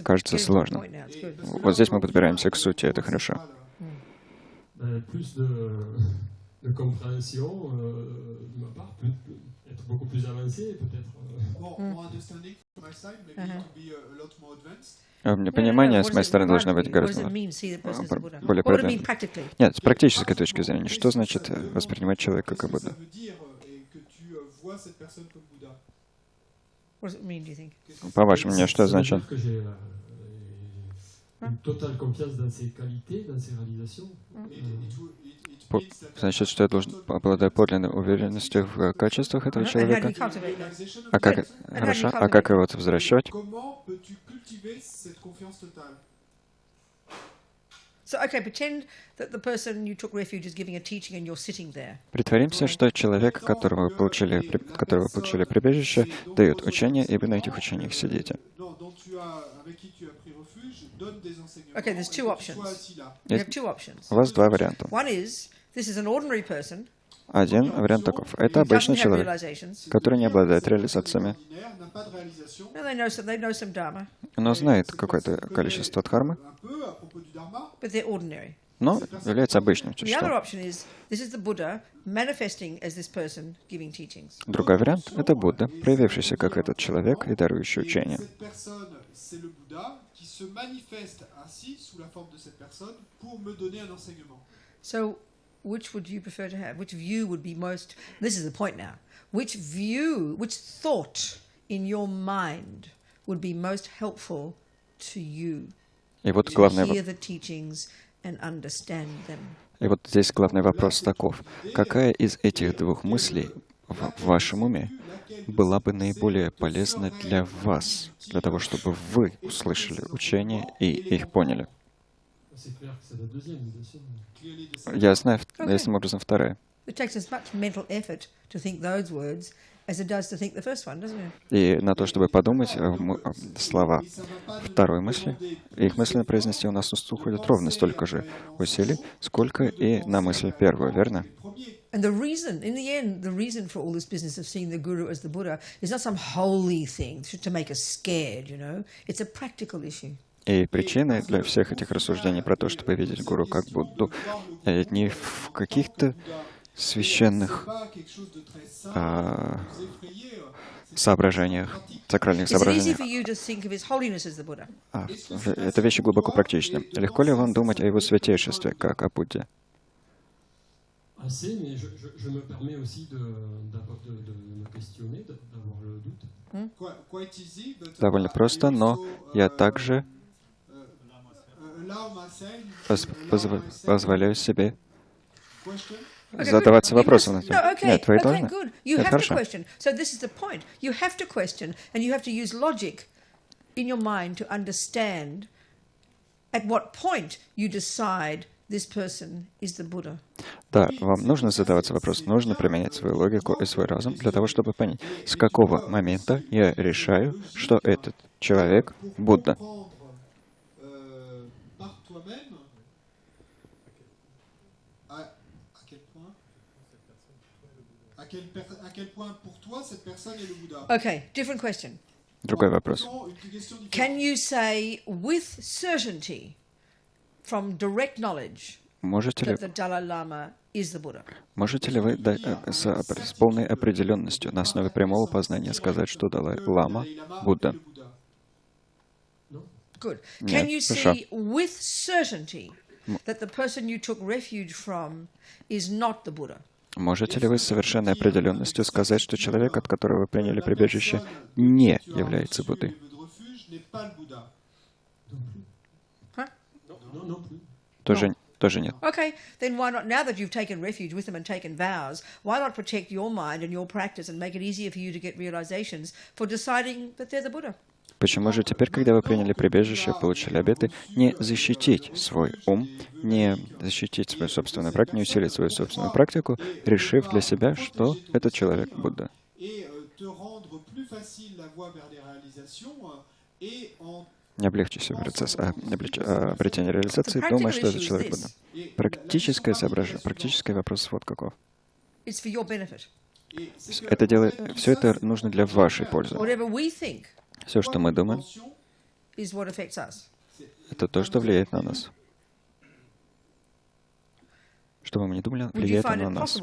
Speaker 2: кажется сложным? Вот здесь мы подбираемся к сути, это хорошо.
Speaker 6: De compréhension de ma part, être beaucoup plus avancé, peut-être.
Speaker 2: Понимание с моей стороны должно быть гораздо более продвинутым. Нет, с практической точки зрения, что значит воспринимать человека как Будду? По-вашему, мне что значит? Значит, что я должен обладать подлинной уверенностью в качествах этого человека. Хорошо. А как его возвращать? Притворимся, что человек, которого вы получили прибежище, дает учение, и вы на этих учениях сидите. У вас два варианта. Один вариант таков. Это обычный человек, который не обладает реализациями, но знает какое-то количество дхармы, но является обычным существом. Другой вариант — это Будда, проявившийся как этот человек и дарующий учение.
Speaker 1: Which would you prefer to have? Which view would be most... This is the point now. Which thought in your mind would be most helpful to you
Speaker 2: to hear
Speaker 1: the teachings and understand them?
Speaker 2: И вот здесь главный вопрос таков. Какая из этих двух мыслей в вашем уме была бы наиболее полезна для вас, для того, чтобы вы услышали учения и их поняли? Я знаю, таким образом, вторая. И на то, чтобы подумать слова второй мысли, их мысленно произнести у нас уходит ровно столько же усилий, сколько и на мысль первую, верно?
Speaker 1: And the reason, in the end, the reason for all this business of seeing the Guru as the Buddha is not some holy thing to make us scared, you know. It's a practical issue.
Speaker 2: И причиной для всех этих рассуждений про то, чтобы видеть Гуру как Будду, не в каких-то священных соображениях, сакральных соображениях. Это вещи глубоко практичны. Легко ли вам думать о его святейшестве, как о Будде? Довольно просто, но я также позволяю себе задаваться вопросом на тему. Нет, вы должны. Нет, хорошо.
Speaker 1: So this is the point. You have to question, and you have to use logic in your mind to understand at what point you decide this person is the Buddha.
Speaker 2: Да, вам нужно задаваться вопросом, нужно применять свою логику и свой разум для того, чтобы понять, с какого момента я решаю, что этот человек Будда.
Speaker 1: Okay, different question.
Speaker 2: Другой вопрос.
Speaker 1: Can you say with certainty, from direct knowledge, that the Dalai Lama is the Buddha?
Speaker 2: Можете ли вы с полной определенностью на основе прямого познания сказать, что Далай-лама Будда?
Speaker 1: Good. Can you see with certainty that the person you took refuge from is not the Buddha?
Speaker 2: Можете ли вы с совершенной определенностью сказать, что человек, от которого вы приняли прибежище, не является Буддой? Тоже нет.
Speaker 1: Okay, then why not, now that you've taken refuge with them and taken vows, why not protect your mind and your practice and make it easier for you to get realizations for deciding that they're the Buddha?
Speaker 2: Почему же теперь, когда вы приняли прибежище, получили обеты, не защитить свой ум, не защитить свою собственную практику, не усилить свою собственную практику, решив для себя, что этот человек Будда? Не облегчи себе процесс обретения реализации, думая, что этот человек Будда. Практическое соображение, практический вопрос вот каков. Это делает, все это нужно для вашей пользы. Все, что мы думаем, это то, что влияет на нас. Что бы мы ни думали, влияет на нас.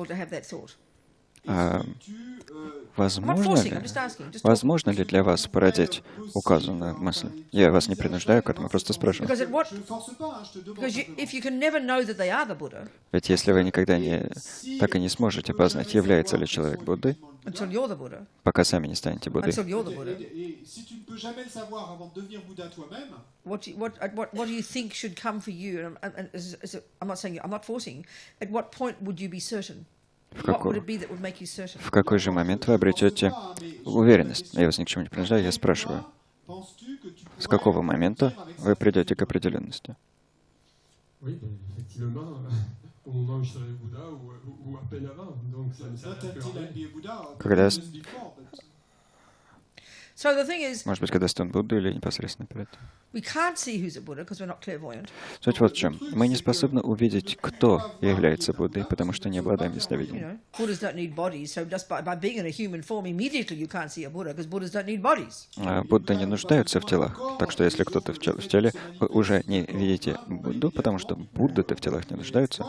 Speaker 2: Возможно ли для вас породить указанную мысль? Я вас не принуждаю к этому, просто спрашиваю. Ведь если вы никогда так и не сможете познать, является ли человек Буддой, пока сами не станете Буддой, в какой же момент вы обретете уверенность? Я вас ни к чему не принуждаю, я спрашиваю. С какого момента вы придете к определенности? Когда... Может быть, когда станет Буддой или непосредственно перед этим. Суть вот в чем. Мы не способны увидеть, кто является Буддой, потому что не обладаем ясновидением. Будда не нуждаются в телах. Так что если кто-то в теле, вы уже не видите Будду, потому что Будды-то в телах не нуждаются.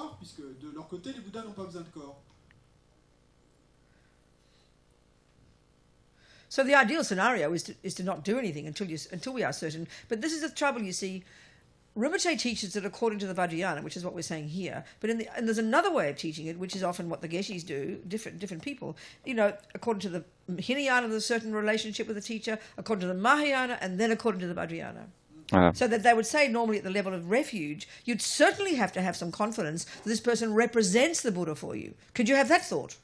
Speaker 1: So the ideal scenario is to not do anything until we are certain. But this is the trouble, you see. Rinpoche teaches it according to the Vajrayana, which is what we're saying here. But and there's another way of teaching it, which is often what the Geshis do, different people. You know, according to the Hinayana, there's a certain relationship with the teacher, according to the Mahayana, and then according to the Vajrayana. So that they would say normally at the level of refuge, you'd certainly have to have some confidence that this person represents the Buddha for you. Could you have that thought?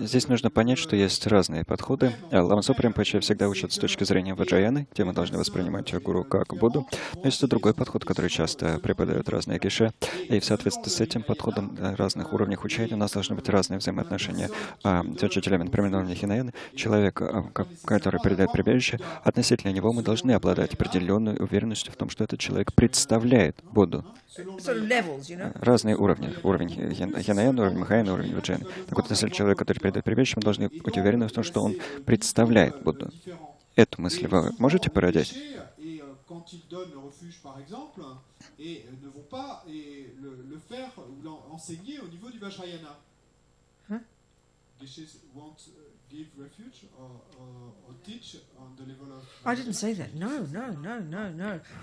Speaker 2: Здесь нужно понять, что есть разные подходы. Лама Цоpa Ринпоче всегда учат с точки зрения Ваджраяны, где мы должны воспринимать гуру как Будду. Но есть и другой подход, который часто преподают разные геше. И в соответствии с этим подходом на разных уровнях учения у нас должны быть разные взаимоотношения с учителями. Например, на уровне Хинаяны человек, который передает прибежище, относительно него мы должны обладать определенной уверенностью в том, что этот человек представляет Будду. Разные уровни. Уровень Хинаяны, уровень Махаяны, уровень Ваджраяны. Так вот, если человек, который передает прибежище, мы должны быть уверены в том, что он представляет Будду. Эту мысль вы можете породить?
Speaker 3: quand ils donnent le refuge, par exemple, et ne vont pas le faire ou l'enseigner au niveau du Vajrayana.
Speaker 1: Huh?
Speaker 3: Geshes won't give refuge or teach on the level of...
Speaker 1: I didn't say that. No.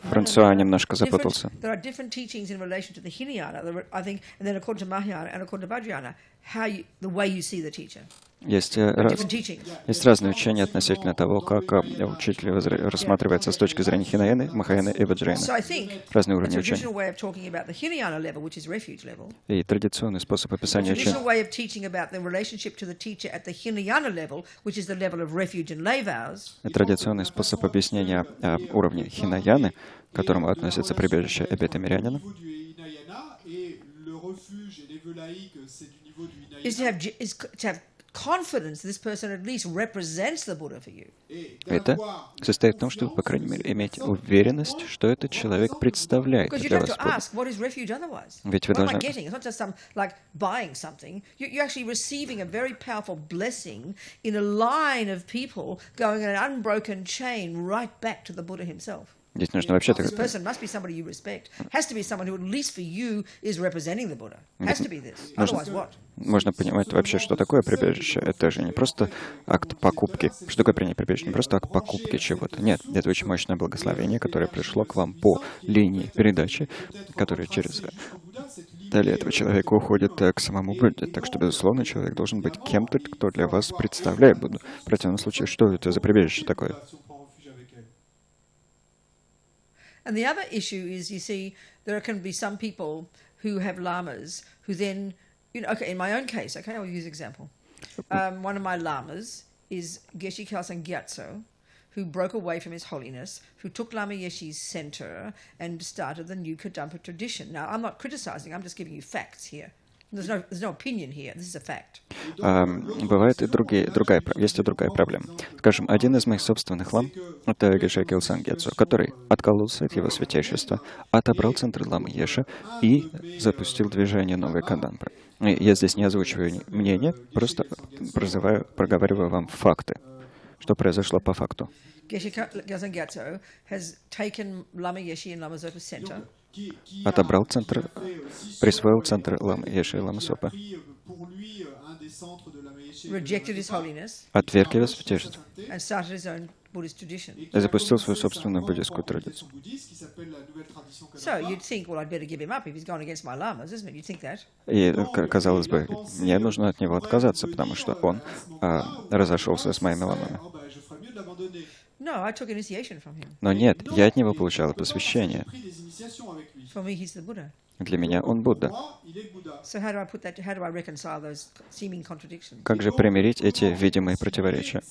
Speaker 2: Франсуа немножко запутался.
Speaker 1: There are different teachings in relation to the Hinayana, I think, and then according to Mahayana and according to Vajrayana, the way you see the teacher.
Speaker 2: Есть
Speaker 1: Different teachings.
Speaker 2: разные учения относительно того, как учитель рассматривается с точки зрения Хинаяны, Махаяны и Ваджраяны.
Speaker 1: So I think
Speaker 2: Разные
Speaker 1: the
Speaker 2: уровни
Speaker 1: traditional
Speaker 2: учения.
Speaker 1: way of talking about the Hinayana level, which is refuge level,
Speaker 2: И традиционный способ
Speaker 1: the
Speaker 2: описания
Speaker 1: traditional
Speaker 2: учения,
Speaker 1: way of teaching about the relationship to the teacher at the Hinayana level, which is the level of refuge and lay vows,
Speaker 2: традиционный способ объяснения уровня Хинаяны, к которому относится прибежище обета мирянина,
Speaker 3: Au niveau du Hinayana, et le refuge et les vœux laïques, c'est du niveau du
Speaker 1: is
Speaker 3: Hinayana.
Speaker 1: to have confidence this person at least represents the Buddha for you.
Speaker 3: Et
Speaker 2: это
Speaker 3: d'avoir
Speaker 2: состоит в том, чтобы, по крайней мере, иметь уверенность, что этот человек представляет
Speaker 1: Because you'd
Speaker 2: для
Speaker 1: have
Speaker 2: вас
Speaker 1: to
Speaker 2: Будду.
Speaker 1: ask, what is refuge otherwise?
Speaker 2: Ведь вы
Speaker 1: What am I
Speaker 2: должны...
Speaker 1: getting? It's not just some, like, buying something. You're actually receiving a very powerful blessing in a line of people going in an unbroken chain right back to the Buddha himself.
Speaker 2: Здесь нужно вообще-то...
Speaker 1: This person must be somebody you respect. Has to be someone who, at least for you, is representing the Buddha. Has to be this. Otherwise, what?
Speaker 2: Можно понимать вообще, что такое прибежище. Это же не просто акт покупки. Что такое принять прибежище? Не просто акт покупки чего-то. Нет, это очень мощное благословение, которое пришло к вам по линии передачи, которая через талию этого человека уходит к самому Будде. Так что, безусловно, человек должен быть кем-то, кто для вас представляет Будду. В противном случае, что это за прибежище такое?
Speaker 3: si on prend refuge avec elle.
Speaker 1: And the other issue is, you see, there can be some people who have lamas who then, okay, in my own case, okay, I'll use an example. One of my lamas is Geshe Khalsan Gyatso, who broke away from His Holiness, who took Lama Yeshe's center and started the new Kadampa tradition. Now, I'm not criticizing, I'm just giving you facts here. There's no opinion here. This is a fact.
Speaker 2: Бывает и есть и другая проблема. Скажем, один из моих собственных лам, это Геше Килсан Гетсу, который откололся от его святейшества, отобрал центр ламы Еши и запустил движение новой Кадампы. Я здесь не озвучиваю мнение, просто проговариваю вам факты, что произошло по факту.
Speaker 1: Geshe Khalsan Gyatso has taken Lama Yeshe and Lama Zopa's center.
Speaker 2: Отобрал центр, присвоил центр ламы Еши и ламы Сопа,
Speaker 1: Rejected His Holiness
Speaker 2: отверг его святейшество
Speaker 1: and started his own Buddhist tradition.
Speaker 2: и запустил свою собственную буддийскую традицию.
Speaker 1: So you'd think, well, I'd better give him up if he's gone against my lamas, isn't it? You'd think that.
Speaker 2: И, казалось бы, мне нужно от него отказаться, потому что он разошелся с моими ламами.
Speaker 1: No, I took initiation from him.
Speaker 2: Но нет, я от него получал посвящение.
Speaker 1: For me, he's the Buddha.
Speaker 2: Для меня он Будда.
Speaker 1: So how do I reconcile those seeming contradictions?
Speaker 2: Как же примирить эти видимые противоречия?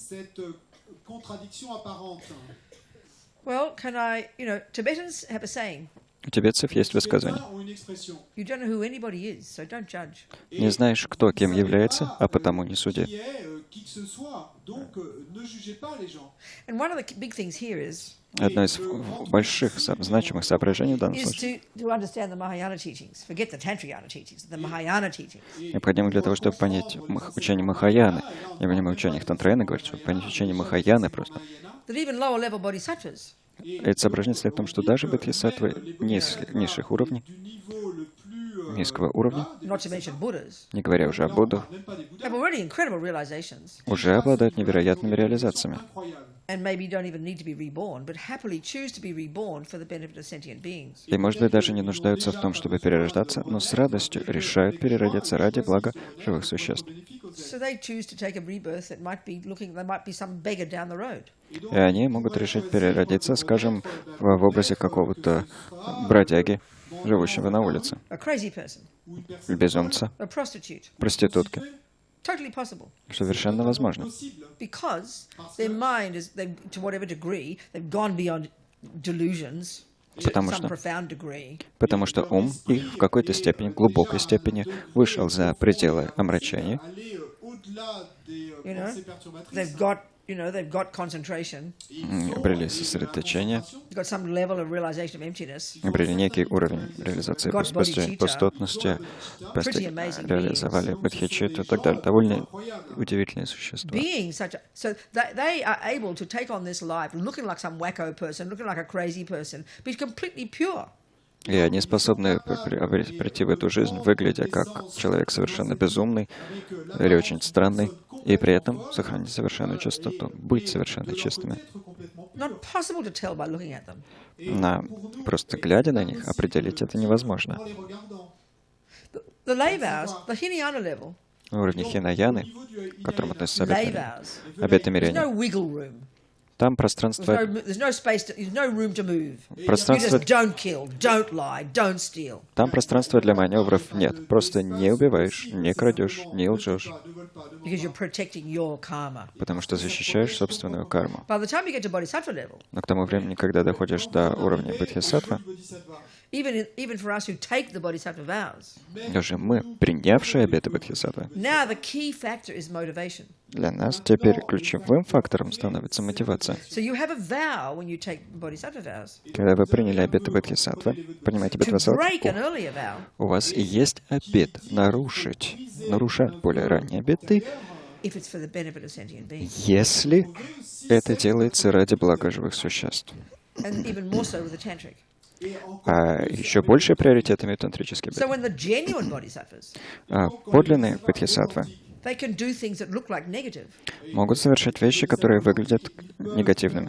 Speaker 1: Well, Tibetans have a saying.
Speaker 2: У тибетцев есть высказывание.
Speaker 1: You don't know who anybody is, so don't judge.
Speaker 2: Не знаешь, кто кем является, а потому не суди.
Speaker 1: And one of the big things here is
Speaker 2: Одно из больших, значимых соображений в данном случае
Speaker 1: to understand the Mahayana teachings. Forget the Tantrayana teachings, the Mahayana teachings.
Speaker 2: необходимо для того, чтобы понять учение Махаяны. Я понимаю, учение Тантраяны говорит, чтобы понять учение Махаяны просто.
Speaker 1: That even lower level bodhisattvas,
Speaker 2: Это соображение состоит в том, что даже бодхисаттвы низших уровней, низкого уровня,
Speaker 1: not to mention Buddhas,
Speaker 2: не говоря уже о Буддах,
Speaker 1: have already incredible realizations
Speaker 2: уже обладают невероятными реализациями.
Speaker 1: and maybe don't even need to be reborn, but happily choose to be reborn for the benefit of sentient beings.
Speaker 2: И, может быть, даже не нуждаются в том, чтобы перерождаться, но с радостью решают переродиться ради блага живых существ.
Speaker 1: So they choose to take a rebirth that might be some beggar down the road.
Speaker 2: И они могут решить переродиться, скажем, в образе какого-то бродяги, живущего на улице,
Speaker 1: A crazy person,
Speaker 2: безумца,
Speaker 1: a prostitute.
Speaker 2: проститутки.
Speaker 1: Totally possible.
Speaker 2: Совершенно возможно.
Speaker 1: Because their mind is, to whatever degree, they've gone beyond delusions, to some profound degree.
Speaker 2: Потому что ум их в какой-то степени, глубокой степени, вышел за пределы омрачения.
Speaker 1: They've got, they've got concentration,
Speaker 2: обрели сосредоточение,
Speaker 1: got some level of realization of emptiness.
Speaker 2: обрели некий уровень реализации пустотности, реализовали бодхичитту и так далее. Довольно удивительные существа.
Speaker 1: Being such a, so they are able to take on this life, looking like some wacko person, looking like a crazy person, be completely pure.
Speaker 2: И они способны прийти в эту жизнь, выглядя как человек совершенно безумный или очень странный, и при этом сохранить совершенную чистоту, быть совершенно чистыми.
Speaker 1: Not possible to tell by looking at them.
Speaker 2: Просто глядя на них, определить это невозможно.
Speaker 1: The lay vows, the Hinayana level,
Speaker 2: На уровне хинаяны, к которому относятся
Speaker 1: lay
Speaker 2: обеты
Speaker 1: vows,
Speaker 2: обеты
Speaker 1: there's
Speaker 2: мирения,
Speaker 1: no wiggle room.
Speaker 2: там пространство,
Speaker 1: There's no space, there's no room to move. You
Speaker 2: пространство,
Speaker 1: just don't kill, don't lie, don't steal.
Speaker 2: там пространства для маневров нет. Просто не убиваешь, не крадешь, не лжешь,
Speaker 1: Because you're protecting your karma.
Speaker 2: потому что защищаешь собственную карму.
Speaker 1: By the time you get to bodhisattva level,
Speaker 2: Но к тому времени, когда доходишь до уровня бодхисаттвы,
Speaker 1: even for us who take the bodhisattva vows,
Speaker 2: даже мы, принявшие обеты бодхисаттвы,
Speaker 1: now the key factor is motivation.
Speaker 2: для нас теперь ключевым фактором становится мотивация.
Speaker 1: So you have a vow when you take bodhisattva vows
Speaker 2: Когда вы приняли обеты бодхисаттвы, принимаете
Speaker 1: to
Speaker 2: бодхисаттву,
Speaker 1: break an earlier vow.
Speaker 2: у вас и есть обет нарушать более ранние обеты,
Speaker 1: If it's for the benefit of sentient beings,
Speaker 2: если это делается ради блага живых существ.
Speaker 1: and even more so with the tantric.
Speaker 2: А еще больше приоритет имеют тантрические
Speaker 1: So
Speaker 2: обеты.
Speaker 1: when the genuine bodhisattvas,
Speaker 2: Подлинные бодхисаттвы
Speaker 1: they can do things that look like negative,
Speaker 2: могут совершать вещи, которые выглядят негативными,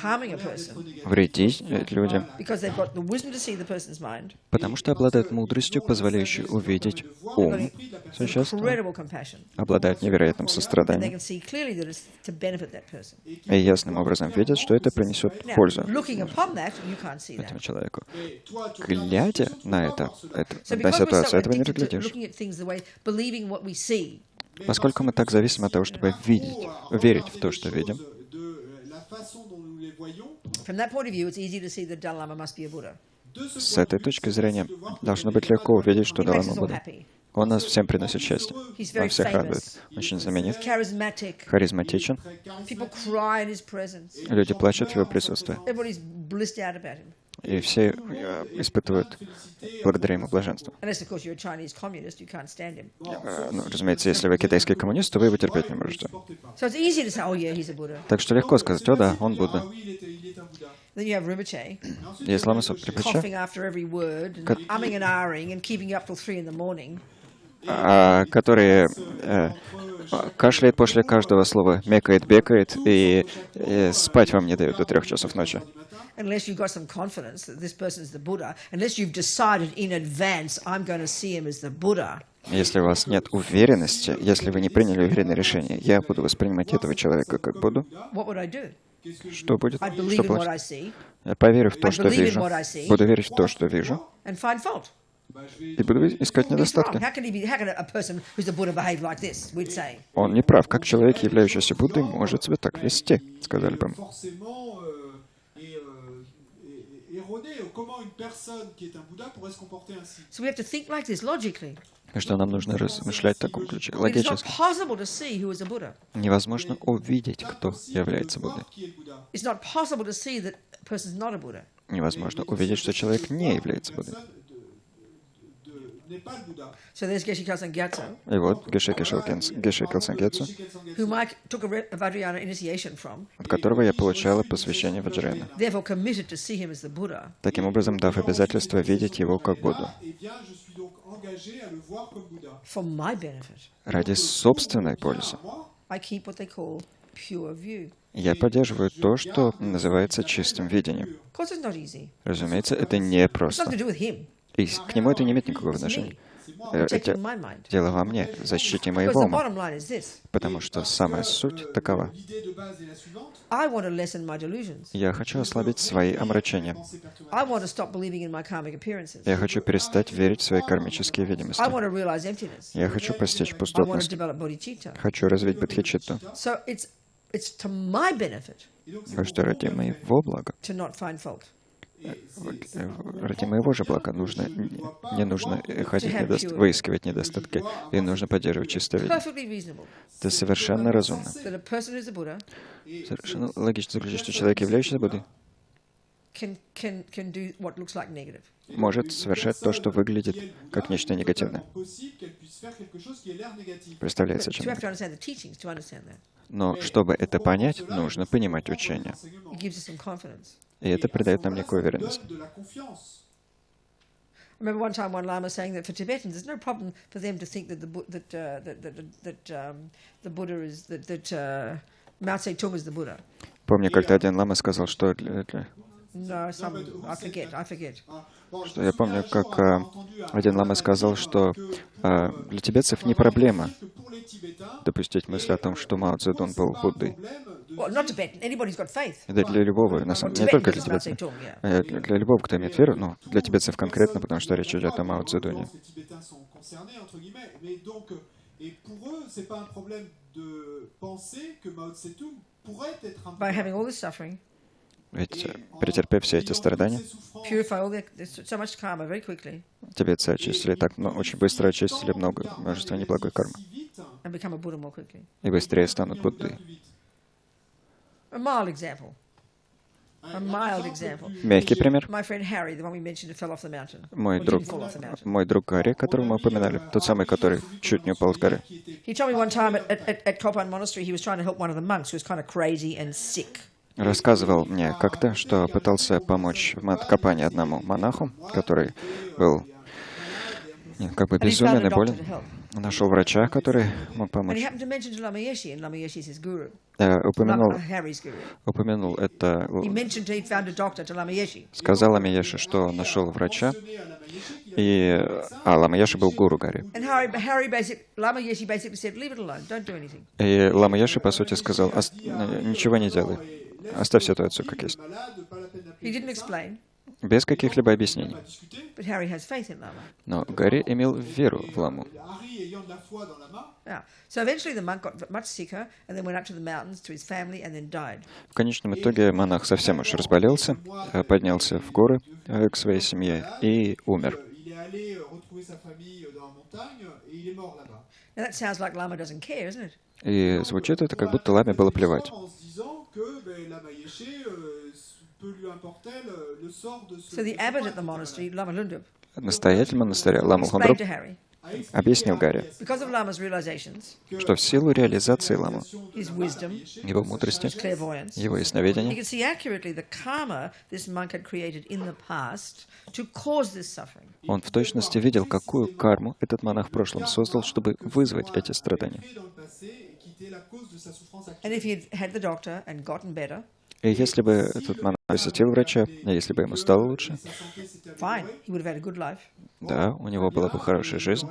Speaker 1: harming a person,
Speaker 2: вредить людям,
Speaker 1: because they've got the wisdom to see the person's mind,
Speaker 2: потому что обладают мудростью, позволяющей увидеть ум существа,
Speaker 1: incredible compassion,
Speaker 2: обладают невероятным
Speaker 1: and they
Speaker 2: состраданием
Speaker 1: can see clearly that it's to benefit that person.
Speaker 2: и ясным образом видят, что это принесет
Speaker 1: Now,
Speaker 2: пользу
Speaker 1: looking upon that, you can't see
Speaker 2: этому
Speaker 1: that.
Speaker 2: человеку. Глядя на это,
Speaker 1: So
Speaker 2: на
Speaker 1: because we're so
Speaker 2: ситуацию, этого не
Speaker 1: addicted to
Speaker 2: разглядишь.
Speaker 1: looking at things the way, believing what we see,
Speaker 2: Поскольку мы так зависим от того, чтобы верить в то, что видим,
Speaker 1: from that point of view, it's easy to see that Dalai Lama must be a Buddha.
Speaker 2: с этой точки зрения должно быть легко увидеть, что
Speaker 1: He makes
Speaker 2: Далай
Speaker 1: us
Speaker 2: Лама
Speaker 1: all
Speaker 2: Будда.
Speaker 1: happy.
Speaker 2: Он нас всем приносит счастье.
Speaker 1: He's
Speaker 2: Он
Speaker 1: very
Speaker 2: всех радует.
Speaker 1: famous.
Speaker 2: Очень знаменит,
Speaker 1: Charismatic.
Speaker 2: харизматичен.
Speaker 1: People cry in his presence.
Speaker 2: Люди плачут в его присутствии.
Speaker 1: Everybody's blissed out about him.
Speaker 2: И все испытывают благодаря ему блаженство.
Speaker 1: Unless, of course, you're a Chinese communist, you can't stand him.
Speaker 2: Ну, разумеется, если вы китайский коммунист, то вы его терпеть не можете.
Speaker 1: So it's easy to say, oh yeah, he's a Buddha.
Speaker 2: Так что легко сказать, о да, он Будда.
Speaker 1: Then you have Rinpoche,
Speaker 2: Есть Лама Соприпача,
Speaker 1: coughing after every word, and umming and ahhing, and keeping you up till 3 in the morning.
Speaker 2: который кашляет после каждого слова, мекает, бекает и спать вам не дает до 3 часов ночи.
Speaker 1: Unless you've got some confidence that this person is the Buddha, unless you've decided in advance, I'm going to see him as the Buddha.
Speaker 2: Если у вас нет уверенности, если вы не приняли уверенное решение, я буду воспринимать этого человека как Будду,
Speaker 1: What would I do?
Speaker 2: что будет?
Speaker 1: I'd
Speaker 2: Что
Speaker 1: believe in what
Speaker 2: будет?
Speaker 1: I see
Speaker 2: Я поверю в то,
Speaker 1: I'd
Speaker 2: что
Speaker 1: believe in
Speaker 2: вижу,
Speaker 1: what I see.
Speaker 2: буду верить в то, что вижу,
Speaker 1: and find fault.
Speaker 2: и буду искать
Speaker 1: He's wrong.
Speaker 2: недостатки.
Speaker 1: How can a person who's a Buddha behave like this? We'd say.
Speaker 2: Он не прав. Как человек, являющийся Буддой, может себя так вести, сказали бы.
Speaker 1: So we have to think like this logically.
Speaker 2: И что нам нужно размышлять в таком ключе,
Speaker 1: It's not
Speaker 2: логически.
Speaker 1: possible to see who is a Buddha.
Speaker 2: Невозможно увидеть, кто является Буддой.
Speaker 1: It's not possible to see that a person is not a Buddha.
Speaker 2: Невозможно увидеть, что человек не является Буддой.
Speaker 1: So there's Geshe Kelsang Gyatso,
Speaker 2: И вот Геше Кelsang Gyatso,
Speaker 1: whom I took a Vajrayana initiation from,
Speaker 2: от которого я получала посвящение Ваджраяна,
Speaker 1: therefore committed to see him as the Buddha.
Speaker 2: таким образом дав обязательство видеть его как Будду,
Speaker 1: For my benefit,
Speaker 2: ради собственной пользы.
Speaker 1: I keep what they call pure view.
Speaker 2: Я поддерживаю то, что называется чистым видением.
Speaker 1: Of course, it's not easy.
Speaker 2: Разумеется, это
Speaker 1: It's nothing
Speaker 2: непросто.
Speaker 1: to do with him.
Speaker 2: И к нему это не имеет никакого отношения.
Speaker 1: Protecting my mind.
Speaker 2: Дело во мне, защите
Speaker 1: Because
Speaker 2: моего
Speaker 1: the
Speaker 2: ума.
Speaker 1: bottom line is this:
Speaker 2: Потому что самая суть такова.
Speaker 1: I want to lessen my delusions.
Speaker 2: Я хочу ослабить свои омрачения.
Speaker 1: I want to stop believing in my karmic appearances.
Speaker 2: Я хочу перестать верить в свои кармические видимости.
Speaker 1: I want to realize emptiness.
Speaker 2: Я хочу постичь
Speaker 1: I want to
Speaker 2: пустотность.
Speaker 1: develop bodhicitta.
Speaker 2: Хочу развить бодхичитту.
Speaker 1: So it's to my benefit
Speaker 2: Что ради моего блага.
Speaker 1: to not find fault.
Speaker 2: ради моего же блага не нужно выискивать недостатки, и нужно поддерживать чистое видение.
Speaker 1: Perfectly reasonable.
Speaker 2: Это совершенно разумно.
Speaker 1: That a person who's a Buddha
Speaker 2: Совершенно логично заключить, что человек, являющийся Буддой,
Speaker 1: can do what looks like negative.
Speaker 2: может совершать то, что выглядит как нечто негативное. Представляется,
Speaker 1: But you
Speaker 2: чем.
Speaker 1: have to understand the teachings to understand that.
Speaker 2: Но чтобы это понять, нужно понимать учение.
Speaker 1: It gives us some confidence.
Speaker 2: И это придает нам некую уверенность.
Speaker 1: I remember one time one Lama saying that for Tibetans, there's no problem for them to think that the Buddha is that Mao Zedong is the Buddha.
Speaker 2: Помню, как-то один лама сказал, что
Speaker 1: No, I forget.
Speaker 2: что я помню, как один лама сказал, что для тибетцев не проблема допустить мысль о том, что Мао Цзэдун был Буддой.
Speaker 1: Well, not Tibetan. Anybody's got faith.
Speaker 2: Это для любого, на самом деле, не только для тибетцев, для любого, кто имеет веру, но для тибетцев конкретно, потому что речь идет о Мао Цзэдуне.
Speaker 1: By having all this suffering,
Speaker 2: Ведь, претерпев все эти страдания,
Speaker 1: purify all so much karma very quickly,
Speaker 2: тибетцы очистили так, но очень быстро очистили множество неблагой кармы.
Speaker 1: and become a Buddha more quickly.
Speaker 2: И быстрее станут Буддой.
Speaker 1: A mild example.
Speaker 2: Мягкий пример.
Speaker 1: My friend Harry, the one we mentioned, who fell off the mountain.
Speaker 2: Мой
Speaker 1: Or
Speaker 2: друг
Speaker 1: didn't fall off the mountain.
Speaker 2: Гарри, которого мы упоминали, тот самый, который чуть не упал с горы.
Speaker 1: He told me one time at Kopan Monastery, he was trying to help one of the monks who was kind of crazy and sick.
Speaker 2: Рассказывал мне как-то, что пытался помочь в Копане одному монаху, который был как бы безумен и болен. Нашел врача, который мог
Speaker 1: And
Speaker 2: помочь.
Speaker 1: he happened to mention to Lama Yeshe, and Lama Yeshe is his guru. Harry's guru.
Speaker 2: Упомянул это,
Speaker 1: He mentioned he'd found a doctor to Lama Yeshe.
Speaker 2: сказал Лама Йеше, что нашел врача, Лама Йеше был гуру Гарри.
Speaker 1: And Lama Yeshe basically said, leave it alone, don't do anything.
Speaker 2: И Лама Йеше, по сути, сказал, ничего не делай, оставь ситуацию как есть.
Speaker 1: He didn't explain,
Speaker 2: Без каких-либо объяснений.
Speaker 1: but Harry has faith in Lama.
Speaker 2: Но Гарри имел веру в Ламу.
Speaker 1: Yeah. So eventually the monk got much sicker, and then went up to the mountains to his family, and then died.
Speaker 2: В конечном итоге монах совсем уж разболелся, поднялся в горы к своей семье и умер.
Speaker 1: Now that sounds like Lama doesn't care, isn't it?
Speaker 2: И звучит это, как будто Ламе было плевать.
Speaker 1: So the abbot at the monastery, Lama Lundup,
Speaker 2: Настоятель монастыря Лама
Speaker 1: explained
Speaker 2: Лхундроб
Speaker 1: to Harry,
Speaker 2: объяснил Гарри,
Speaker 1: because of Lama's realizations,
Speaker 2: что в силу реализации Ламы,
Speaker 1: his wisdom,
Speaker 2: его мудрости,
Speaker 1: clairvoyance,
Speaker 2: его
Speaker 1: he
Speaker 2: ясновидения,
Speaker 1: could see accurately the karma this monk had created in the past to cause this suffering.
Speaker 2: он в точности видел, какую карму этот монах в прошлом создал, чтобы вызвать эти страдания.
Speaker 1: And if he had had the doctor and gotten better,
Speaker 2: И если бы этот монах посетил врача, и если бы ему стало лучше,
Speaker 1: fine, he would have had a good life.
Speaker 2: да, у него была бы хорошая жизнь,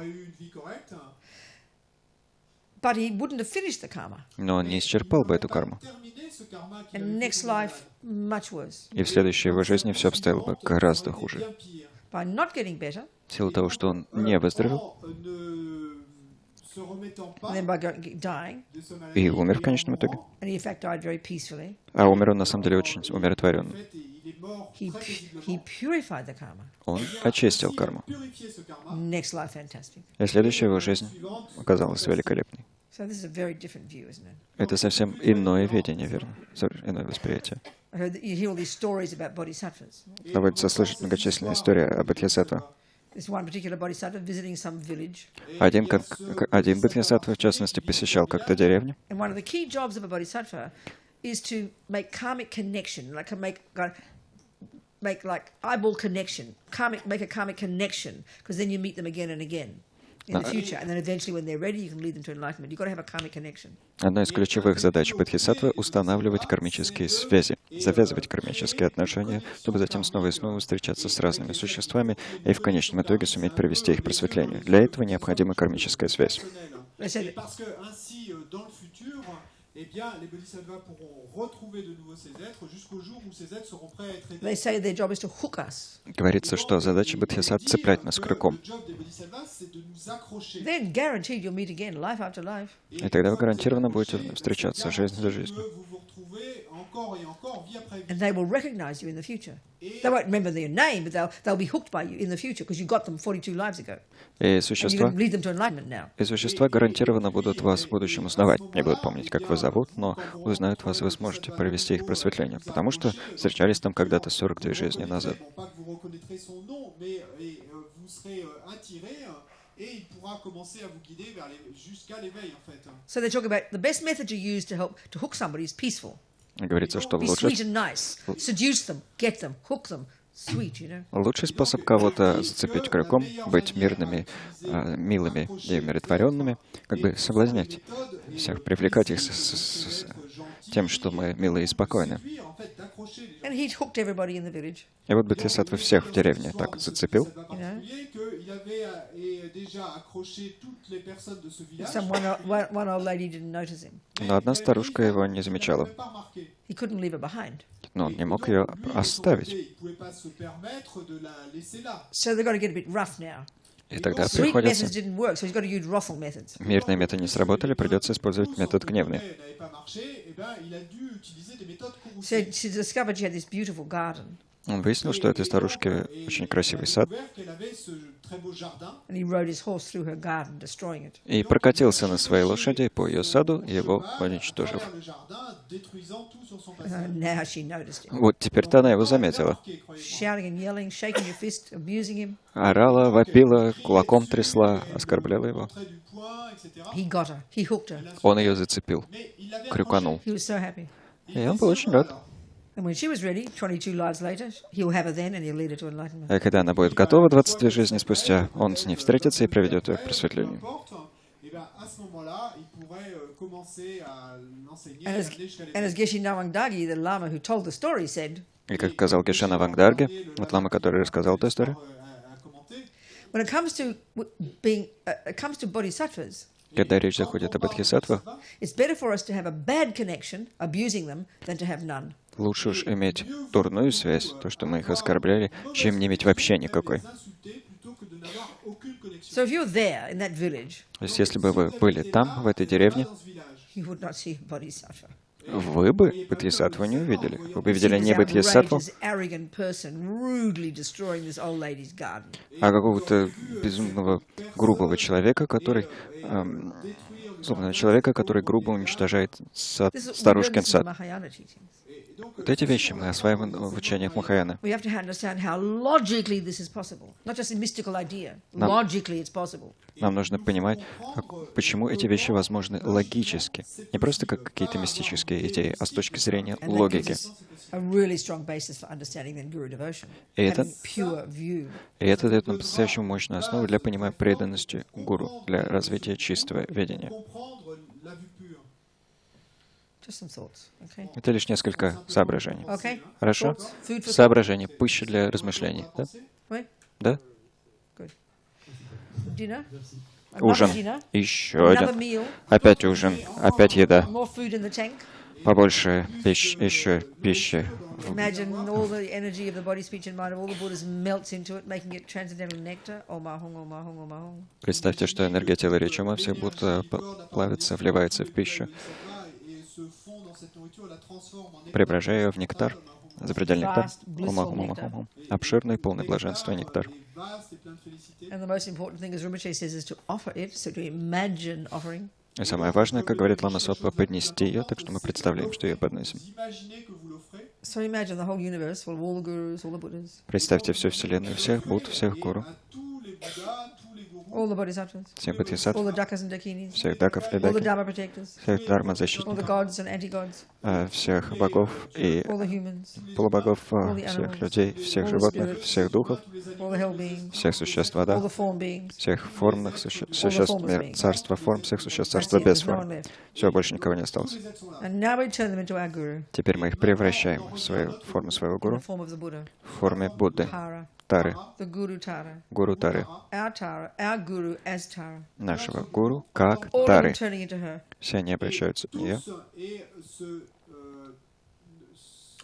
Speaker 1: But he wouldn't have finished the karma.
Speaker 2: но он не исчерпал бы эту карму.
Speaker 1: And next life, much worse.
Speaker 2: И в следующей его жизни все обстояло бы гораздо хуже.
Speaker 1: By not getting better,
Speaker 2: В силу того, что он не выздоровел
Speaker 1: and then by dying,
Speaker 2: и умер в конечном итоге.
Speaker 1: and he in fact died very peacefully,
Speaker 2: А умер он на самом деле очень умиротворенно.
Speaker 1: he purified the karma.
Speaker 2: Он очистил карму.
Speaker 1: Next life, fantastic.
Speaker 2: И следующая его жизнь оказалась великолепной.
Speaker 1: So this is a very different view, isn't it?
Speaker 2: Это совсем иное видение, верно? Иное восприятие.
Speaker 1: I heard that you hear all these stories about bodhisattvas.
Speaker 2: Доводится слышать многочисленные истории о бодхисаттвах.
Speaker 1: This one particular bodhisattva visiting some village.
Speaker 2: Один бодхисаттва, в частности, посещал как-то деревню.
Speaker 1: And one of the key jobs of a bodhisattva is to make karmic connection, make like eyeball connection, make a karmic connection, because then you meet them again and again in the future, and then eventually when they're ready, you can lead them to enlightenment. You've got to have a karmic connection.
Speaker 2: Одна из ключевых задач бодхисаттвы — устанавливать кармические связи, завязывать кармические отношения, чтобы затем снова и снова встречаться с разными существами и в конечном итоге суметь привести их к просветлению. Для этого необходима кармическая связь.
Speaker 1: They say their job is to hook us.
Speaker 2: Говорится, что задача бодхисаттв — цеплять нас крюком.
Speaker 1: Then guaranteed you'll meet again, life after life.
Speaker 2: И тогда вы гарантированно будете встречаться жизнь за жизнью.
Speaker 3: encore et encore, vie après vie.
Speaker 1: And they will recognize you in the future. They won't remember their name, but they'll be hooked by you in the future because you got them 42 lives ago.
Speaker 2: И
Speaker 1: And you
Speaker 2: существа,
Speaker 1: can lead them to enlightenment now.
Speaker 2: гарантированно будут вас в будущем узнавать. Не будут помнить, как вас зовут, но узнают вас, и вы сможете провести их просветление, потому что встречались там когда-то 42 жизни назад.
Speaker 3: Pas que vous reconnaîtrez son nom, mais vous serez attiré et il pourra commencer à vous guider jusqu'à l'éveil en fait.
Speaker 1: So they talk about the best method to use to hook somebody is peaceful.
Speaker 2: Говорится, что
Speaker 1: Be sweet and nice. Seduce them, get them, hook them. Sweet, you know.
Speaker 2: лучший способ кого-то зацепить крюком, быть мирными, милыми и умиротворенными, как бы соблазнять всех, привлекать их с тем, что мы милые и спокойны.
Speaker 1: And he'd hooked everybody in the village.
Speaker 2: И вот Бодхисаттва всех в деревне так зацепил.
Speaker 1: One old lady didn't notice him.
Speaker 2: Но одна старушка его не замечала.
Speaker 1: He couldn't leave her behind.
Speaker 2: Но он не мог ее оставить.
Speaker 1: So they've got to get a bit rough now.
Speaker 2: И тогда
Speaker 1: Sweet
Speaker 2: приходится...
Speaker 1: methods didn't work, so he's got to use wrathful methods.
Speaker 2: Мирные методы не сработали, придется использовать метод гневный.
Speaker 1: So she discovered she had this beautiful garden.
Speaker 2: Он выяснил, что этой старушке очень красивый сад,
Speaker 1: And he rode his horse through her garden, destroying it.
Speaker 2: и прокатился на своей лошади по ее саду, его уничтожив.
Speaker 1: Now she noticed him.
Speaker 2: Вот теперь-то она его заметила.
Speaker 1: Shouting and yelling, shaking your fist, abusing him.
Speaker 2: Орала, вопила, кулаком трясла, оскорбляла его.
Speaker 1: He got her. He hooked her.
Speaker 2: Он ее зацепил, крюканул.
Speaker 1: He was so happy.
Speaker 2: И он был очень рад.
Speaker 1: And when she was ready, 22 lives later, he'll have her then and he'll lead her to enlightenment.
Speaker 2: А когда она будет готова, 22 жизни спустя, он с ней встретится и приведет ее к просветлению.
Speaker 1: And as Geshe Nawangdagi, the Lama who told the story, said,
Speaker 2: И как сказал Геше Навангдарги, вот лама, который рассказал эту историю,
Speaker 1: when it comes to bodhisattvas,
Speaker 2: когда речь заходит о бодхисаттвах,
Speaker 1: it's better for us to have a bad connection, abusing them, than to have none.
Speaker 2: лучше уж иметь дурную связь, то, что мы их оскорбляли, чем не иметь вообще никакой.
Speaker 1: So if you're there in that village,
Speaker 2: То есть, если бы вы были там, в этой деревне,
Speaker 1: you would not see a bodhisattva.
Speaker 2: вы бы бодхисаттву не увидели. Вы бы видели
Speaker 1: See
Speaker 2: не
Speaker 1: this
Speaker 2: бодхисаттву,
Speaker 1: outrageous, arrogant person rudely destroying this old lady's garden.
Speaker 2: а какого-то безумного, грубого человека, который злобного человека, который грубо уничтожает сад,
Speaker 1: This is, we learn
Speaker 2: старушкин
Speaker 1: this in
Speaker 2: сад.
Speaker 1: Mahayana teachings.
Speaker 2: Вот эти вещи мы осваиваем в учениях Махаяны.
Speaker 1: We have to understand how logically this is possible, not just a mystical idea. Logically, it's possible.
Speaker 2: Нам нужно понимать, почему эти вещи возможны логически. Не просто как какие-то мистические идеи, а с точки зрения
Speaker 1: And that gives
Speaker 2: логики.
Speaker 1: us a really strong basis for understanding then Guru devotion,
Speaker 2: И это-
Speaker 1: having pure view.
Speaker 2: И это дает нам по-настоящему мощную основу для понимания преданности гуру, для развития чистого видения.
Speaker 1: Just some thoughts, okay?
Speaker 2: Это лишь несколько соображений.
Speaker 1: Okay?
Speaker 2: Хорошо?
Speaker 1: Thoughts? Food for thought?
Speaker 2: Соображения, пища для размышлений. Да?
Speaker 1: Wait,
Speaker 2: Да?
Speaker 1: dinner?
Speaker 2: Ужин.
Speaker 1: Another dinner?
Speaker 2: Еще
Speaker 1: Another
Speaker 2: один.
Speaker 1: meal?
Speaker 2: Опять ужин. Опять еда.
Speaker 1: More food in the tank?
Speaker 2: Побольше еще пищи.
Speaker 1: Imagine all the energy of the body, speech and mind of all the Buddhas melts into it, making it transcendental nectar. Om Mahung, Om Mahung, Om Mahung.
Speaker 2: Представьте, что энергия тела, речи, ума всех будто плавится, вливается в пищу, преображая ее в нектар, запредельный нектар, обширный, полный блаженства нектар.
Speaker 1: And the most important thing, as Rinpoche says, is to offer it, so to imagine offering.
Speaker 2: И самое важное, как говорит Лама Сотпа, поднести ее, так что мы представляем, что ее подносим.
Speaker 1: So imagine the whole universe full of all the gurus, all the Buddhas,
Speaker 2: Представьте всю Вселенную, всех Будд, всех гуру,
Speaker 1: all the Bodhisattvas,
Speaker 2: всех
Speaker 1: all
Speaker 2: бодхисаттв,
Speaker 1: the Dakas and Dakinis,
Speaker 2: всех даков и
Speaker 1: all the
Speaker 2: даки,
Speaker 1: Dharma protectors,
Speaker 2: всех
Speaker 1: all the
Speaker 2: дharma-защитников,
Speaker 1: gods and anti-gods,
Speaker 2: всех богов и
Speaker 1: all the humans,
Speaker 2: полубогов, всех людей, всех животных, всех духов,
Speaker 1: all the hell beings,
Speaker 2: всех существ
Speaker 1: all
Speaker 2: вода,
Speaker 1: the form beings.
Speaker 2: всех формных существ мира, царства форм, всех существ царства без форм. Все, больше никого не осталось.
Speaker 1: And now we turn them into our guru,
Speaker 2: Теперь мы их превращаем в свою форму своего
Speaker 1: in
Speaker 2: гуру,
Speaker 1: the form of the Buddha,
Speaker 2: в форме Будды,
Speaker 1: Tara,
Speaker 2: Тары,
Speaker 1: the Guru Tara,
Speaker 2: гуру Тары,
Speaker 1: our Guru as Tara.
Speaker 2: нашего гуру, как
Speaker 1: All of them
Speaker 2: Тары.
Speaker 1: turning into her.
Speaker 2: Все они обращаются в нее,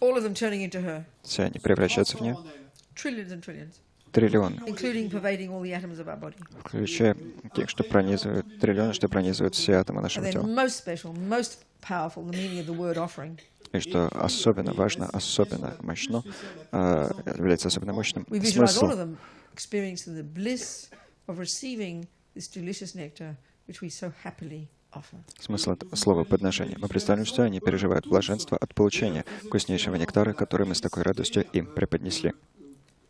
Speaker 1: All of them turning into her.
Speaker 2: все они превращаются в нее,
Speaker 1: Trillions and trillions,
Speaker 2: триллионы,
Speaker 1: including pervading all the atoms of our body.
Speaker 2: включая тех, что пронизывают, триллионы, что пронизывают все атомы
Speaker 1: And
Speaker 2: нашего
Speaker 1: then
Speaker 2: тела.
Speaker 1: most special, most powerful, the meaning of the word offering.
Speaker 2: И что особенно важно, особенно мощно, является особенно мощным
Speaker 1: We visualize all
Speaker 2: смысл.
Speaker 1: of them experiencing the bliss of receiving this delicious nectar, which we so happily offer.
Speaker 2: Смысл слова подношения. Мы представляем, что они переживают блаженство от получения вкуснейшего нектара, который мы с такой радостью им преподнесли.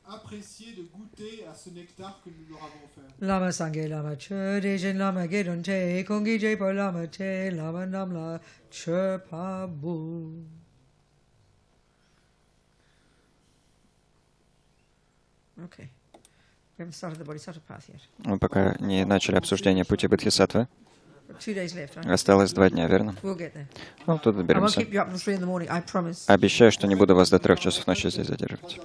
Speaker 3: Apprécier de goûter à ce nectar que nous leur avons offert.
Speaker 1: Lama Sangye Lama Che Dejen Lama Gedon Che Kongi Je Po Lama Che Lama Namla Che Pa Bu. Okay. We haven't started the Bodhisattva path yet.
Speaker 2: Мы пока не начали обсуждение пути Бодхисаттвы.
Speaker 1: 2 days left, right?
Speaker 2: Осталось 2 дня, верно?
Speaker 1: We'll get there.
Speaker 2: Ну, тут
Speaker 1: I won't
Speaker 2: доберемся.
Speaker 1: keep you up until 3 in the morning, I promise.
Speaker 2: Обещаю, что не буду вас до 3 часов ночи здесь задерживать.